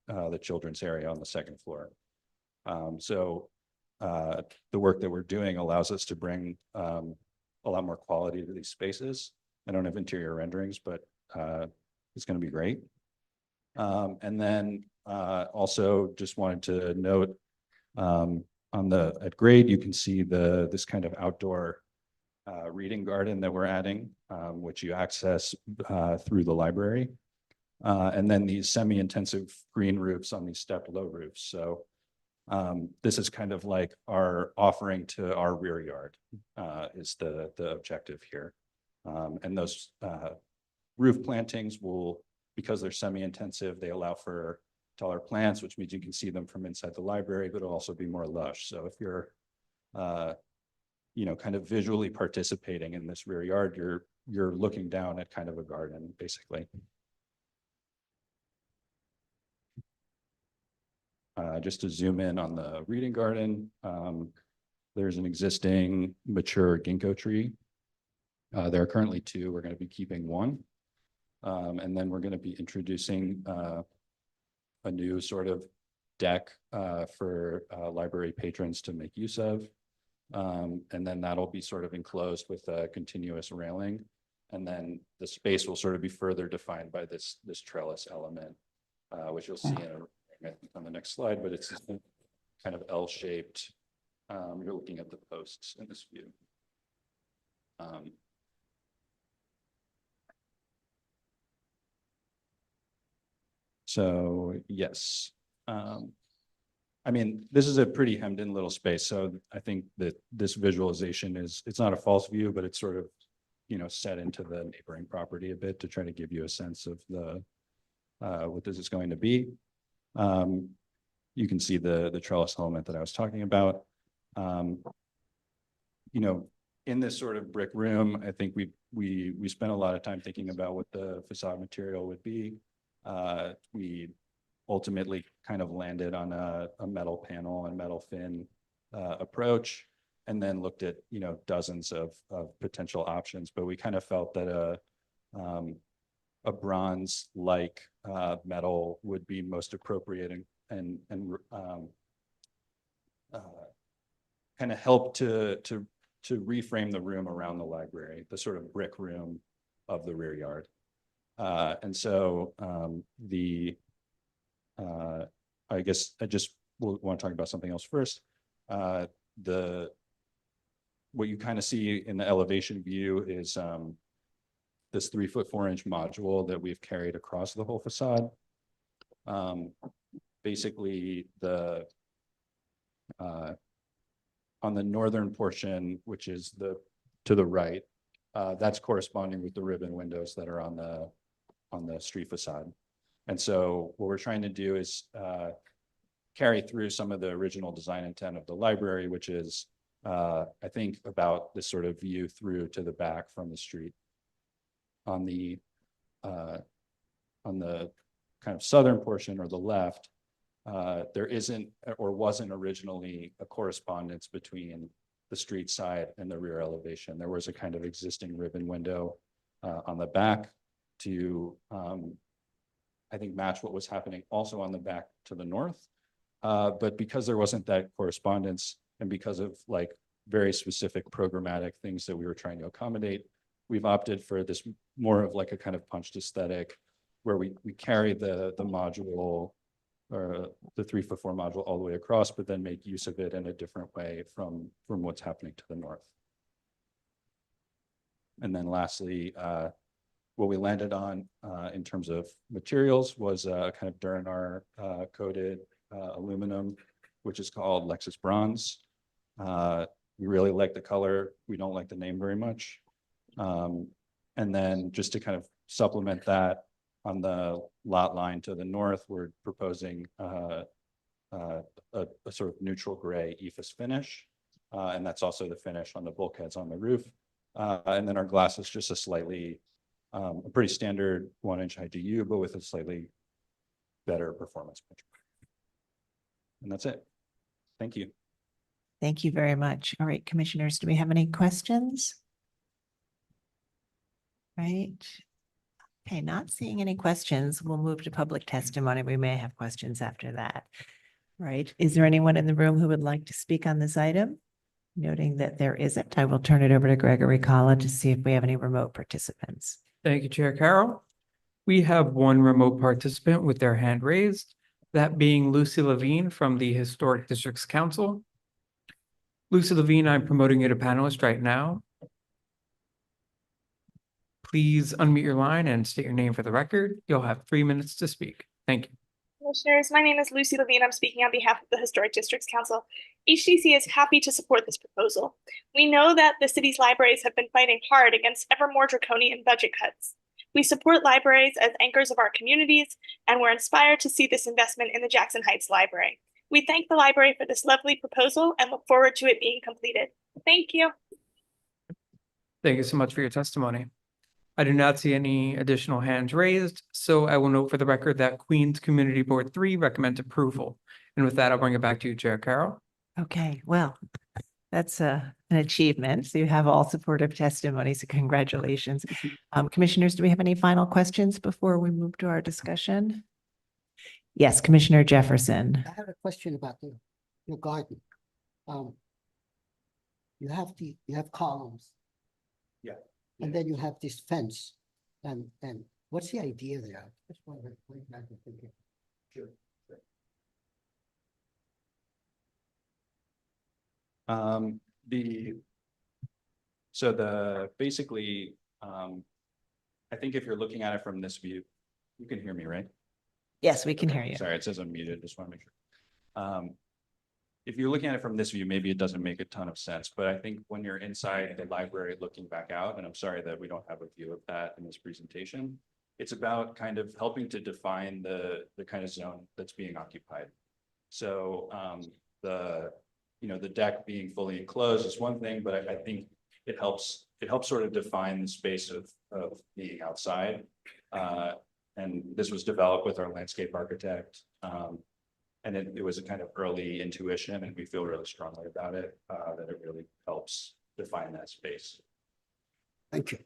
the children's area on the second floor. So the work that we're doing allows us to bring a lot more quality to these spaces. I don't have interior renderings, but it's going to be great. And then also just wanted to note at grade, you can see this kind of outdoor reading garden that we're adding, which you access through the library. And then these semi-intensive green roofs on these stepped low roofs. So this is kind of like our offering to our rear yard is the objective here. And those roof plantings will, because they're semi-intensive, they allow for taller plants, which means you can see them from inside the library, but it'll also be more lush. So if you're, kind of visually participating in this rear yard, you're looking down at kind of a garden, basically. Just to zoom in on the reading garden, there's an existing mature ginkgo tree. There are currently 2. We're going to be keeping 1. And then we're going to be introducing a new sort of deck for library patrons to make use of. And then that'll be sort of enclosed with a continuous railing. And then the space will sort of be further defined by this trellis element, which you'll see on the next slide, but it's kind of L-shaped. You're looking at the posts in this view. So yes, I mean, this is a pretty hemmed in little space. So I think that this visualization it's not a false view, but it's sort of, set into the neighboring property a bit to try to give you a sense of what this is going to be. You can see the trellis element that I was talking about. In this sort of brick room, I think we spent a lot of time thinking about what the facade material would be. We ultimately kind of landed on a metal panel and metal fin approach, and then looked at dozens of potential options. But we kind of felt that a bronze-like metal would be most appropriate and kind of help to reframe the room around the library, the sort of brick room of the rear yard. And so I guess I just want to talk about something else first. What you kind of see in the elevation view is this 3-foot 4-inch module that we've carried across the whole facade. Basically, on the northern portion, which is to the right, that's corresponding with the ribbon windows that are on the street facade. And so what we're trying to do is carry through some of the original design intent of the library, which is, I think, about this sort of view through to the back from the street. On the kind of southern portion or the left, there isn't or wasn't originally a correspondence between the street side and the rear elevation. There was a kind of existing ribbon window on the back to, I think, match what was happening also on the back to the north. But because there wasn't that correspondence, and because of like very specific programmatic things that we were trying to accommodate, we've opted for this more of like a kind of punched aesthetic where we carry the module or the 3-foot 4 module all the way across, but then make use of it in a different way from what's happening to the north. And then lastly, what we landed on in terms of materials was kind of Duranar coated aluminum, which is called Lexus Bronze. We really like the color. We don't like the name very much. And then just to kind of supplement that, on the lot line to the north, we're proposing a sort of neutral gray ephes finish. And that's also the finish on the bulkheads on the roof. And then our glass is just a slightly, a pretty standard 1-inch ITU, but with a slightly better performance metric. And that's it. Thank you. Thank you very much. All right, commissioners, do we have any questions? Right. Okay, not seeing any questions. We'll move to public testimony. We may have questions after that. Right. Is there anyone in the room who would like to speak on this item? Noting that there isn't, I will turn it over to Gregory Collin to see if we have any remote participants. Thank you, Chair Carroll. We have one remote participant with their hand raised, that being Lucy Levine from the Historic Districts Council. Lucy Levine, I'm promoting you to panelist right now. Please unmute your line and state your name for the record. You'll have 3 minutes to speak. Thank you. Commissioners, my name is Lucy Levine. I'm speaking on behalf of the Historic Districts Council. HDC is happy to support this proposal. We know that the city's libraries have been fighting hard against ever more draconian budget cuts. We support libraries as anchors of our communities, and we're inspired to see this investment in the Jackson Heights Library. We thank the library for this lovely proposal and look forward to it being completed. Thank you. Thank you so much for your testimony. I do not see any additional hands raised, so I will note for the record that Queens Community Board 3 recommends approval. And with that, I'll bring it back to you, Chair Carroll. Okay, well, that's an achievement. So you have all supportive testimony, so congratulations. Commissioners, do we have any final questions before we move to our discussion? Yes, Commissioner Jefferson. I have a question about your garden. You have columns. Yeah. And then you have this fence, and what's the idea there? Just wondering what you guys are thinking. Sure. Basically, I think if you're looking at it from this view, you can hear me, right? Yes, we can hear you. Sorry, it says I'm muted. Just want to make sure. If you're looking at it from this view, maybe it doesn't make a ton of sense, but I think when you're inside the library looking back out, and I'm sorry that we don't have a view of that in this presentation, it's about kind of helping to define the kind of zone that's being occupied. So the deck being fully enclosed is one thing, but I think it helps sort of define the space of being outside. And this was developed with our landscape architect. And it was a kind of early intuition, and we feel really strongly about it, that it really helps define that space. Thank you.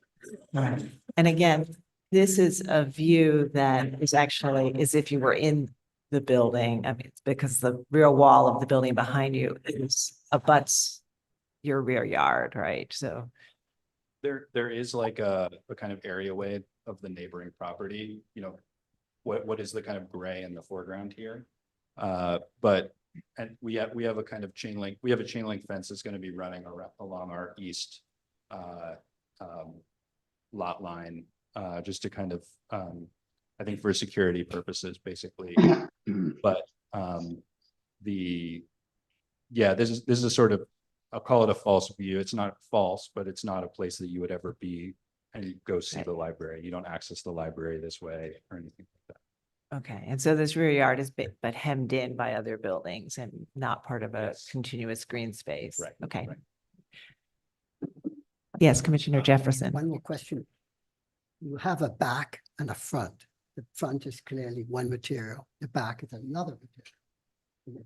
And again, this is a view that is actually as if you were in the building. I mean, it's because the rear wall of the building behind you abuts your rear yard, right? So There is like a kind of areaway of the neighboring property, what is the kind of gray in the foreground here? And we have a kind of chain link. We have a chain link fence that's going to be running along our east lot line, just to kind of I think for security purposes, basically. But this is a sort of, I'll call it a false view. It's not false, but it's not a place that you would ever be and go see the library. You don't access the library this way or anything like that. okay, and so this rear yard is but hemmed in by other buildings and not part of a continuous green space. Right. Okay. Right. Yes, Commissioner Jefferson. One more question. You have a back and a front. The front is clearly one material. The back is another material.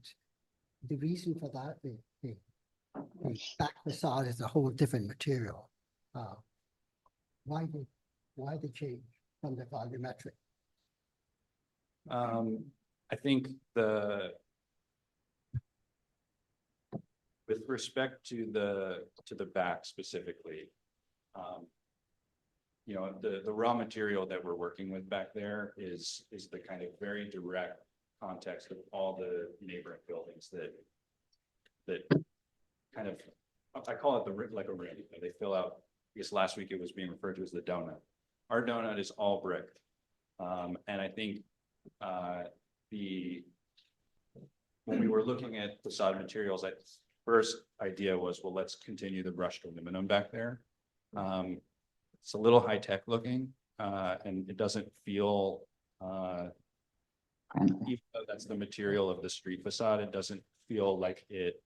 The reason for that, the back facade is a whole different material. Why the change from the volumetric? I think with respect to the back specifically, the raw material that we're working with back there is the kind of very direct context of all the neighboring buildings that kind of, I call it like a ring. They fill out guess last week it was being referred to as the donut. Our donut is all brick. And I think when we were looking at facade materials, that first idea was, well, let's continue the brushed aluminum back there. It's a little high tech looking, and it doesn't feel, even though that's the material of the street facade, it doesn't feel like it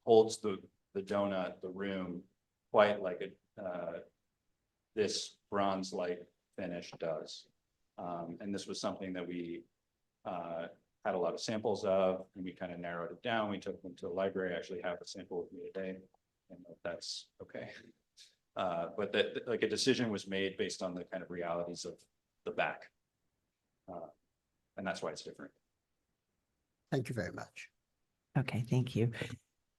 holds the donut, the room, quite like this bronze-like finish does. And this was something that we had a lot of samples of, and we kind of narrowed it down. We took them to the library. I actually have a sample with me today, and that's okay. But that, like, a decision was made based on the kind of realities of the back. And that's why it's different. Thank you very much. Okay, thank you.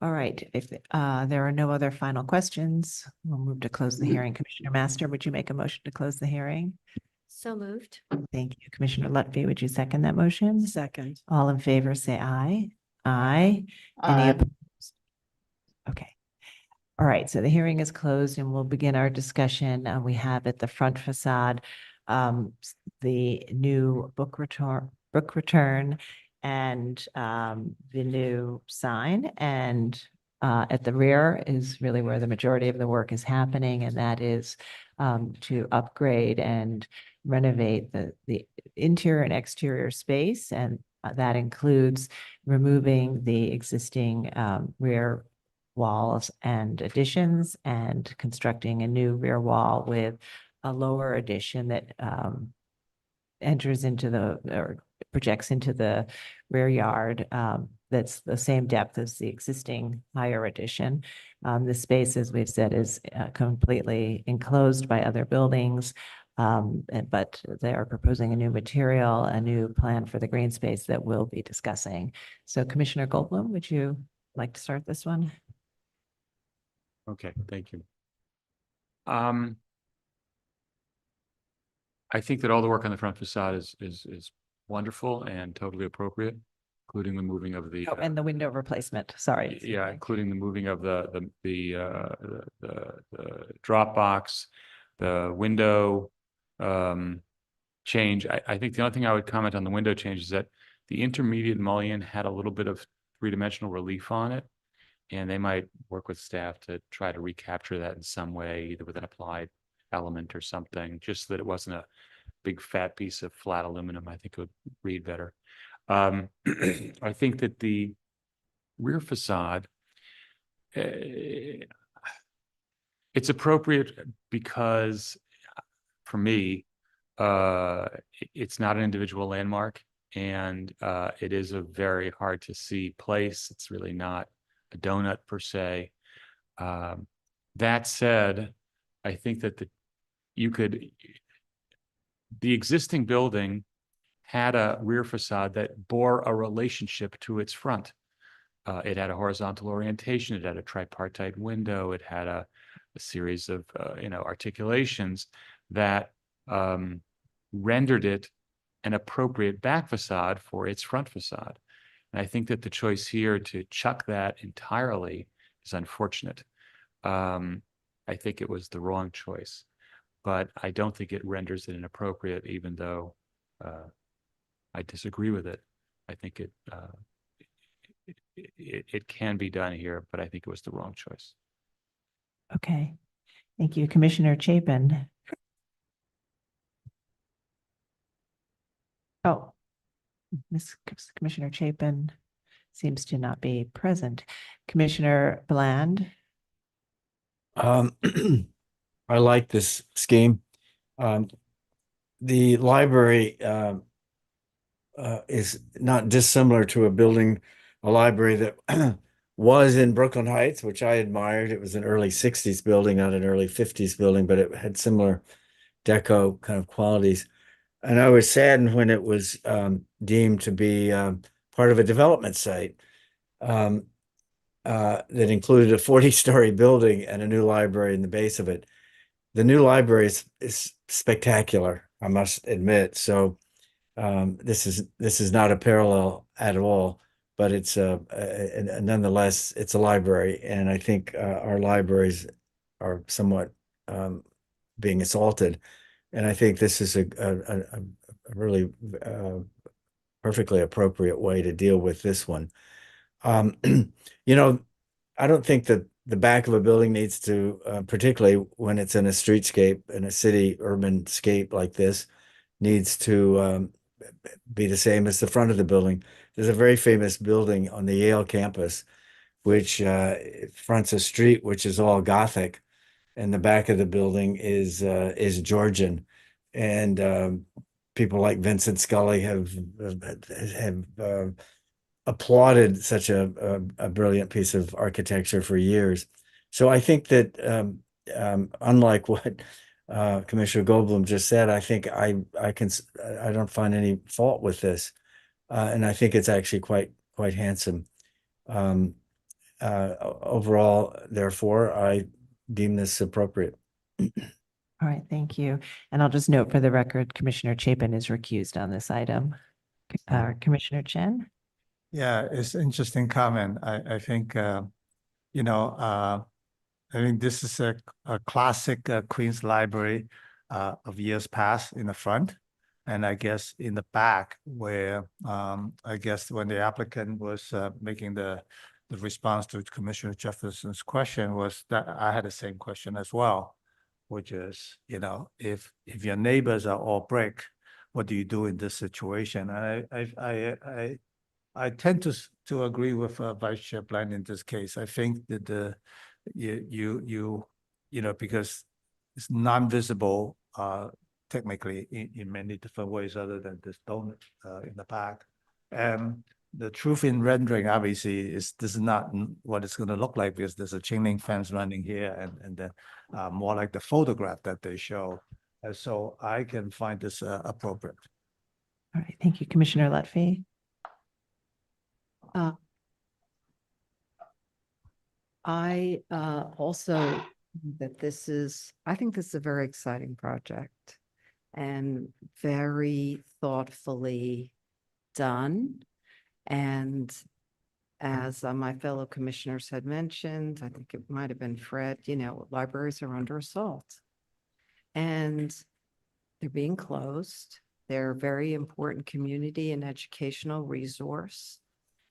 All right, if there are no other final questions, we'll move to close the hearing. Commissioner Master, would you make a motion to close the hearing? So moved. Thank you. Commissioner Lutfi, would you second that motion? Second. All in favor, say aye. Aye. Any Aye. opposed? Okay. All right, so the hearing is closed and we'll begin our discussion. We have at the front facade, the new book return and the new sign. And at the rear is really where the majority of the work is happening, and that is to upgrade and renovate the interior and exterior space. And that includes removing the existing rear walls and additions and constructing a new rear wall with a lower addition that enters into or projects into the rear yard that's the same depth as the existing higher addition. The space, as we've said, is completely enclosed by other buildings, but they are proposing a new material, a new plan for the green space that we'll be discussing. So Commissioner Goldblum, would you like to start this one? Okay, thank you. I think that all the work on the front facade is wonderful and totally appropriate, including the moving of the And the window replacement, sorry. yeah, including the moving of the drop box, the window change. I think the only thing I would comment on the window change is that the intermediate mullion had a little bit of three-dimensional relief on it, and they might work with staff to try to recapture that in some way, either with an applied element or something, just so that it wasn't a big fat piece of flat aluminum. I think it would read better. I think that the rear facade, it's appropriate because, for me, it's not an individual landmark, and it is a very hard to see place. It's really not a donut per se. That said, I think that the existing building had a rear facade that bore a relationship to its front. It had a horizontal orientation. It had a tripartite window. It had a series of articulations that rendered it an appropriate back facade for its front facade. And I think that the choice here to chuck that entirely is unfortunate. I think it was the wrong choice, but I don't think it renders it inappropriate, even though I disagree with it. I think it can be done here, but I think it was the wrong choice. Okay, thank you. Commissioner Chapin. Oh, Commissioner Chapin seems to not be present. Commissioner Bland. I like this scheme. The library is not dissimilar to a library that was in Brooklyn Heights, which I admired. It was an early 60s building, not an early 50s building, but it had similar deco kind of qualities. And I was saddened when it was deemed to be part of a development site that included a 40-story building and a new library in the base of it. The new library is spectacular, I must admit. So this is not a parallel at all, but it's nonetheless, it's a library. And I think our libraries are somewhat being assaulted. And I think this is a really perfectly appropriate way to deal with this one. You know, I don't think that the back of a building needs to, particularly when it's in a streetscape, in a city urban scape like this, needs to be the same as the front of the building. There's a very famous building on the Yale campus, which fronts a street which is all Gothic, and the back of the building is Georgian, and people like Vincent Scully have applauded such a brilliant piece of architecture for years. So I think that unlike what Commissioner Goldblum just said, I think I don't find any fault with this, and I think it's actually quite handsome. Overall, therefore, I deem this appropriate. All right, thank you. And I'll just note for the record, Commissioner Chapin is recused on this item. Commissioner Chen? Yeah, it's interesting comment. I think, you know, I think this is a classic Queens Library of years past in the front. And I guess in the back where I guess when the applicant was making the response to Commissioner Jefferson's question was that I had the same question as well, which is, you know, if your neighbors are all brick, what do you do in this situation? And I tend to agree with Vice Chair Bland in this case. I think that you know, because it's non-visible technically in many different ways other than this donut in the back. And the truth in rendering obviously is this is not what it's going to look like, because there's a chain link fence running here and then more like the photograph that they show. And so I can find this appropriate. All right, thank you, Commissioner Lutfi. I also that this is, I think this is a very exciting project and very thoughtfully done. And as my fellow commissioners had mentioned, I think it might have been Fred, you know, libraries are under assault and they're being closed. They're a very important community and educational resource.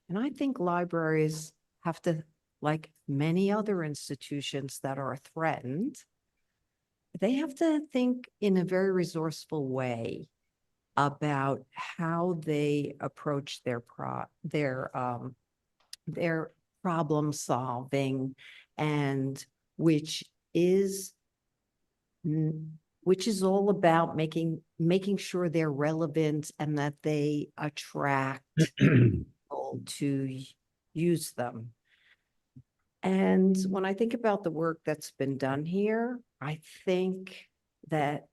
And I think libraries have to, like many other institutions that are threatened, they have to think in a very resourceful way about how they approach their problem solving, and which is all about making sure they're relevant and that they attract people to use them. And when I think about the work that's been done here, I think that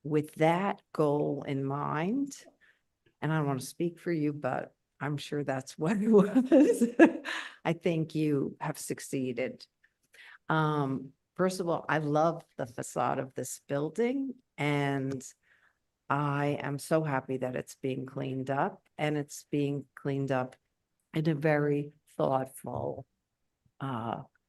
with that goal in mind, and I don't want to speak for you, but I'm sure that's what it was. I think you have succeeded. First of all, I love the facade of this building, and I am so happy that it's being cleaned up, and it's being cleaned up in a very thoughtful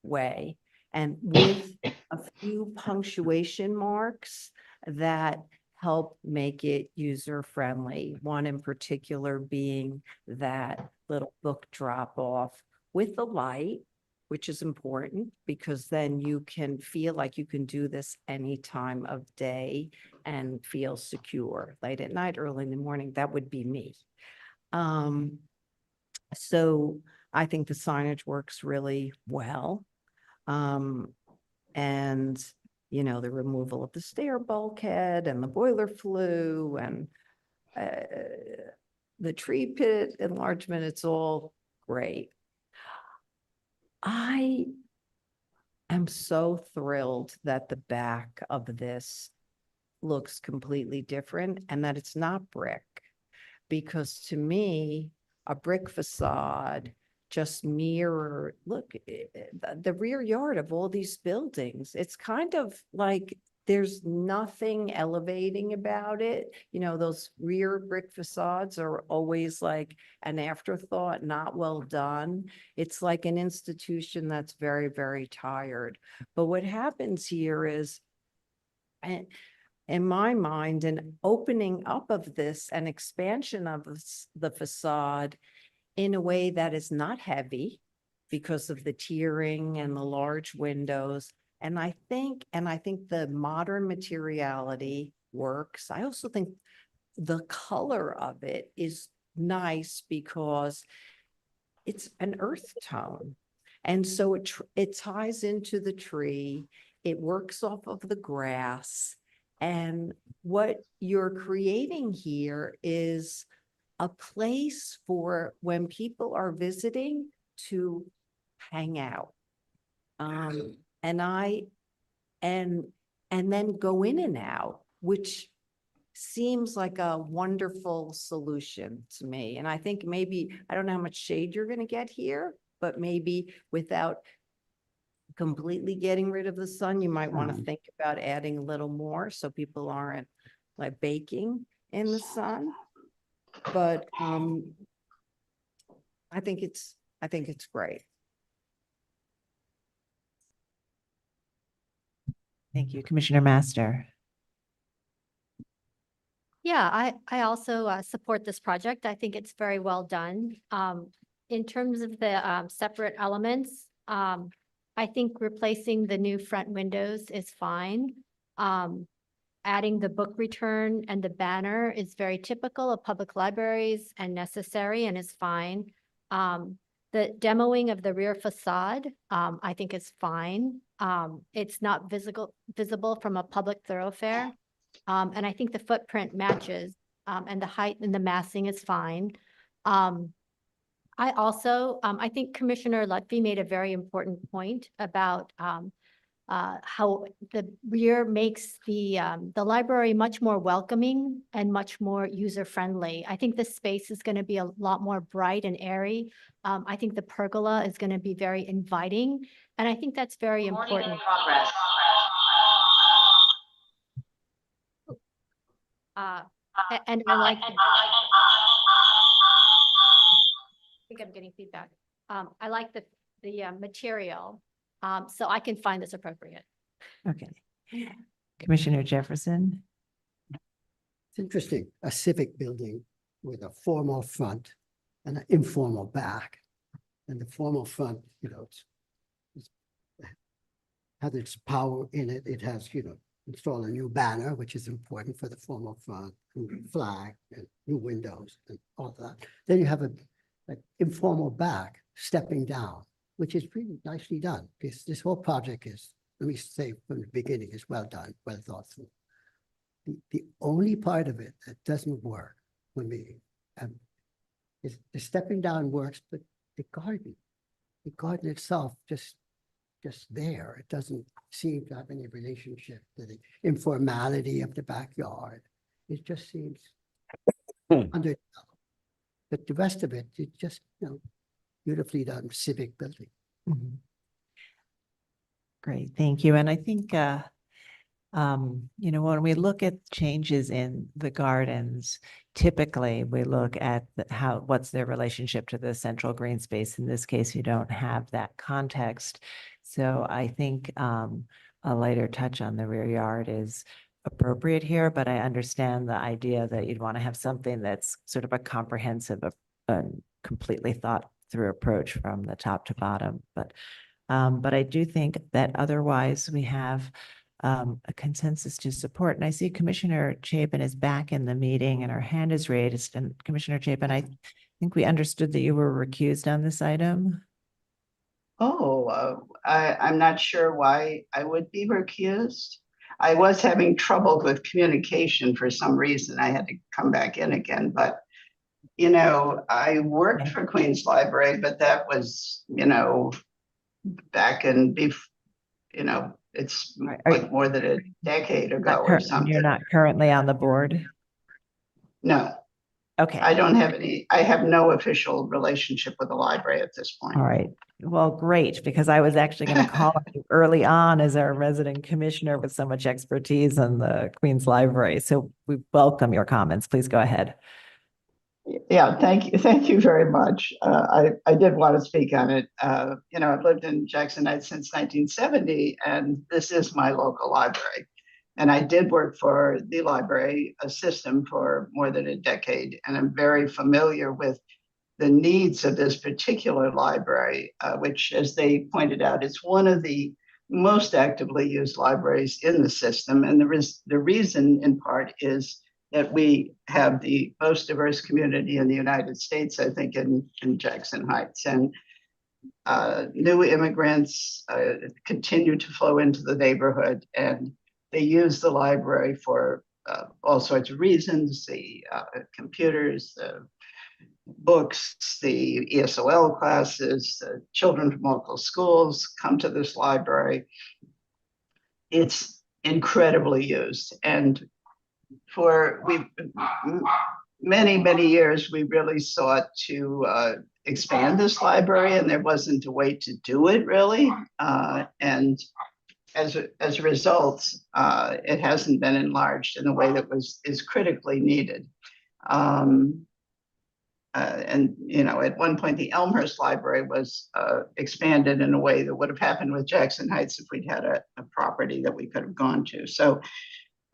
way, and with a few punctuation marks that help make it user friendly. One in particular being that little book drop off with the light, which is important because then you can feel like you can do this any time of day and feel secure. Late at night, early in the morning, that would be me. So I think the signage works really well. And, you know, the removal of the stair bulkhead and the boiler flue and the tree pit enlargement, it's all great. I am so thrilled that the back of this looks completely different and that it's not brick, because to me, a brick facade just mirror, look, the rear yard of all these buildings. It's kind of like there's nothing elevating about it. You know, those rear brick facades are always like an afterthought, not well done. It's like an institution that's very, very tired. But what happens here is, in my mind, an opening up of this, an expansion of the facade in a way that is not heavy because of the tiering and the large windows. And I think the modern materiality works. I also think the color of it is nice because it's an earth tone. And so it ties into the tree. It works off of the grass. And what you're creating here is a place for when people are visiting to hang out. And then go in and out, which seems like a wonderful solution to me. And I think maybe, I don't know how much shade you're gonna get here, but maybe without completely getting rid of the sun, you might want to think about adding a little more so people aren't like baking in the sun. But I think it's great. Thank you, Commissioner Master. Yeah, I also support this project. I think it's very well done. In terms of the separate elements, I think replacing the new front windows is fine. Adding the book return and the banner is very typical of public libraries and necessary and is fine. The demoing of the rear facade, I think is fine. It's not visible from a public thoroughfare. And I think the footprint matches, and the height and the massing is fine. I also, I think Commissioner Lutfi made a very important point about how the rear makes the library much more welcoming and much more user-friendly. I think the space is going to be a lot more bright and airy. I think the pergola is going to be very inviting, and I think that's very important. And I like, I think I'm getting feedback. I like the material, so I can find this appropriate. Okay. Commissioner Jefferson. It's interesting, a civic building with a formal front and an informal back. And the formal front, you know, it's has its power in it. It has, you know, install a new banner, which is important for the formal front, new flag, and new windows and all that. Then you have a informal back stepping down, which is pretty nicely done. This whole project is, let me say from the beginning, is well done, well thought through. The only part of it that doesn't work for me is the stepping down works, but the garden itself just there. It doesn't seem to have any relationship to the informality of the backyard. It just seems underdeveloped. But the rest of it, it's just, you know, beautifully done civic building. Mm-hmm. Great, thank you. And I think, you know, when we look at changes in the gardens, typically we look at what's their relationship to the central green space. In this case, you don't have that context. So I think a lighter touch on the rear yard is appropriate here, but I understand the idea that you'd want to have something that's sort of a comprehensive, completely thought through approach from the top to bottom. But I do think that otherwise we have a consensus to support. And I see Commissioner Chapin is back in the meeting and her hand is raised. And Commissioner Chapin, I think we understood that you were recused on this item. Oh, I'm not sure why I would be recused. I was having trouble with communication for some reason. I had to come back in again, but you know, I worked for Queens Library, but that was, you know, back in, you know, it's like more than a decade ago or something. You're not currently on the board? No. Okay. I don't have any, I have no official relationship with the library at this point. All right. Well, great, because I was actually going to call you early on as our resident commissioner with so much expertise in the Queens Library. So we welcome your comments. Please go ahead. Yeah, thank you. Thank you very much. I did want to speak on it. You know, I've lived in Jackson Heights since 1970, and this is my local library. And I did work for the library system for more than a decade, and I'm very familiar with the needs of this particular library, which, as they pointed out, it's one of the most actively used libraries in the system. And the reason, in part, is that we have the most diverse community in the United States, I think, in Jackson Heights. And new immigrants continue to flow into the neighborhood, and they use the library for all sorts of reasons, the computers, the books, the ESOL classes, children from local schools come to this library. It's incredibly used. And for many years, we really sought to expand this library, and there wasn't a way to do it really. And as a result, it hasn't been enlarged in the way that is critically needed. And, you know, at one point, the Elmhurst Library was expanded in a way that would have happened with Jackson Heights if we'd had a property that we could have gone to. So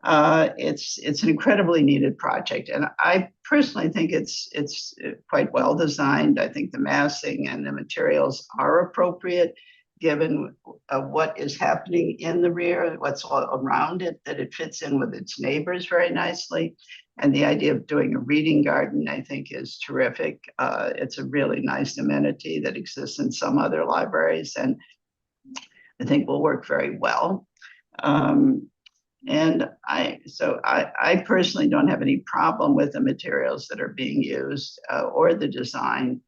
it's an incredibly needed project. And I personally think it's quite well designed. I think the massing and the materials are appropriate, given what is happening in the rear, what's all around it, that it fits in with its neighbors very nicely. And the idea of doing a reading garden, I think, is terrific. It's a really nice amenity that exists in some other libraries, and I think will work very well. And I personally don't have any problem with the materials that are being used or the design.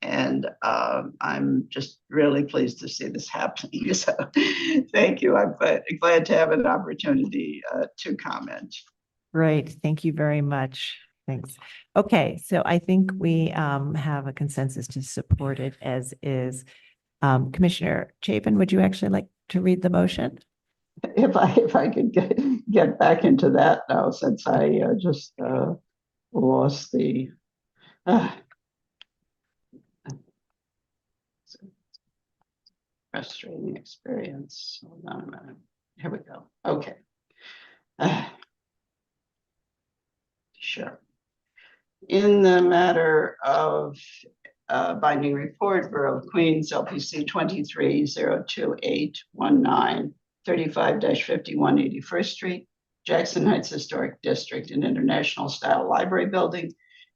And I'm just really pleased to see this happening. So thank you. I'm glad to have an opportunity to comment. Great. Thank you very much. Thanks. Okay, so I think we have a consensus to support it as is. Commissioner Chapin, would you actually like to read the motion? If I could get back into that now, since I just lost the frustrating experience. Hold on a minute. Here we go. Okay. Sure. In the matter of binding report, Borough of Queens, LPC 23-02819, 35-51 81st Street, Jackson Heights Historic District, an international style library building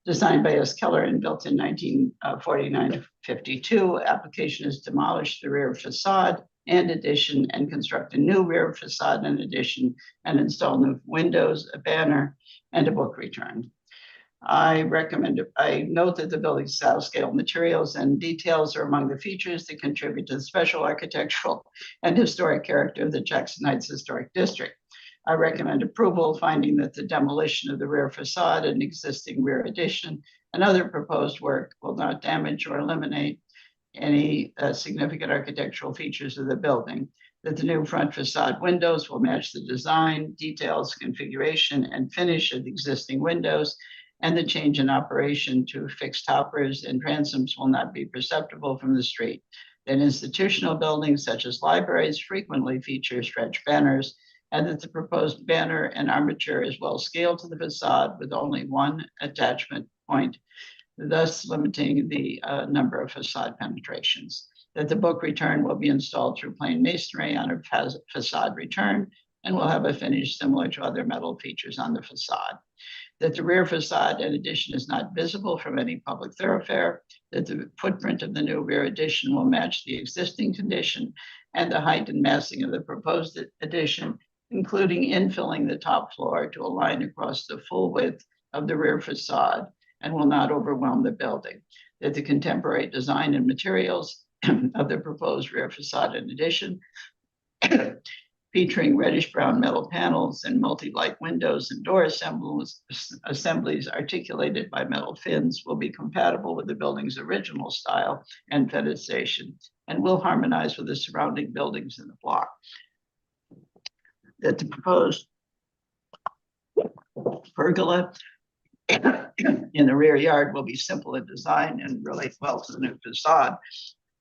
designed by S. Keller and built in 1949-52. Application is demolish the rear facade and addition and construct a new rear facade and addition and install new windows, a banner, and a book return. I note that the building's style, scale, materials, and details are among the features that contribute to the special architectural and historic character of the Jackson Heights Historic District. I recommend approval, finding that the demolition of the rear facade and existing rear addition and other proposed work will not damage or eliminate any significant architectural features of the building, that the new front facade windows will match the design, details, configuration, and finish of the existing windows, and the change in operation to fixed toppers and transoms will not be perceptible from the street. That institutional buildings such as libraries frequently feature stretch banners, and that the proposed banner and armature is well scaled to the facade with only one attachment point, thus limiting the number of facade penetrations. That the book return will be installed through plain masonry on a facade return and will have a finish similar to other metal features on the facade. That the rear facade and addition is not visible from any public thoroughfare, that the footprint of the new rear addition will match the existing condition and the height and massing of the proposed addition, including infilling the top floor to align across the full width of the rear facade and will not overwhelm the building. That the contemporary design and materials of the proposed rear facade and addition featuring reddish brown metal panels and multi-light windows and door assemblies articulated by metal fins will be compatible with the building's original style and fenestration and will harmonize with the surrounding buildings in the block. That the proposed pergola in the rear yard will be simple in design and relate well to the new facade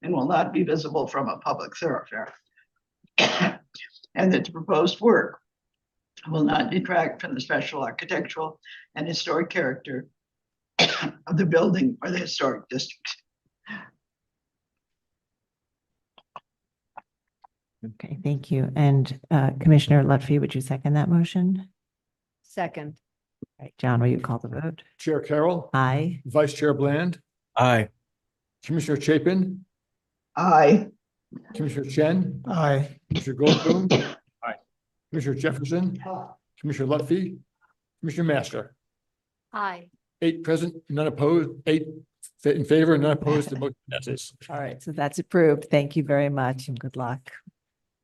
and will not be visible from a public thoroughfare. And that the proposed work will not detract from the special architectural and historic character of the building or the historic district. Okay, thank you. And Commissioner Lutfi, would you second that motion? Second. All right, John, will you call the vote? Chair Carroll. Aye. Vice Chair Bland. Aye. Commissioner Chapin. Aye. Commissioner Chen. Aye. Commissioner Goldblum. Aye. Commissioner Jefferson. Commissioner Lutfi. Commissioner Master. Aye. 8 present, none opposed, 8 in favor, none opposed, the motion passes. All right, so that's approved. Thank you very much and good luck.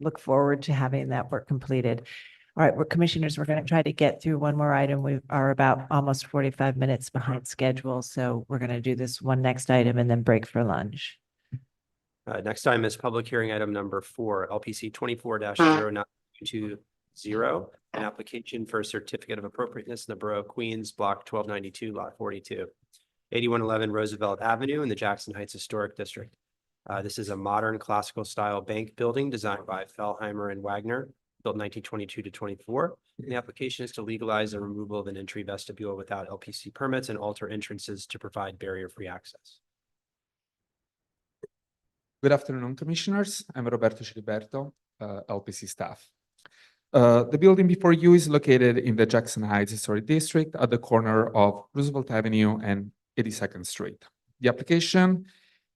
Look forward to having that work completed. All right, we're commissioners, we're going to try to get through one more item. We are about almost 45 minutes behind schedule, so we're going to do this one next item and then break for lunch. Next time is public hearing item number 4, LPC 24-0920, an application for a certificate of appropriateness in the Borough of Queens, block 1292, lot 42, 8111 Roosevelt Avenue in the Jackson Heights Historic District. This is a modern classical style bank building designed by Fellheimer and Wagner, built 1922 to 24. And the application is to legalize the removal of an entry vestibule without LPC permits and alter entrances to provide barrier-free access. Good afternoon, commissioners. I'm Roberto Ciliberto, LPC staff. The building before you is located in the Jackson Heights Historic District at the corner of Roosevelt Avenue and 82nd Street. The application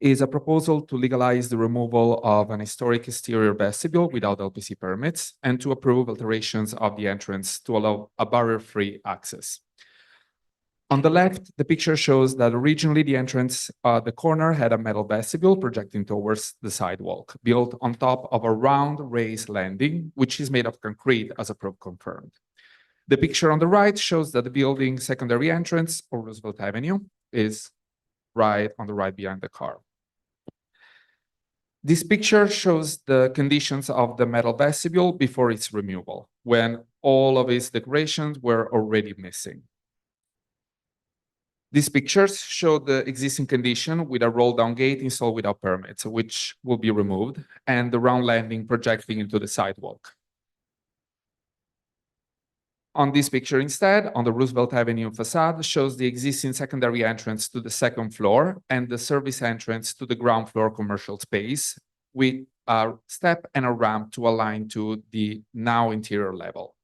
is a proposal to legalize the removal of an historic exterior vestibule without LPC permits and to approve alterations of the entrance to allow a barrier-free access. On the left, the picture shows that originally the entrance at the corner had a metal vestibule projecting towards the sidewalk, built on top of a round raised landing, which is made of concrete as approved confirmed. The picture on the right shows that the building's secondary entrance, or Roosevelt Avenue, is right on the right behind the car. This picture shows the conditions of the metal vestibule before its removal, when all of its decorations were already missing. These pictures show the existing condition with a roll-down gate installed without permits, which will be removed, and the round landing projecting into the sidewalk. On this picture instead, on the Roosevelt Avenue facade, shows the existing secondary entrance to the second floor and the service entrance to the ground floor commercial space with a step and a ramp to align to the now interior level.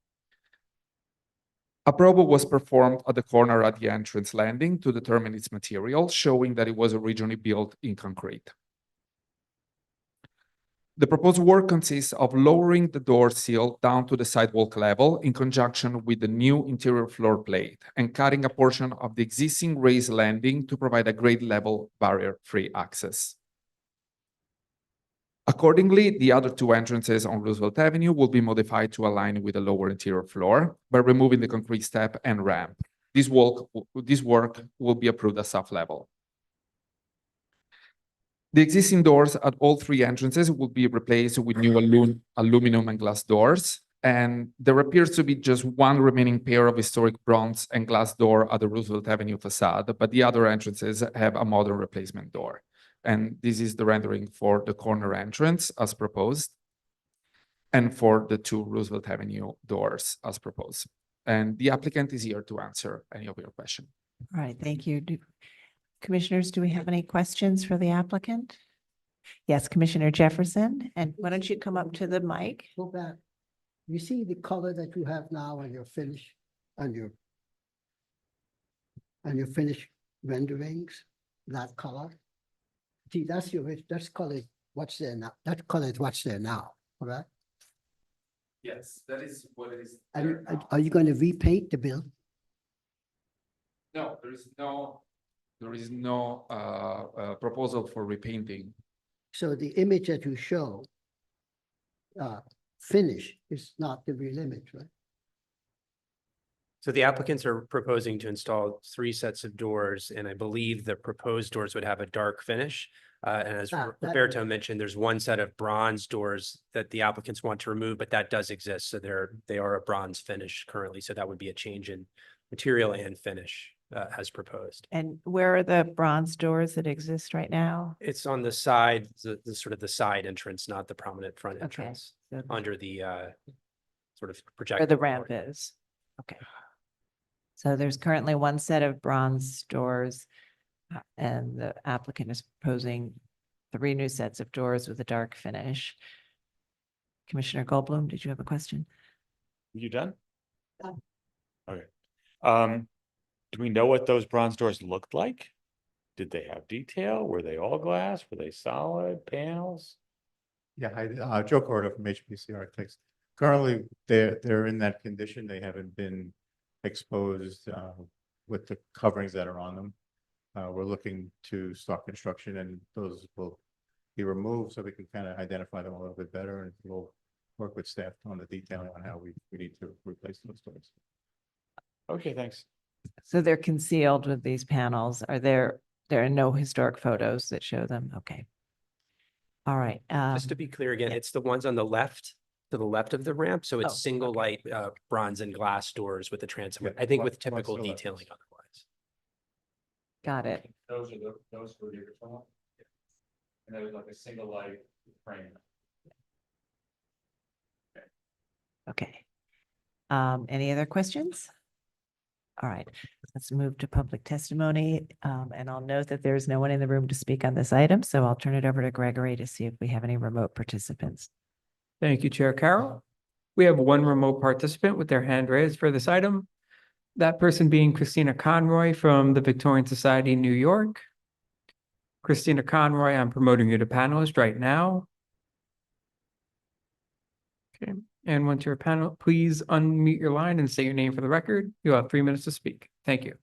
A probe was performed at the corner at the entrance landing to determine its material, showing that it was originally built in concrete. The proposed work consists of lowering the door sill down to the sidewalk level in conjunction with the new interior floor plate and cutting a portion of the existing raised landing to provide a grade level barrier-free access. Accordingly, the other two entrances on Roosevelt Avenue will be modified to align with the lower interior floor by removing the concrete step and ramp. This work will be approved at soft level. The existing doors at all three entrances will be replaced with new aluminum and glass doors, and there appears to be just one remaining pair of historic bronze and glass door at the Roosevelt Avenue facade, but the other entrances have a modern replacement door. And this is the rendering for the corner entrance as proposed, and for the two Roosevelt Avenue doors as proposed. And the applicant is here to answer any of your questions. All right, thank you. Commissioners, do we have any questions for the applicant? Yes, Commissioner Jefferson, and why don't you come up to the mic? Go back. You see the color that you have now on your finish, on your finished renderings, that color? See, that's color what's there now. That color is what's there now, correct? Yes, that is what it is. Are you going to repaint the building? No, there is no proposal for repainting. So the image that you show finish is not the real image, right? So the applicants are proposing to install 3 sets of doors, and I believe the proposed doors would have a dark finish. And as that Roberto mentioned, there's 1 set of bronze doors that the applicants want to remove, but that does exist. So they are a bronze finish currently. So that would be a change in material and finish as proposed. And where are the bronze doors that exist right now? It's on the side, the sort of the side entrance, not the prominent front Okay, entrance, so under the sort of where projected. the ramp is. Okay. So there's currently 1 set of bronze doors, and the applicant is proposing 3 new sets of doors with a dark finish. Commissioner Goldblum, did you have a question? You done? Done. Okay. Do we know what those bronze doors looked like? Did they have detail? Were they all glass? Were they solid panels? Yeah, hi, Joe Cordo from HPC Architects. Currently, they're in that condition. They haven't been exposed with the coverings that are on them. We're looking to start construction, and those will be removed so we can kind of identify them a little bit better, and we'll work with staff on the detailing on how we need to replace those doors. Okay, thanks. So they're concealed with these panels. There are no historic photos that show them? Okay. All right. Just to be clear again, it's the ones on the left, to the left of the ramp. So it's Oh, single light bronze and glass doors with the transom, I think with typical to the left. detailing otherwise. Got it. Those were the original. And there was like a single light frame. Okay. Any other questions? All right, let's move to public testimony. And I'll note that there's no one in the room to speak on this item, so I'll turn it over to Gregory to see if we have any remote participants. Thank you, Chair Carroll. We have 1 remote participant with their hand raised for this item. That person being Christina Conroy from the Victorian Society, New York. Christina Conroy, I'm promoting you to panelist right now. Okay, and once you're a panel, please unmute your line and say your name for the record. You'll have 3 minutes to speak. Thank you.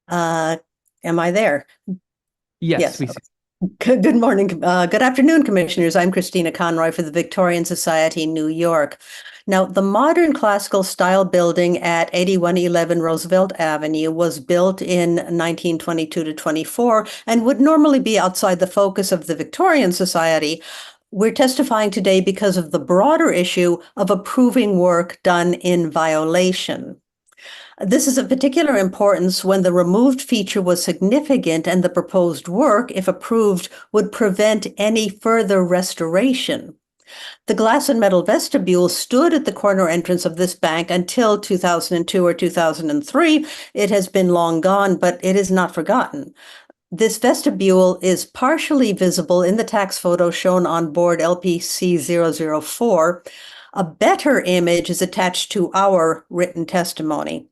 Am I there? Yes, we okay. Good morning, good afternoon, Commissioners. I'm Christina Conroy for the Victorian Society, New York. Now, the modern classical style building at 8111 Roosevelt Avenue was built in 1922 to 24 and would normally be outside the focus of the Victorian Society. We're testifying today because of the broader issue of approving work done in violation. This is of particular importance when the removed feature was significant and the proposed work, if approved, would prevent any further restoration. The glass and metal vestibule stood at the corner entrance of this bank until 2002 or 2003. It has been long gone, but it is not forgotten. This vestibule is partially visible in the tax photo shown on board LPC 004. A better image is attached to our written testimony.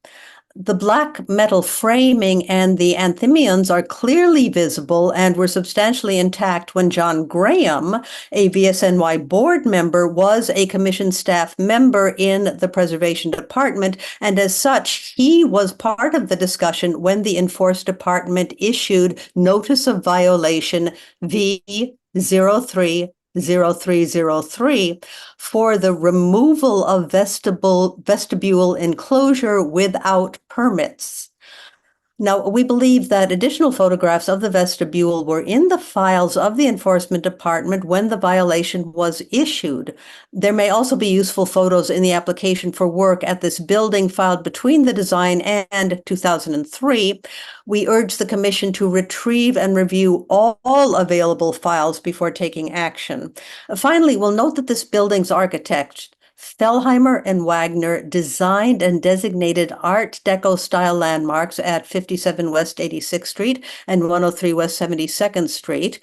The black metal framing and the anthemions are clearly visible and were substantially intact when John Graham, a VSNY board member, was a commission staff member in the preservation department, and as such, he was part of the discussion when the Enforced Department issued Notice of Violation V030303 for the removal of vestibule enclosure without permits. Now, we believe that additional photographs of the vestibule were in the files of the Enforcement Department when the violation was issued. There may also be useful photos in the application for work at this building filed between the design and 2003. We urge the Commission to retrieve and review all available files before taking action. Finally, we'll note that this building's architect, Fellheimer and Wagner, designed and designated Art Deco style landmarks at 57 West 86th Street and 103 West 72nd Street.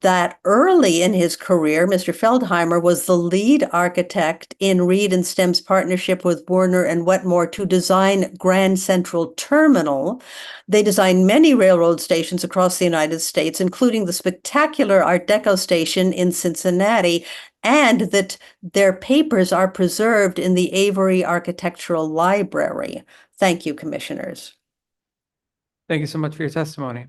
That early in his career, Mr. Feldheimer was the lead architect in Reed and Stem's partnership with Werner and Wetmore to design Grand Central Terminal. They designed many railroad stations across the United States, including the spectacular Art Deco station in Cincinnati, and that their papers are preserved in the Avery Architectural Library. Thank you, Commissioners. Thank you so much for your testimony.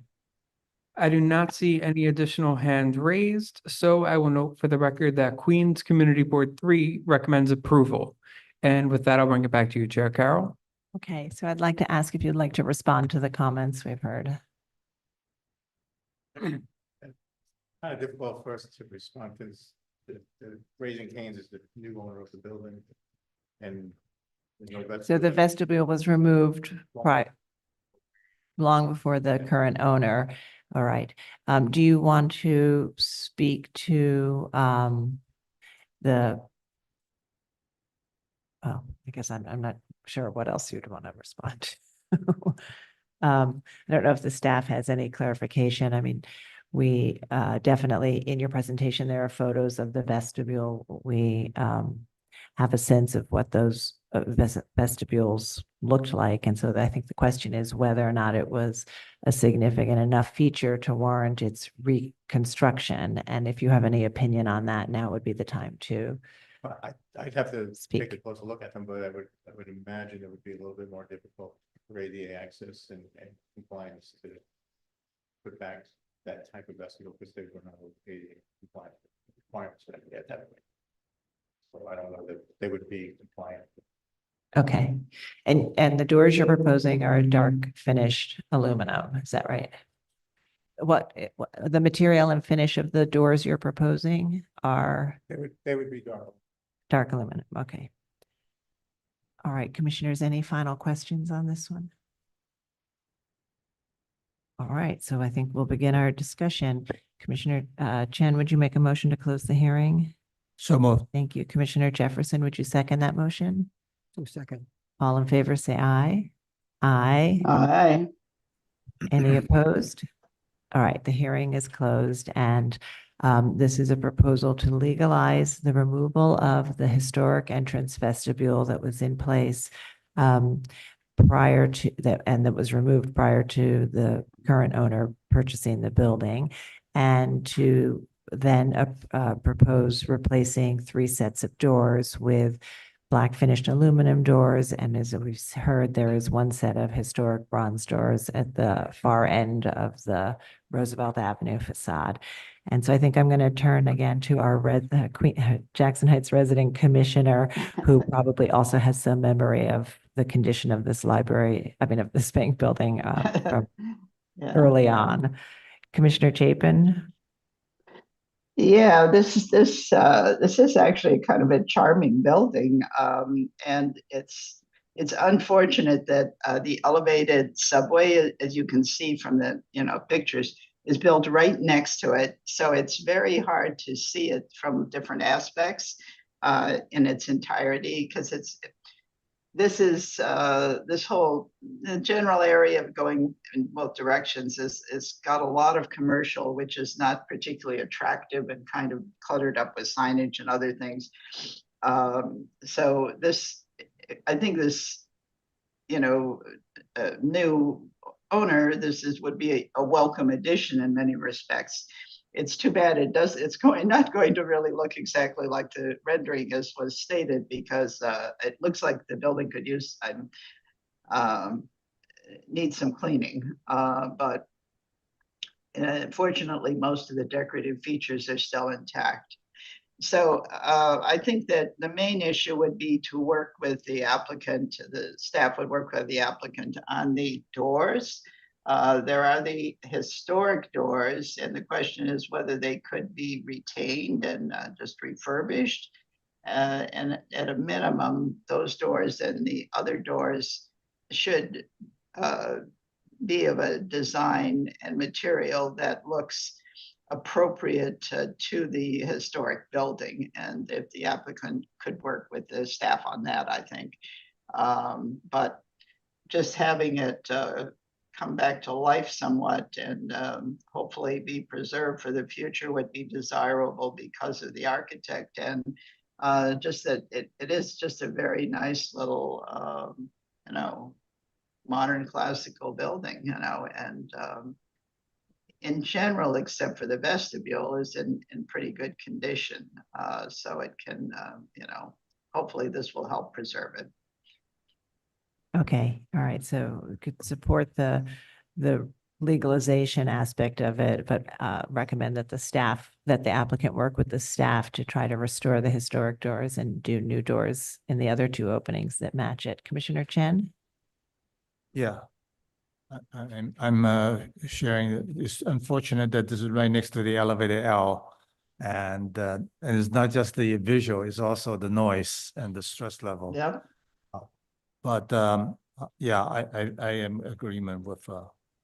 I do not see any additional hands raised, so I will note for the record that Queens Community Board 3 recommends approval. And with that, I'll bring it back to you, Chair Carroll. Okay, so I'd like to ask if you'd like to respond to the comments we've heard. Kind of difficult for us to respond because the Raising Cane's is the new owner of the building. And So the vestibule was removed long before the current owner. All right. Do you want to speak to the I guess I'm not sure what else you'd want to respond to. I don't know if the staff has any clarification. I mean, we definitely, in your presentation, there are photos of the vestibule. We have a sense of what those vestibules looked like. And so I think the question is whether or not it was a significant enough feature to warrant its reconstruction. And if you have any opinion on that, now would be the time to I'd have to speak. take a closer look at them, but I would imagine it would be a little bit more difficult for ADA access and compliance to put back that type of vestibule because they were not ADA compliant requirements at that point. So I don't know that they would be compliant. Okay. And the doors you're proposing are dark finished aluminum, is that right? What the material and finish of the doors you're proposing are? They would be dark. Dark aluminum, okay. All right, commissioners, any final questions on this one? All right, so I think we'll begin our discussion. Commissioner Chen, would you make a motion to close the hearing? So moved. Thank you. Commissioner Jefferson, would you second that motion? Second. All in favor, say aye. Aye. Aye. Any opposed? All right, the hearing is closed and this is a proposal to legalize the removal of the historic entrance vestibule that was in place prior to that, and that was removed prior to the current owner purchasing the building, and to then propose replacing 3 sets of doors with black finished aluminum doors. And as we've heard, there is 1 set of historic bronze doors at the far end of the Roosevelt Avenue facade. And so I think I'm going to turn again to our Jackson Heights resident commissioner, who probably also has some memory of the condition of this library, of this bank building from early on. Commissioner Chapin. Yeah, this is actually kind of a charming building, and it's unfortunate that the elevated subway, as you can see from the pictures, is built right next to it. So it's very hard to see it from different aspects in its entirety, because this whole the general area of going in both directions is got a lot of commercial, which is not particularly attractive and kind of cluttered up with signage and other things. So I think this, new owner, would be a welcome addition in many respects. It's too bad it's not going to really look exactly like the rendering as was stated, because it looks like the building could use need some cleaning, but fortunately most of the decorative features are still intact. So I think that the main issue would be to work with the applicant. The staff would work with the applicant on the doors. There are the historic doors, and the question is whether they could be retained and just refurbished. And at a minimum, those doors and the other doors should be of a design and material that looks appropriate to the historic building. And if the applicant could work with the staff on that, I think. But just having it come back to life somewhat and hopefully be preserved for the future would be desirable because of the architect, and just that it is just a very nice little modern classical building, and in general, except for the vestibule, is in pretty good condition. So it can, hopefully this will help preserve it. Okay, all right, so we could support the legalization aspect of it, but recommend that the applicant work with the staff to try to restore the historic doors and do new doors in the other two openings that match it. Commissioner Chen? Yeah. I'm sharing, it's unfortunate that this is right next to the elevator L. And it's not just the visual, it's also the noise and the stress level. Yep. But yeah, I am agreement with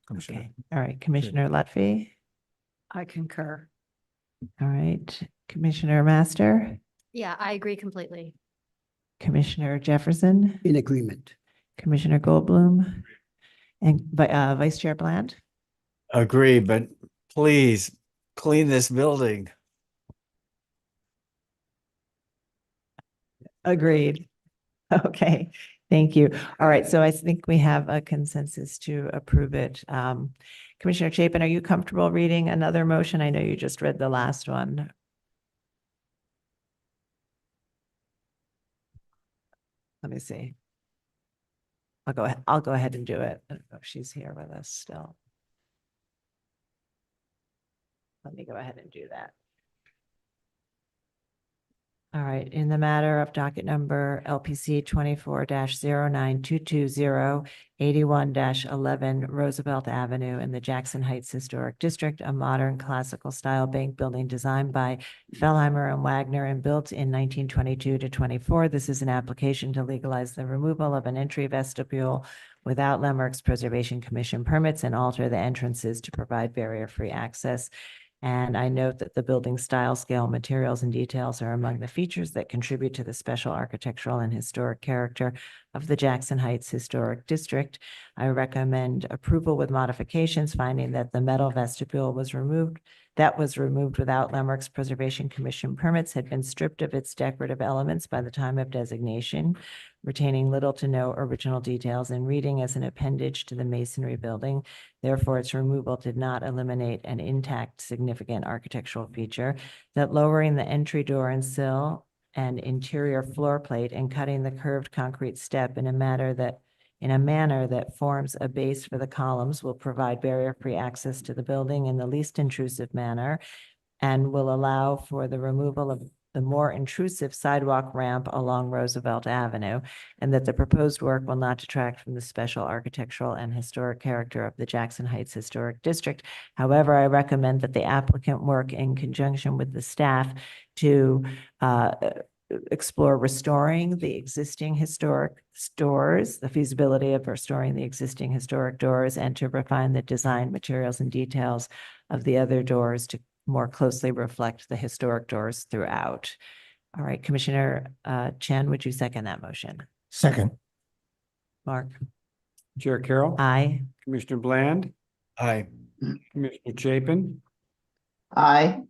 Commissioner. Okay, all right, Commissioner Lutfi? I concur. All right, Commissioner Master? Yeah, I agree completely. Commissioner Jefferson? In agreement. Commissioner Goldblum? And Vice Chair Bland? Agree, but please clean this building. Agreed. Okay, thank you. All right, so I think we have a consensus to approve it. Commissioner Chapin, are you comfortable reading another motion? I know you just read the last one. Let me see. I'll go ahead and do it. I don't know if she's here with us still. Let me go ahead and do that. All right, in the matter of docket number LPC 24-09220, 81-11 Roosevelt Avenue in the Jackson Heights Historic District, a modern classical style bank building designed by Fellheimer and Wagner and built in 1922 to 24. This is an application to legalize the removal of an entry vestibule without Landmarks Preservation Commission permits and alter the entrances to provide barrier-free access. And I note that the building style, scale, materials, and details are among the features that contribute to the special architectural and historic character of the Jackson Heights Historic District. I recommend approval with modifications, finding that the metal vestibule was removed without Landmarks Preservation Commission permits, had been stripped of its decorative elements by the time of designation, retaining little to no original details and reading as an appendage to the masonry building. Therefore, its removal did not eliminate an intact significant architectural feature, that lowering the entry door and sill and interior floor plate and cutting the curved concrete step in a manner that forms a base for the columns will provide barrier-free access to the building in the least intrusive manner and will allow for the removal of the more intrusive sidewalk ramp along Roosevelt Avenue, and that the proposed work will not detract from the special architectural and historic character of the Jackson Heights Historic District. However, I recommend that the applicant work in conjunction with the staff to explore restoring the existing historic doors, the feasibility of restoring the existing historic doors, and to refine the design, materials, and details of the other doors to more closely reflect the historic doors throughout. All right, Commissioner Chen, would you second that motion? Second. Mark? Chair Carroll. Aye. Commissioner Bland. Aye. Commissioner Chapin. Aye.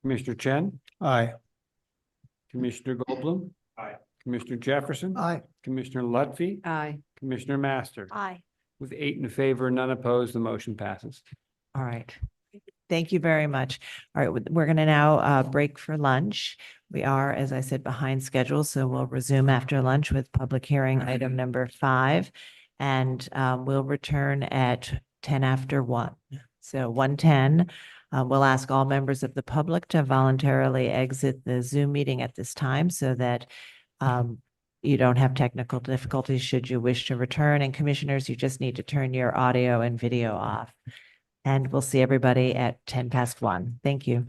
Commissioner Chen. Aye. Commissioner Goldblum. Aye. Commissioner Jefferson. Aye. Commissioner Lutfi. Aye. Commissioner Master. Aye. With 8 in favor, none opposed, the motion passes. All right. Thank you very much. All right, we're going to now break for lunch. We are, as I said, behind schedule, so we'll resume after lunch with public hearing item number 5, and we'll return at 10 after 1. So 1:10. We'll ask all members of the public to voluntarily exit the Zoom meeting at this time so that you don't have technical difficulties should you wish to return. And commissioners, you just need to turn your audio and video off. And we'll see everybody at 1:10. Thank you.